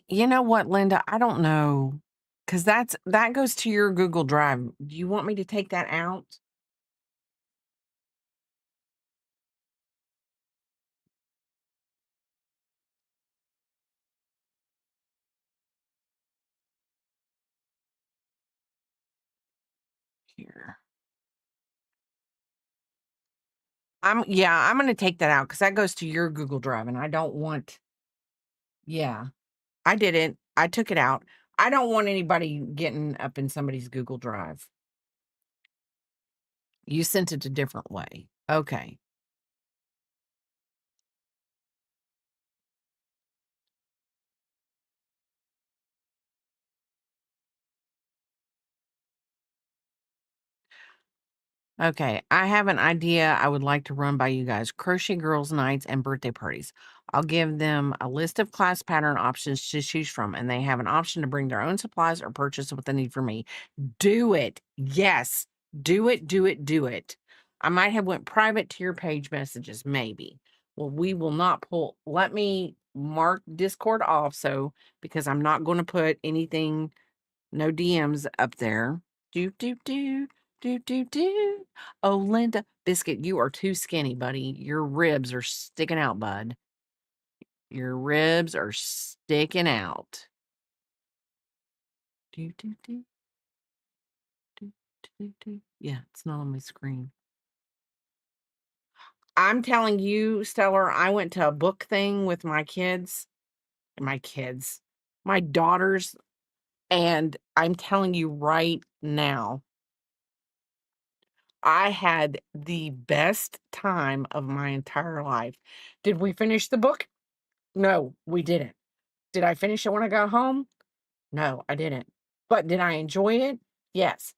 You know what, Linda? I don't know. Cause that goes to your Google Drive. Do you want me to take that out? Here. I'm gonna take that out because that goes to your Google Drive and I don't want. Yeah. I did it. I took it out. I don't want anybody getting up in somebody's Google Drive. You sent it a different way. Okay. Okay, I have an idea I would like to run by you guys. Crochet girls' nights and birthday parties. I'll give them a list of class pattern options to choose from, and they have an option to bring their own supplies or purchase what they need from me. Do it. Yes. Do it, do it, do it. I might have went private to your page messages, maybe. Well, we will not pull. Let me mark Discord off because I'm not going to put anything, no DMs up there. Do, do, do. Do, do, do. Oh, Linda, Biscuit, you are too skinny, buddy. Your ribs are sticking out, bud. Your ribs are sticking out. Do, do, do, do, do, do. Yeah, it's not on my screen. I'm telling you, Stellar, I went to a book thing with my daughters, and I'm telling you right now, I had the best time of my entire life. Did we finish the book? No, we didn't. Did I finish it when I got home? No, I didn't. But did I enjoy it? Yes.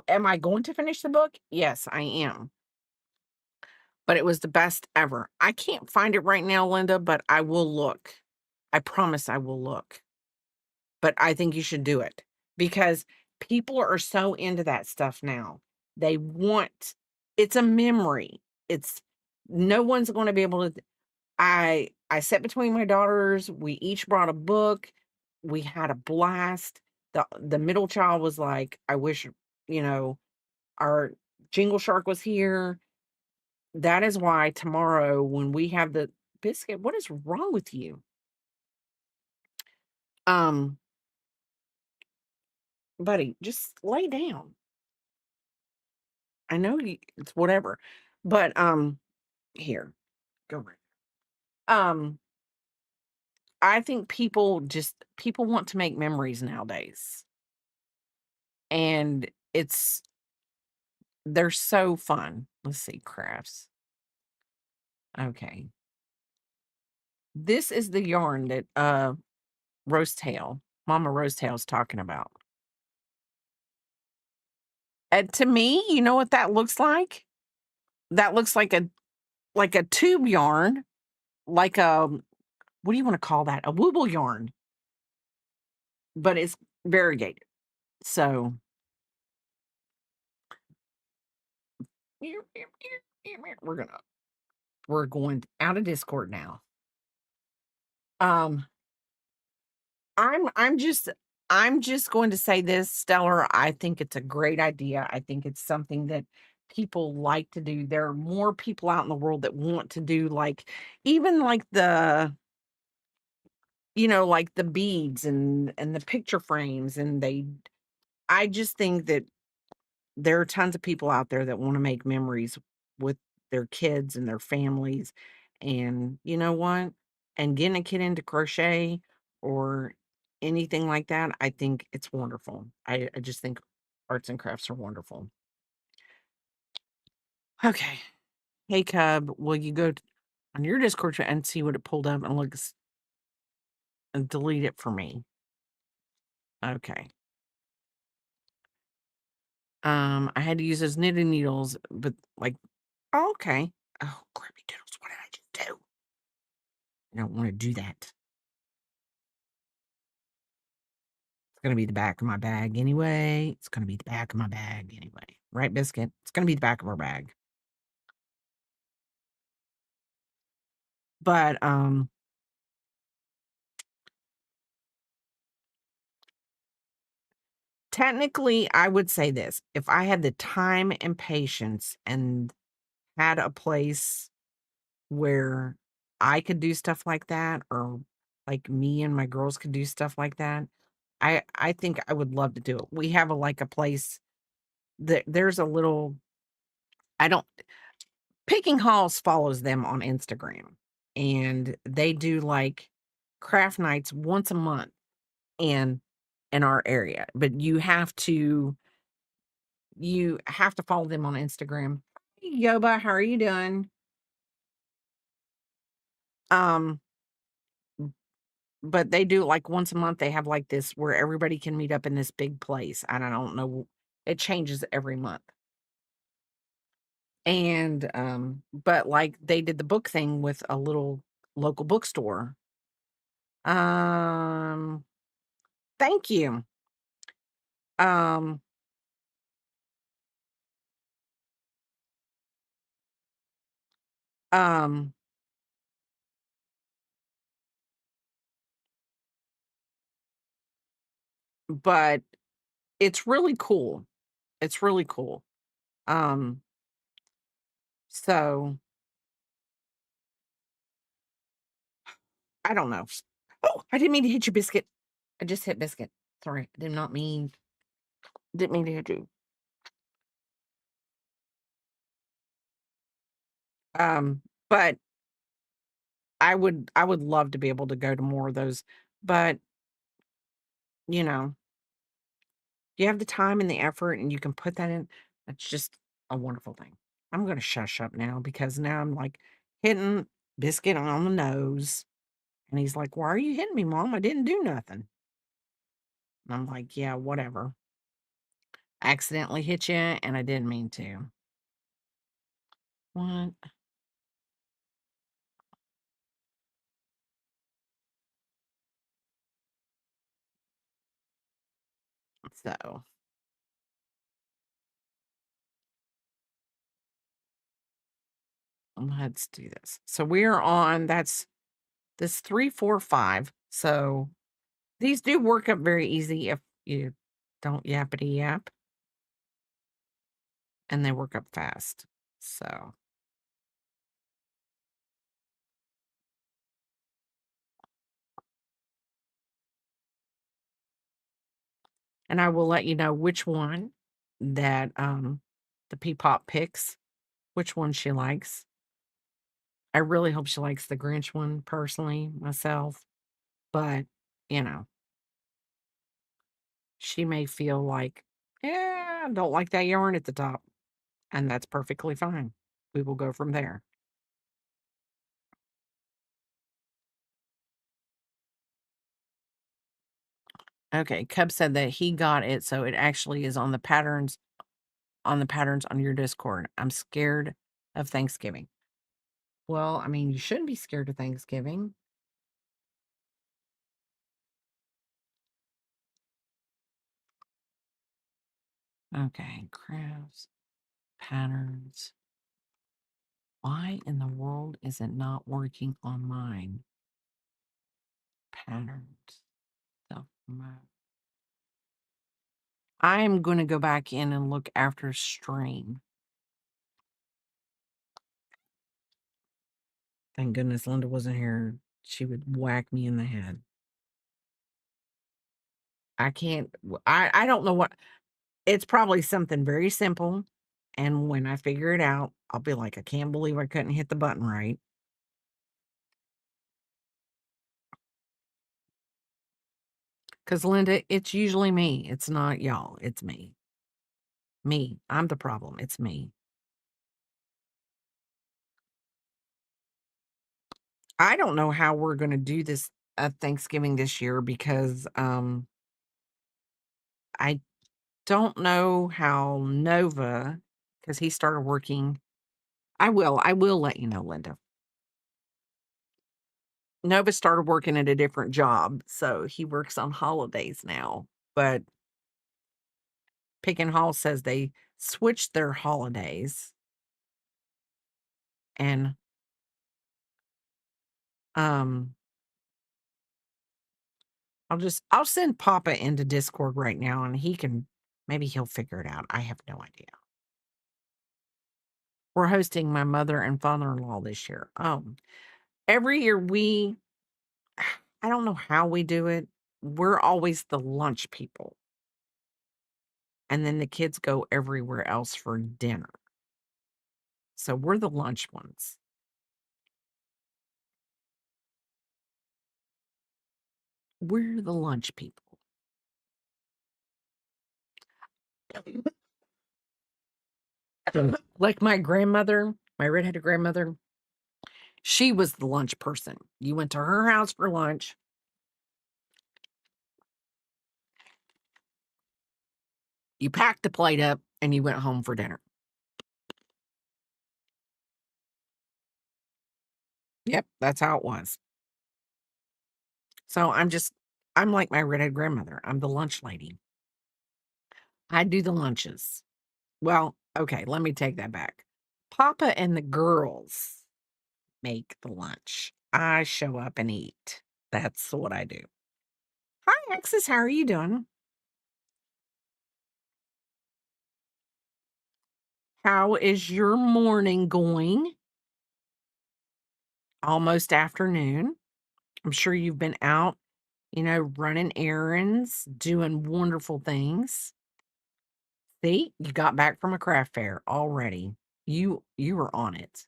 Am I going to finish the book? Yes, I am. But it was the best ever. I can't find it right now, Linda, but I will look. I promise I will look. But I think you should do it because people are so into that stuff now. They want it's a memory. It's no one's going to be able to I sat between my daughters. We each brought a book. We had a blast. The middle child was like, I wish, you know, our Jingle Shark was here. That is why tomorrow when we have the Biscuit, what is wrong with you? Um, buddy, just lay down. I know it's whatever. But here, go right. Um, I think people want to make memories nowadays. And they're so fun. Let's see, crafts. Okay. This is the yarn that Roast Tail, Mama Roast Tail is talking about. And to me, you know what that looks like? That looks like like a tube yarn, like a what do you wanna call that? A wooble yarn, but it's variegated. So we're gonna we're going out of Discord now. Um, I'm just going to say this, Stellar, I think it's a great idea. I think it's something that people like to do. There are more people out in the world that want to do, like, even like like the beads and the picture frames, and I just think that there are tons of people out there that wanna make memories with their kids and their families, and you know what? And getting a kid into crochet or anything like that, I think it's wonderful. I just think arts and crafts are wonderful. Okay. Hey, Cub, will you go on your Discord chat and see what it pulled up and looks and delete it for me? Okay. I had to use those knitting needles, but, like, oh, okay. Oh, crappy doodles, what did I just do? I don't wanna do that. It's gonna be the back of my bag anyway. It's gonna be the back of my bag anyway. Right, Biscuit? It's gonna be the back of our bag. But, technically, I would say this, if I had the time and patience and had a place where I could do stuff like that, or, like, me and my girls could do stuff like that, I think I would love to do it. We have a place that there's a little I don't Picking Halls follows them on Instagram, and they do, like, craft nights once a month in in our area, but you have to follow them on Instagram. "Hey, Yoba, how are you doing?" Um, but they do it, like, once a month, they have, like, this where everybody can meet up in this big place, and I don't know, it changes every month. And, but, like, they did the book thing with a little local bookstore. Um, thank you. Um, um, but it's really cool. It's really cool. Um, so I don't know. Oh, I didn't mean to hit you, Biscuit. I just hit Biscuit. Sorry, I did not mean didn't mean to hit you. But I would love to be able to go to more of those, but you know, you have the time and the effort and you can put that in. That's just a wonderful thing. I'm gonna shush up now because now I'm like hitting Biscuit on the nose. And he's like, "Why are you hitting me, Mom? I didn't do nothing." And I'm like, "Yeah, whatever. Accidentally hit you and I didn't mean to." What? So let's do this. So we're on that's this 3, 4, 5. So these do work up very easy if you don't yappity yap, and they work up fast. So, and I will let you know which one that the Peapop picks, which one she likes. I really hope she likes the Grinch one personally, myself, but, you know, she may feel like, "Yeah, I don't like that yarn at the top," and that's perfectly fine. We will go from there. Okay, Cub said that he got it, so it actually is on the patterns on your Discord. I'm scared of Thanksgiving. Well, I mean, you shouldn't be scared of Thanksgiving. Okay, crafts, patterns. Why in the world is it not working on mine? Patterns. Self promote. I am going to go back in and look after stream. Thank goodness Linda wasn't here. She would whack me in the head. I can't, I don't know what, it's probably something very simple. And when I figure it out, I'll be like, I can't believe I couldn't hit the button right. Because Linda, it's usually me. It's not y'all. It's me. Me. I'm the problem. It's me. I don't know how we're going to do this Thanksgiving this year because I don't know how Nova, because he started working. I will let you know, Linda. Nova started working at a different job, so he works on holidays now. But Pick and Hall says they switched their holidays, and um I'll send Papa into Discord right now and maybe he'll figure it out. I have no idea. We're hosting my mother and father-in-law this year. Every year I don't know how we do it. We're always the lunch people. And then the kids go everywhere else for dinner. So we're the lunch ones. We're the lunch people. Like my grandmother, my redheaded grandmother, she was the lunch person. You went to her house for lunch. You packed the plate up and you went home for dinner. Yep, that's how it was. So I'm like my redheaded grandmother. I'm the lunch lady. I do the lunches. Well, okay, let me take that back. Papa and the girls make the lunch. I show up and eat. That's what I do. Hi, Alexis. How are you doing? How is your morning going? Almost afternoon. I'm sure you've been out, running errands, doing wonderful things. See, you got back from a craft fair already. You were on it.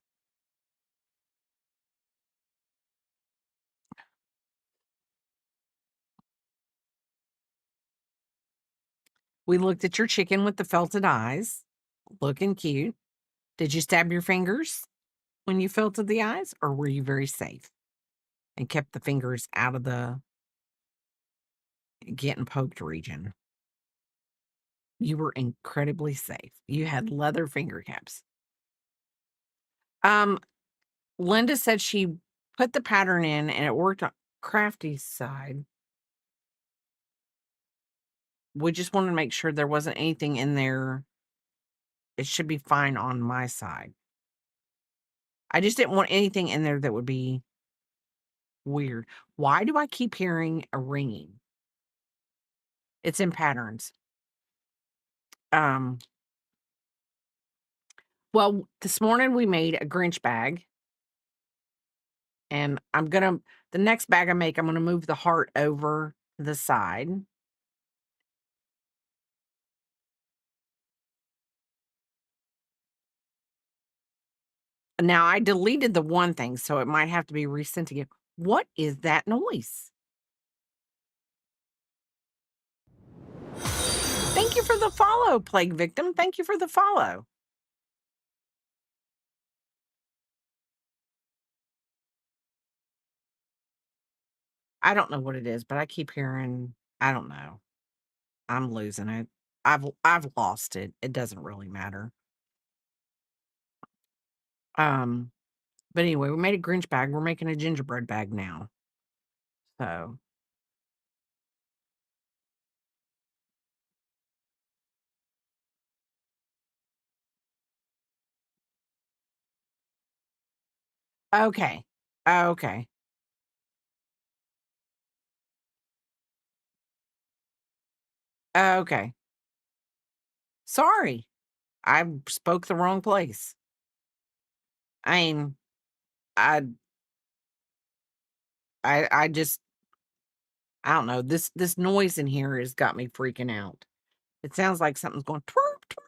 We looked at your chicken with the felted eyes, looking cute. Did you stab your fingers when you felted the eyes, or were you very safe and kept the fingers out of the getting poked region? You were incredibly safe. You had leather finger caps. Um, Linda said she put the pattern in and it worked on Crafty's side. We just wanted to make sure there wasn't anything in there. It should be fine on my side. I just didn't want anything in there that would be weird. Why do I keep hearing a ringing? It's in patterns. Um, well, this morning we made a Grinch bag. And the next bag I make, I'm gonna move the heart over to the side. Now I deleted the one thing, so it might have to be resent again. What is that noise? Thank you for the follow, Plague Victim. Thank you for the follow. I don't know what it is, but I keep hearing, I don't know. I'm losing it. I've lost it. It doesn't really matter. Um, But anyway, we made a Grinch bag. We're making a gingerbread bag now. So, okay. Okay. Okay. Sorry. I spoke the wrong place. I mean, I I just I don't know. This noise in here has got me freaking out. It sounds like something's going twerp, twerp.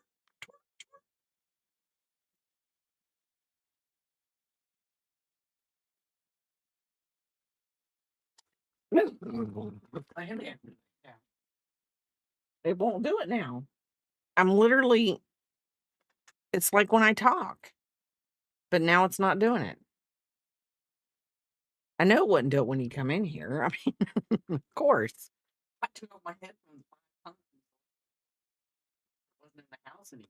Yeah. It won't do it now. I'm literally it's like when I talk, but now it's not doing it. I know it wouldn't do it when you come in here. I mean, of course. I took off my headphones 5 times. It wasn't in the house anymore.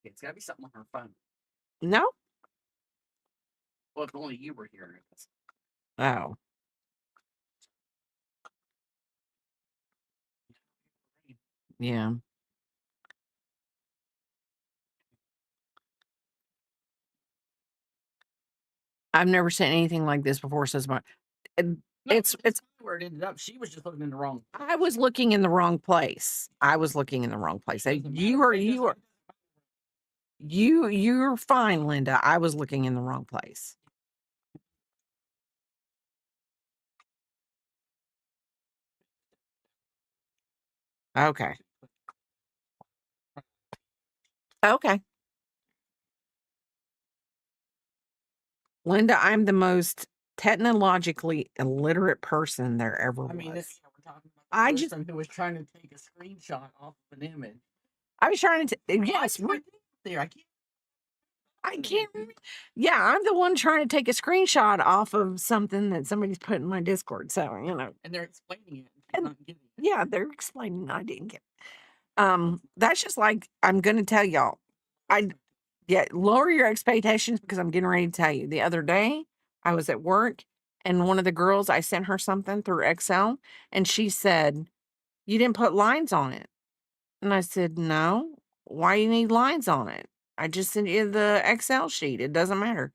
It's gotta be something on her phone. No? Well, if only you were here. Oh. Yeah. I've never seen anything like this before, says my it's where it ended up. She was just looking in the wrong I was looking in the wrong place. I was looking in the wrong place. You're fine, Linda. I was looking in the wrong place. Okay. Okay. Linda, I'm the most technologically illiterate person there ever was. We're talking about the person who was trying to take a screenshot off of an image. I was trying to yes, there. I can't remember. Yeah, I'm the one trying to take a screenshot off of something that somebody's put in my Discord. So, And they're explaining it. And yeah, they're explaining I didn't get that's just like I'm gonna tell y'all. I Yeah, lower your expectations because I'm getting ready to tell you. The other day, I was at work and one of the girls, I sent her something through Excel and she said, "You didn't put lines on it." And I said, "No. Why you need lines on it? I just sent you the Excel sheet. It doesn't matter."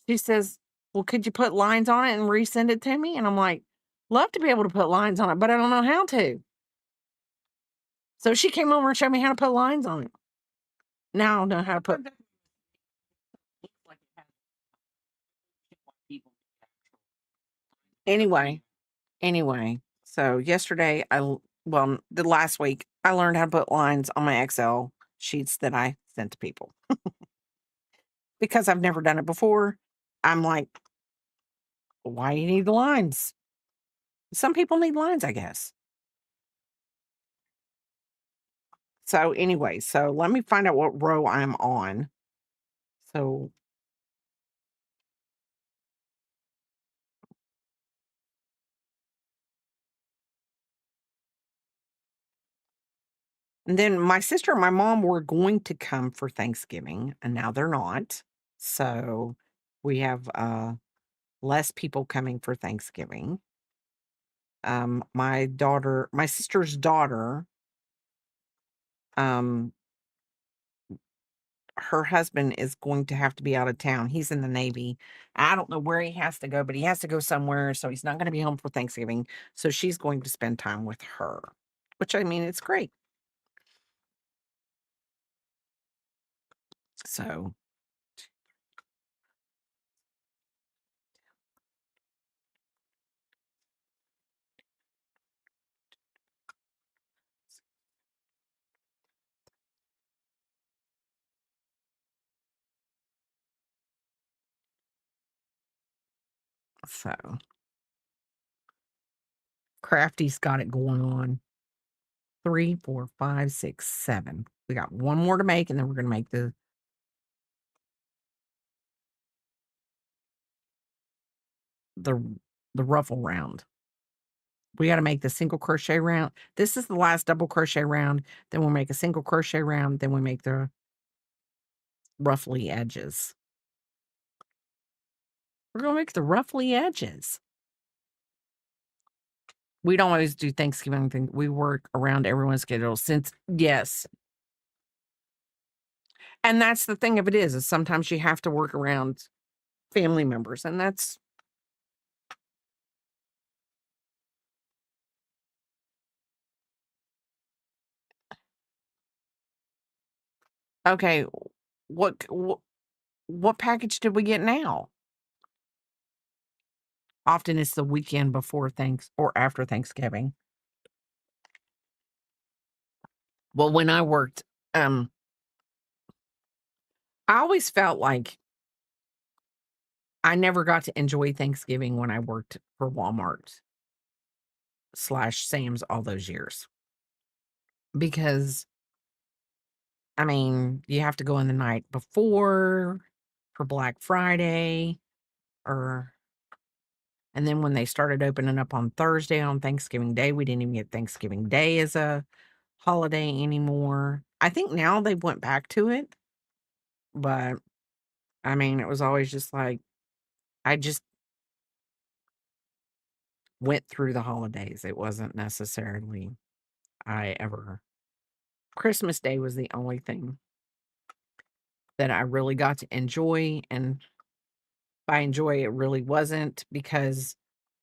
She says, "Well, could you put lines on it and resend it to me?" And I'm like, "Love to be able to put lines on it, but I don't know how to." So she came over and showed me how to put lines on it. Now I don't know how to put Anyway, so yesterday well, the last week I learned how to put lines on my Excel sheets that I sent to people because I've never done it before. I'm like, why do you need the lines? Some people need lines, I guess. So anyway, so let me find out what row I'm on. So and then my sister and my mom were going to come for Thanksgiving and now they're not. So we have less people coming for Thanksgiving. My sister's daughter, um, her husband is going to have to be out of town. He's in the Navy. I don't know where he has to go, but he has to go somewhere. So he's not going to be home for Thanksgiving. So she's going to spend time with her, which I mean, it's great. So, so Crafty's got it going on. 3, 4, 5, 6, 7. We got one more to make, and then we're going to make the the ruffle round. We got to make the single crochet round. This is the last double crochet round. Then we'll make a single crochet round. Then we make the ruffly edges. We're gonna make the ruffly edges. We don't always do Thanksgiving thing. We work around everyone's schedule since yes. And that's the thing of it is sometimes you have to work around family members, and that's okay. What package did we get now? Often it's the weekend before thanks or after Thanksgiving. Well, when I worked, I always felt like I never got to enjoy Thanksgiving when I worked for Walmart slash Sam's all those years because I mean, you have to go in the night before for Black Friday or and then when they started opening up on Thursday on Thanksgiving Day, we didn't even get Thanksgiving Day as a holiday anymore. I think now they went back to it, but I mean, it was always just like I just went through the holidays. It wasn't necessarily I ever Christmas Day was the only thing that I really got to enjoy, and by enjoy, it really wasn't because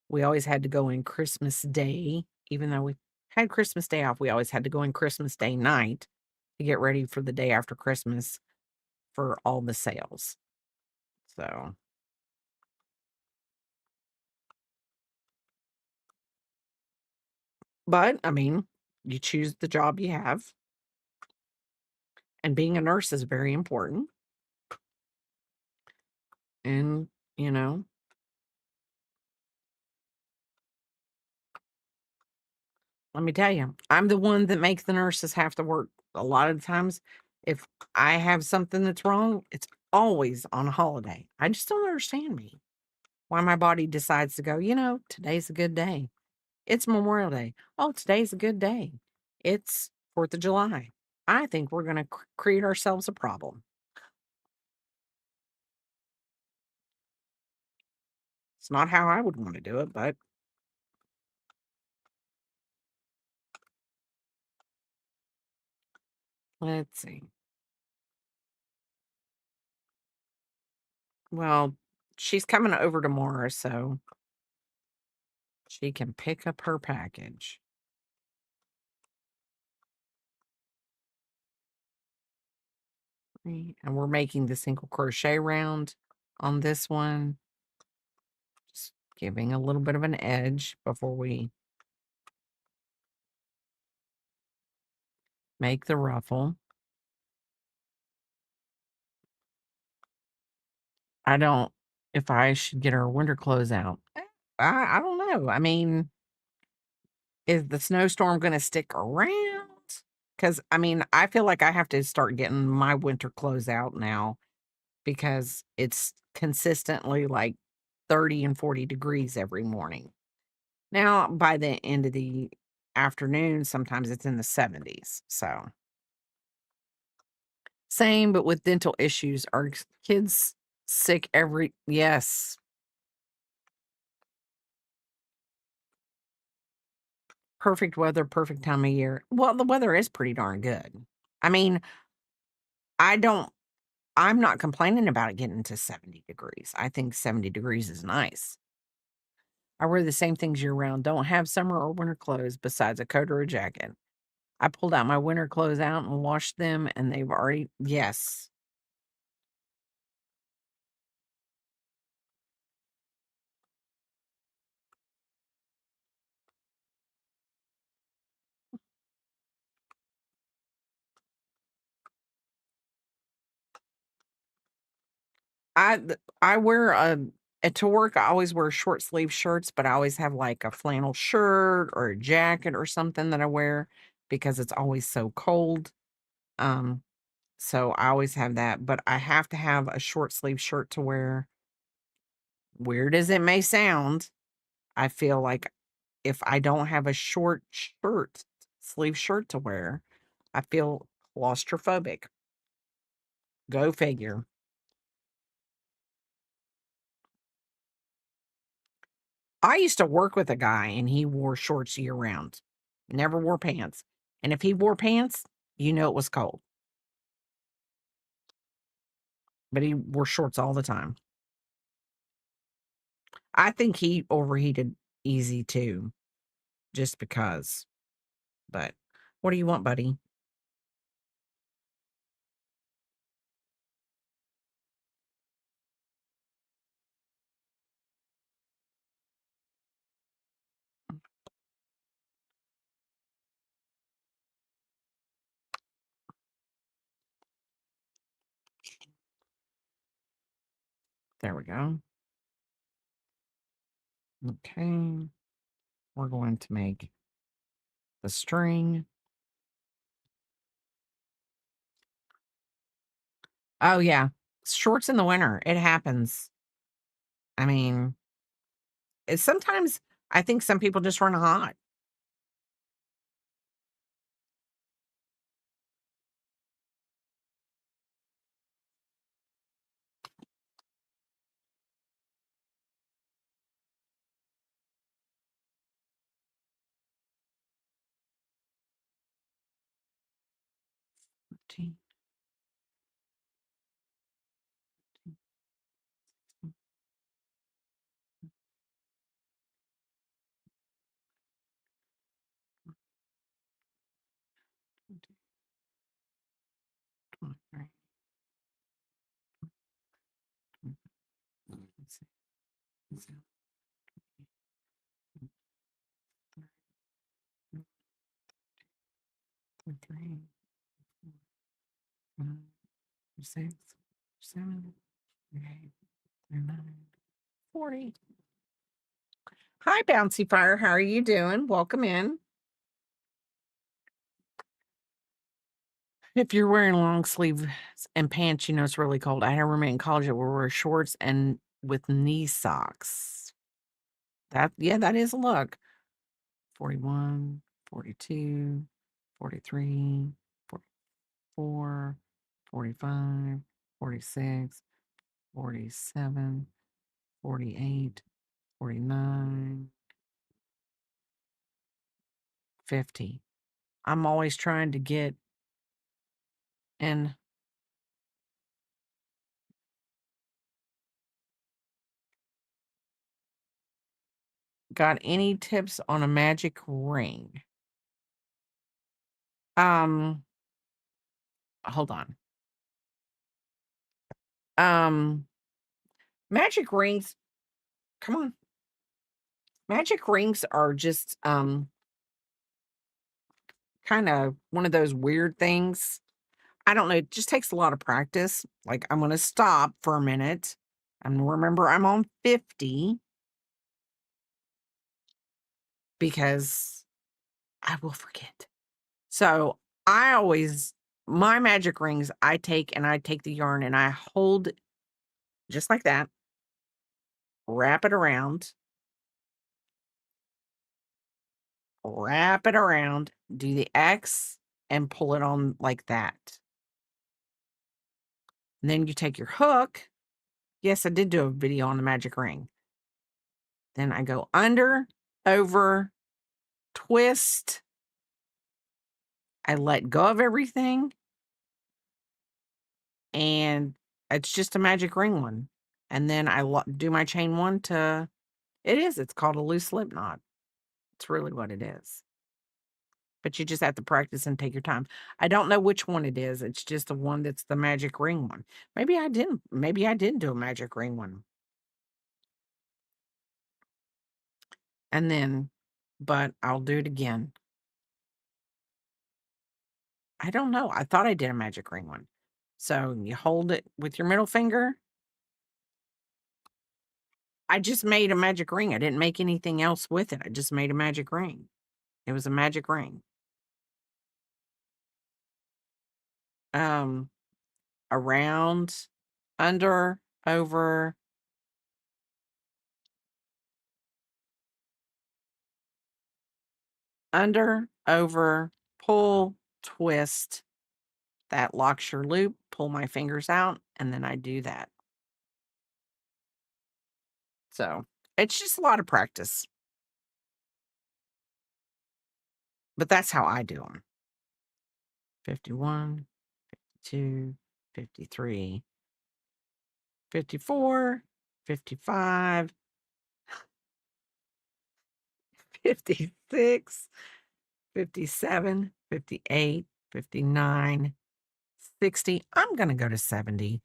we always had to go in Christmas Day, even though we had Christmas Day off, we always had to go in Christmas Day night to get ready for the day after Christmas for all the sales. So, but I mean, you choose the job you have, and being a nurse is very important. And, you know, let me tell you, I'm the one that makes the nurses have to work a lot of the times. If I have something that's wrong, it's always on a holiday. I just don't understand me. Why my body decides to go, today's a good day. It's Memorial Day. Oh, today's a good day. It's 4th of July. I think we're going to create ourselves a problem. It's not how I would want to do it, but let's see. Well, she's coming over tomorrow, so she can pick up her package. And we're making the single crochet round on this one. Just giving a little bit of an edge before we make the ruffle. I don't if I should get our winter clothes out. I don't know. I mean, is the snowstorm gonna stick around? Because I mean, I feel like I have to start getting my winter clothes out now because it's consistently like 30 and 40 degrees every morning. Now, by the end of the afternoon, sometimes it's in the 70s. So, same, but with dental issues. Our kids sick every, yes, perfect weather, perfect time of year. Well, the weather is pretty darn good. I mean, I don't, I'm not complaining about it getting to 70 degrees. I think 70 degrees is nice. I wear the same things year round, don't have summer or winter clothes besides a coat or a jacket. I pulled out my winter clothes out and washed them, and they've already, yes. I wear to work, I always wear short sleeve shirts, but I always have like a flannel shirt or a jacket or something that I wear because it's always so cold. Um, so I always have that, but I have to have a short sleeve shirt to wear. Weird as it may sound, I feel like if I don't have a short sleeve shirt to wear, I feel claustrophobic. Go figure. I used to work with a guy and he wore shorts year round, never wore pants. And if he wore pants, you know it was cold, but he wore shorts all the time. I think he overheated easy too, just because. But what do you want, buddy? There we go. Okay. We're going to make the string. Oh, yeah. Shorts in the winter. It happens. I mean, it's sometimes I think some people just run hot. T- 23. Let's see. Let's see. 23, 5, 6, 7, 8, 9, 40. Hi, Bouncy Fire. How are you doing? Welcome in. If you're wearing long sleeves and pants, you know it's really cold. I had a roommate in college that would wear shorts and with knee socks. That is a look. 41, 42, 43, 44, 45, 46, 47, 48, 49, 50. I'm always trying to get in. Got any tips on a magic ring? Um, hold on. Um, magic rings, come on. Magic rings are just kind of one of those weird things. I don't know, it just takes a lot of practice. Like I'm gonna stop for a minute. And remember I'm on 50 because I will forget. So I always my magic rings, I take the yarn and I hold just like that, wrap it around, wrap it around, do the X and pull it on like that. And then you take your hook. Yes, I did do a video on the magic ring. Then I go under, over, twist. I let go of everything. And it's just a magic ring one. And then I do my chain one to, it's called a loose slip knot. It's really what it is. But you just have to practice and take your time. I don't know which one it is. It's just the one that's the magic ring one. Maybe I didn't do a magic ring one. And then, but I'll do it again. I don't know. I thought I did a magic ring one. So you hold it with your middle finger. I just made a magic ring. I didn't make anything else with it. I just made a magic ring. It was a magic ring. Um, Around, under, over, under, over, pull, twist. That locks your loop. Pull my fingers out, and then I do that. So It's just a lot of practice, but that's how I do them. 51, 52, 53, 54, 55, 56, 57, 58, 59, 60. I'm going to go to 70.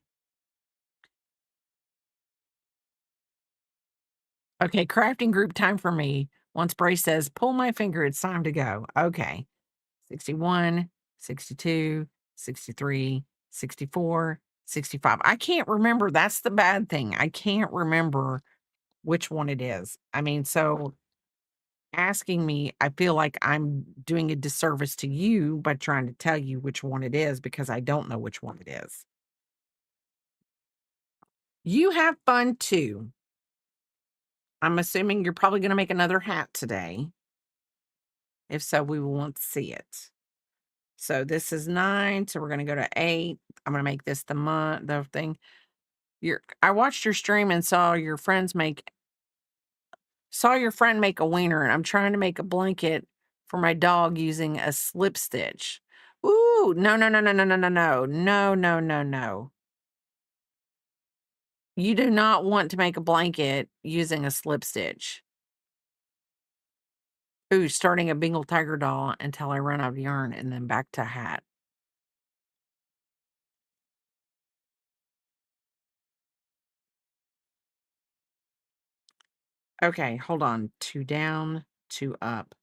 Okay, crafting group time for me. Once Bray says, pull my finger, it's time to go. Okay. 61, 62, 63, 64, 65. I can't remember. That's the bad thing. I can't remember which one it is. I mean, so asking me, I feel like I'm doing a disservice to you by trying to tell you which one it is because I don't know which one it is. You have fun too. I'm assuming you're probably going to make another hat today. If so, we will want to see it. So this is 9, so we're gonna go to 8. I'm gonna make this the thing. I watched your stream and saw your friend make a wiener, and I'm trying to make a blanket for my dog using a slip stitch. Ooh, no, no, no, no, no, no, no, no, no, no, no, no. You do not want to make a blanket using a slip stitch. Ooh, starting a Bengal tiger doll until I run out of yarn and then back to hat. Okay, hold on. 2 down, 2 up,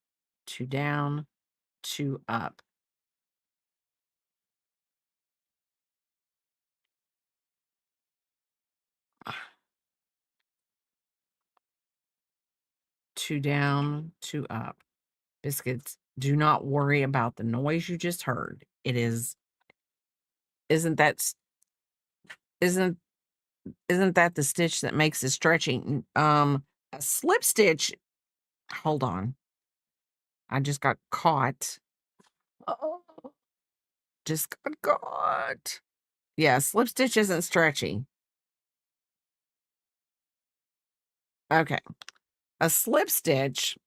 2 down, 2 up. Two down, two up. Biscuits, do not worry about the noise you just heard. It is isn't that s- isn't isn't that the stitch that makes the stretching? A slip stitch. Hold on. I just got caught. Oh, just got caught. Yeah, slip stitch isn't stretchy. Okay. A slip stitch.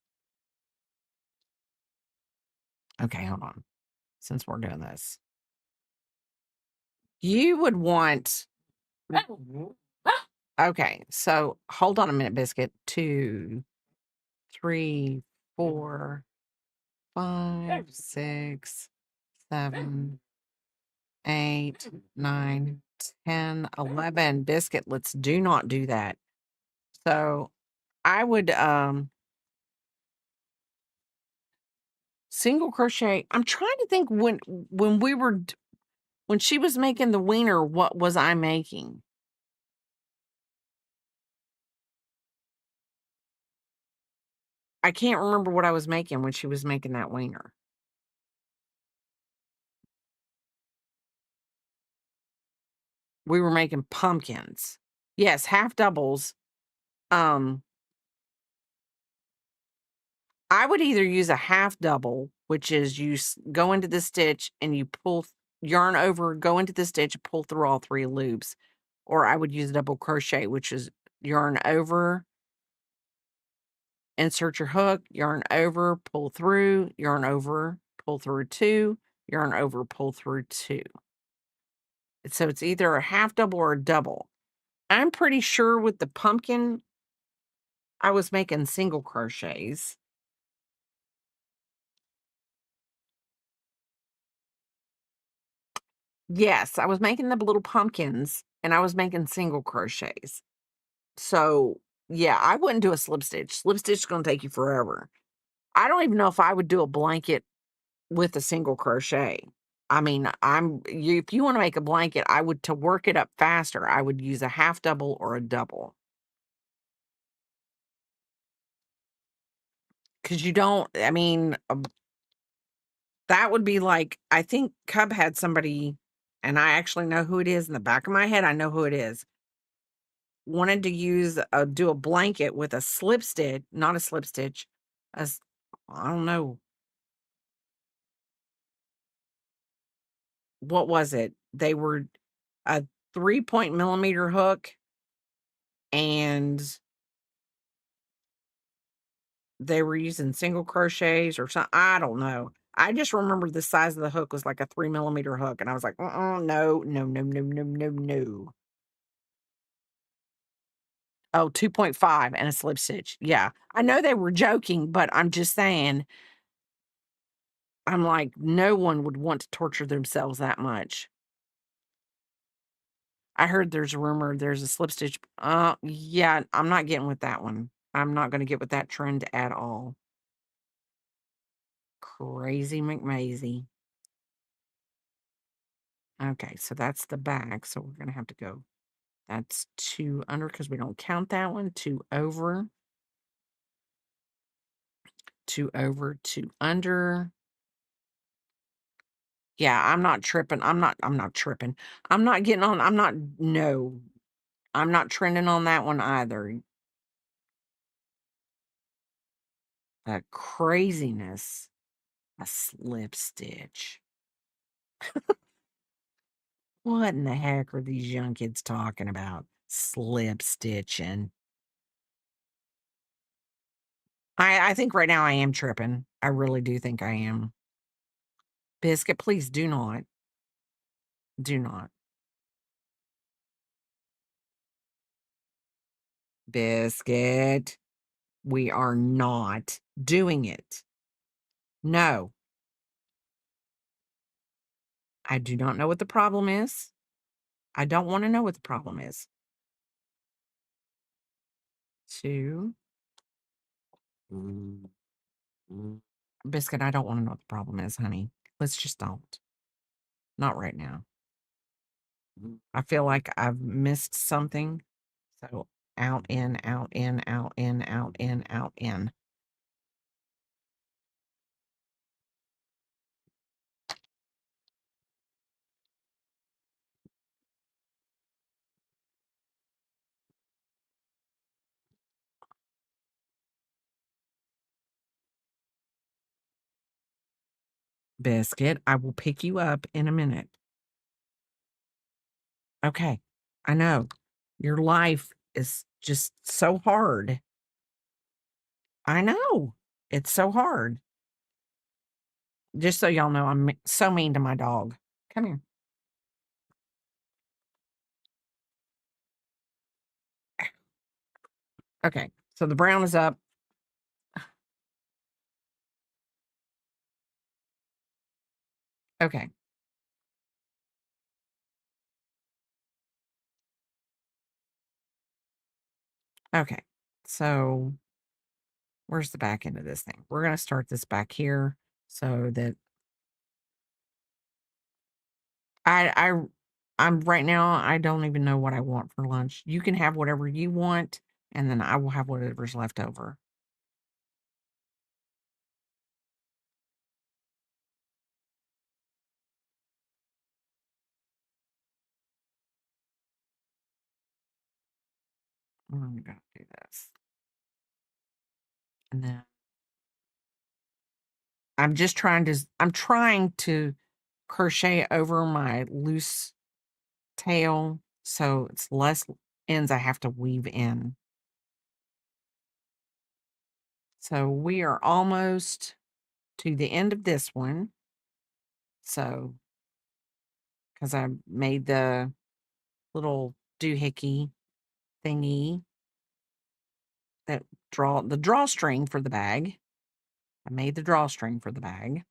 Okay, hold on. Since we're doing this, you would want. Okay, so hold on a minute, Biscuit. 2, 3, 4, 5, 6, 7, 8, 9, 10, 11. Biscuit, let's do not do that. So I would single crochet. I'm trying to think when she was making the wiener, what was I making? I can't remember what I was making when she was making that wiener. We were making pumpkins. Yes, half doubles. Um, I would either use a half double, which is go into the stitch and you yarn over, go into the stitch, pull through all 3 loops, or I would use double crochet, which is yarn over, insert your hook, yarn over, pull through, yarn over, pull through 2, yarn over, pull through 2. So it's either a half double or a double. I'm pretty sure with the pumpkin, I was making single crochets. Yes, I was making the little pumpkins and I was making single crochets. So, yeah, I wouldn't do a slip stitch. Slip stitch is going to take you forever. I don't even know if I would do a blanket with a single crochet. I mean, if you want to make a blanket, I would to work it up faster, I would use a half double or a double. Cuz you don't, I mean, that would be like I think Cub had somebody and I actually know who it is in the back of my head. I know who it is. Wanted to do a blanket with a slip stitch, not a slip stitch, as I don't know, what was it? They were a 3-point millimeter hook and they were using single crochets or something. I don't know. I just remember the size of the hook was like a 3 millimeter hook, and I was like, no, no, no, no, no, no, no. Oh, 2.5 and a slip stitch. Yeah. I know they were joking, but I'm just saying, I'm like, no one would want to torture themselves that much. I heard there's a rumor there's a slip stitch. Yeah, I'm not getting with that one. I'm not going to get with that trend at all. Crazy McMazy. Okay, so that's the back. So we're going to have to go. That's 2 under because we don't count that one. 2 over, 2 over, 2 under. Yeah, I'm not tripping. I'm not tripping. I'm not getting on. No, I'm not trending on that one either. That craziness. A slip stitch. What in the heck are these young kids talking about? Slip stitching. I think right now I am tripping. I really do think I am. Biscuit, please do not. Do not. Biscuit. We are not doing it. No. I do not know what the problem is. I don't want to know what the problem is. 2. Mm, mm. Biscuit, I don't want to know what the problem is, honey. Let's just don't. Not right now. I feel like I've missed something. So out, in, out, in, out, in, out, in, out, in. Biscuit, I will pick you up in a minute. Okay. I know. Your life is just so hard. I know. It's so hard. Just so y'all know, I'm so mean to my dog. Come here. Okay. So the brown is up. Okay. Okay. So where's the back end of this thing? We're going to start this back here so that I I'm right now, I don't even know what I want for lunch. You can have whatever you want, and then I will have whatever's left over. I'm gonna do this. And then I'm trying to crochet over my loose tail so it's less ends I have to weave in. So we are almost to the end of this one. So, because I made the little doohickey thingy that the drawstring for the bag. I made the drawstring for the bag.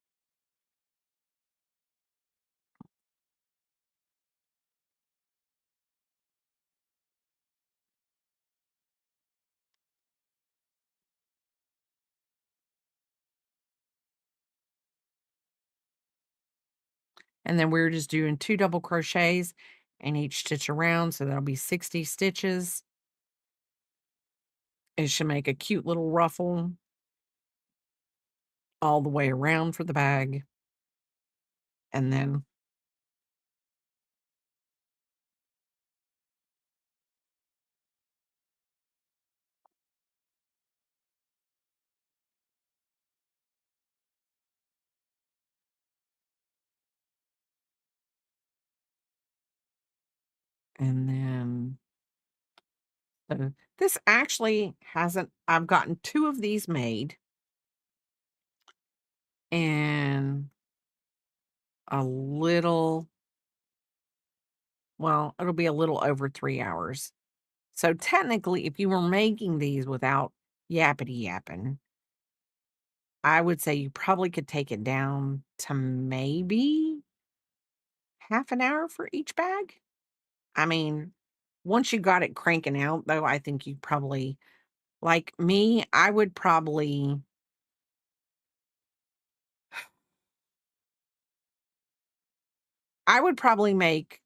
And then we're just doing 2 double crochets in each stitch around, so that'll be 60 stitches. It should make a cute little ruffle all the way around for the bag. And then and then So this actually hasn't I've gotten 2 of these made in a little well, it'll be a little over 3 hours. So technically, if you were making these without yappity yapping, I would say you probably could take it down to maybe half an hour for each bag. I mean, once you got it cranking out, though, I think you probably like me, I would probably make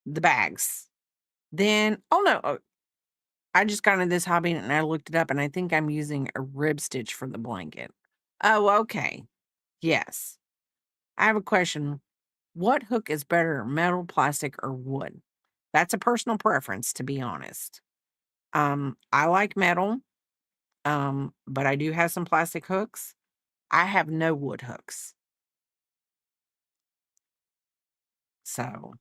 the bags. Then oh, no, I just got into this hobby and I looked it up, and I think I'm using a rib stitch for the blanket. Oh, okay. Yes. I have a question. What hook is better, metal, plastic, or wood? That's a personal preference, to be honest. I like metal, but I do have some plastic hooks. I have no wood hooks. So,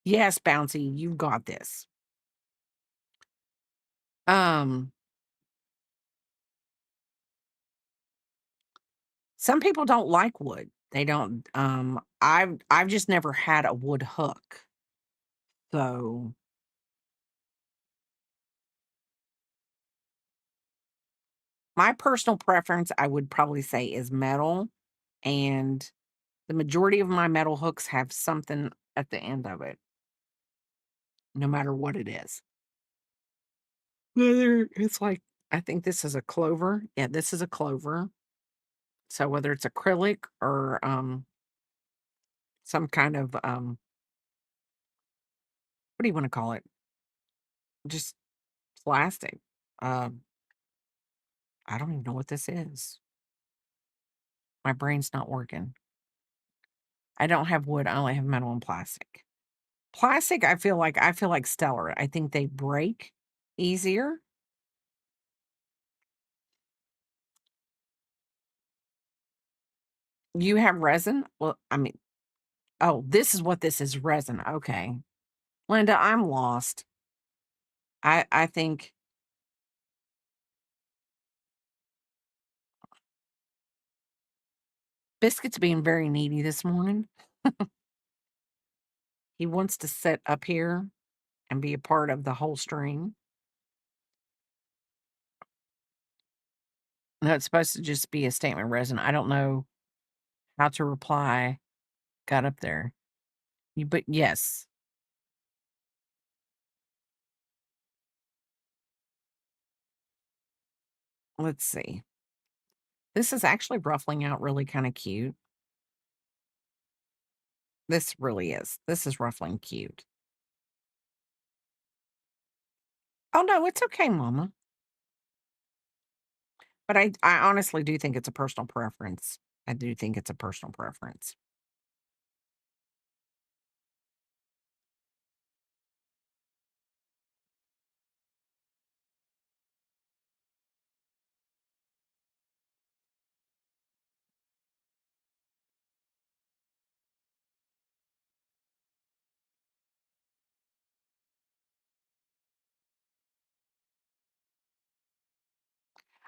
yes, Bouncy, you've got this. Um, some people don't like wood. They don't. I've just never had a wood hook. So, my personal preference, I would probably say, is metal, and the majority of my metal hooks have something at the end of it, no matter what it is. Whether it's like, I think this is a clover. Yeah, this is a clover. So whether it's acrylic or some kind of what do you want to call it? Just plastic. Um, I don't even know what this is. My brain's not working. I don't have wood. I only have metal and plastic. Plastic, I feel like stellar. I think they break easier. You have resin? Well, I mean, oh, this is what this is, resin. Okay. Linda, I'm lost. I think Biscuit's being very needy this morning. He wants to sit up here and be a part of the whole stream. No, it's supposed to just be a statement resin. I don't know how to reply. Got up there. But yes, let's see. This is actually ruffling out really kind of cute. This really is. This is ruffling cute. Oh no, it's okay, Mama. But I honestly do think it's a personal preference. I do think it's a personal preference.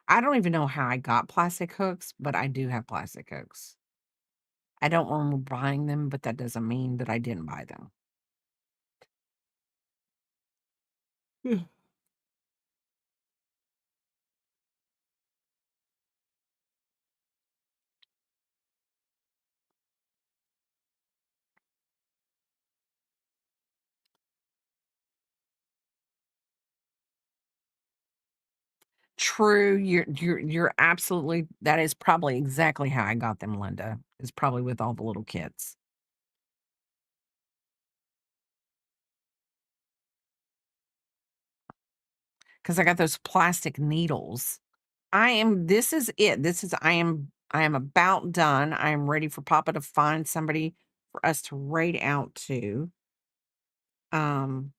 I don't even know how I got plastic hooks, but I do have plastic hooks. I don't remember buying them, but that doesn't mean that I didn't buy them. Yeah. True, you're absolutely that is probably exactly how I got them, Linda, is probably with all the little kids. 'Cause I got those plastic needles. I am this is it. This is I am about done. I am ready for Papa to find somebody for us to raid out to. Um,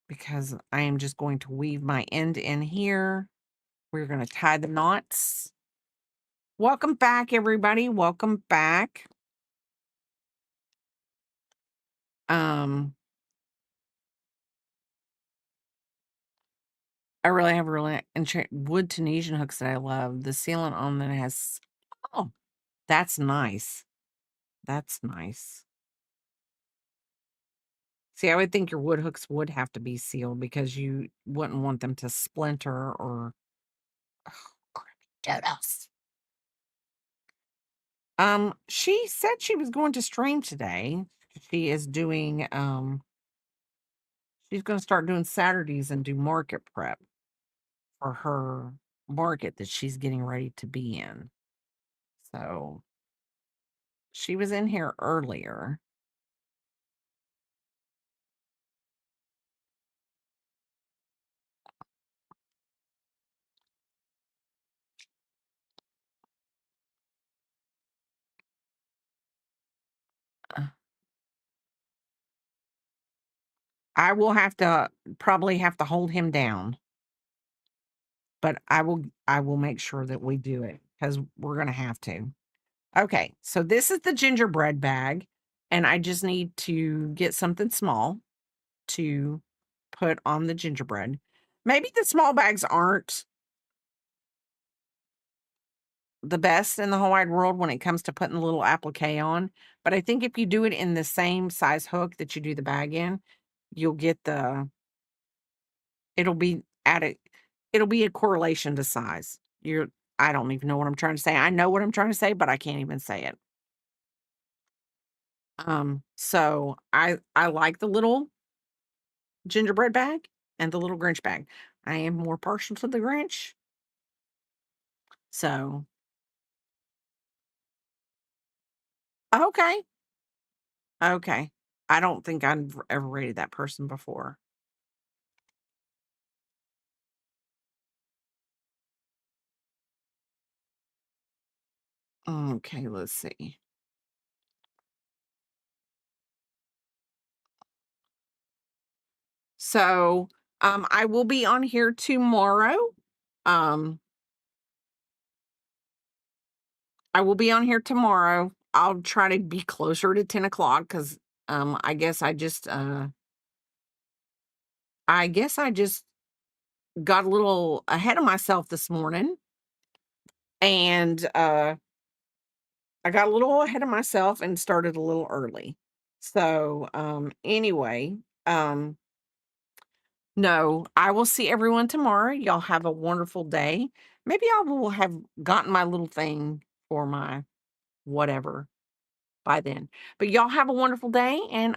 because I am just going to weave my end in here. We're gonna tie the knots. Welcome back, everybody. Welcome back. Um, I really have really wood Tunisian hooks that I love. The sealant on them has oh, that's nice. That's nice. See, I would think your wood hooks would have to be sealed because you wouldn't want them to splinter or doodles. She said she was going to stream today. She is doing she's gonna start doing Saturdays and do market prep for her market that she's getting ready to be in. So she was in here earlier. Uh, I will have to probably have to hold him down, but I will make sure that we do it because we're gonna have to. Okay, so this is the gingerbread bag, and I just need to get something small to put on the gingerbread. Maybe the small bags aren't the best in the whole wide world when it comes to putting the little applique on, but I think if you do it in the same size hook that you do the bag in, you'll get the it'll be at it it'll be a correlation to size. I don't even know what I'm trying to say. I know what I'm trying to say, but I can't even say it. So I like the little gingerbread bag and the little Grinch bag. I am more partial to the Grinch. So, okay. Okay. I don't think I've ever rated that person before. Okay, let's see. So, I will be on here tomorrow. Um, I will be on here tomorrow. I'll try to be closer to 10 o'clock because I guess I just got a little ahead of myself this morning and I got a little ahead of myself and started a little early. So, anyway, um, no, I will see everyone tomorrow. Y'all have a wonderful day. Maybe I will have gotten my little thing for my whatever by then. But y'all have a wonderful day and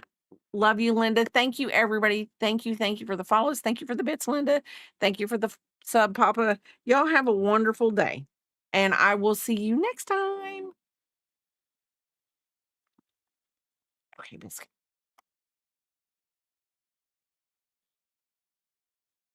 love you, Linda. Thank you, everybody. Thank you. Thank you for the follows. Thank you for the bits, Linda. Thank you for the sub, Papa. Y'all have a wonderful day. And I will see you next time. Okay, biscuit.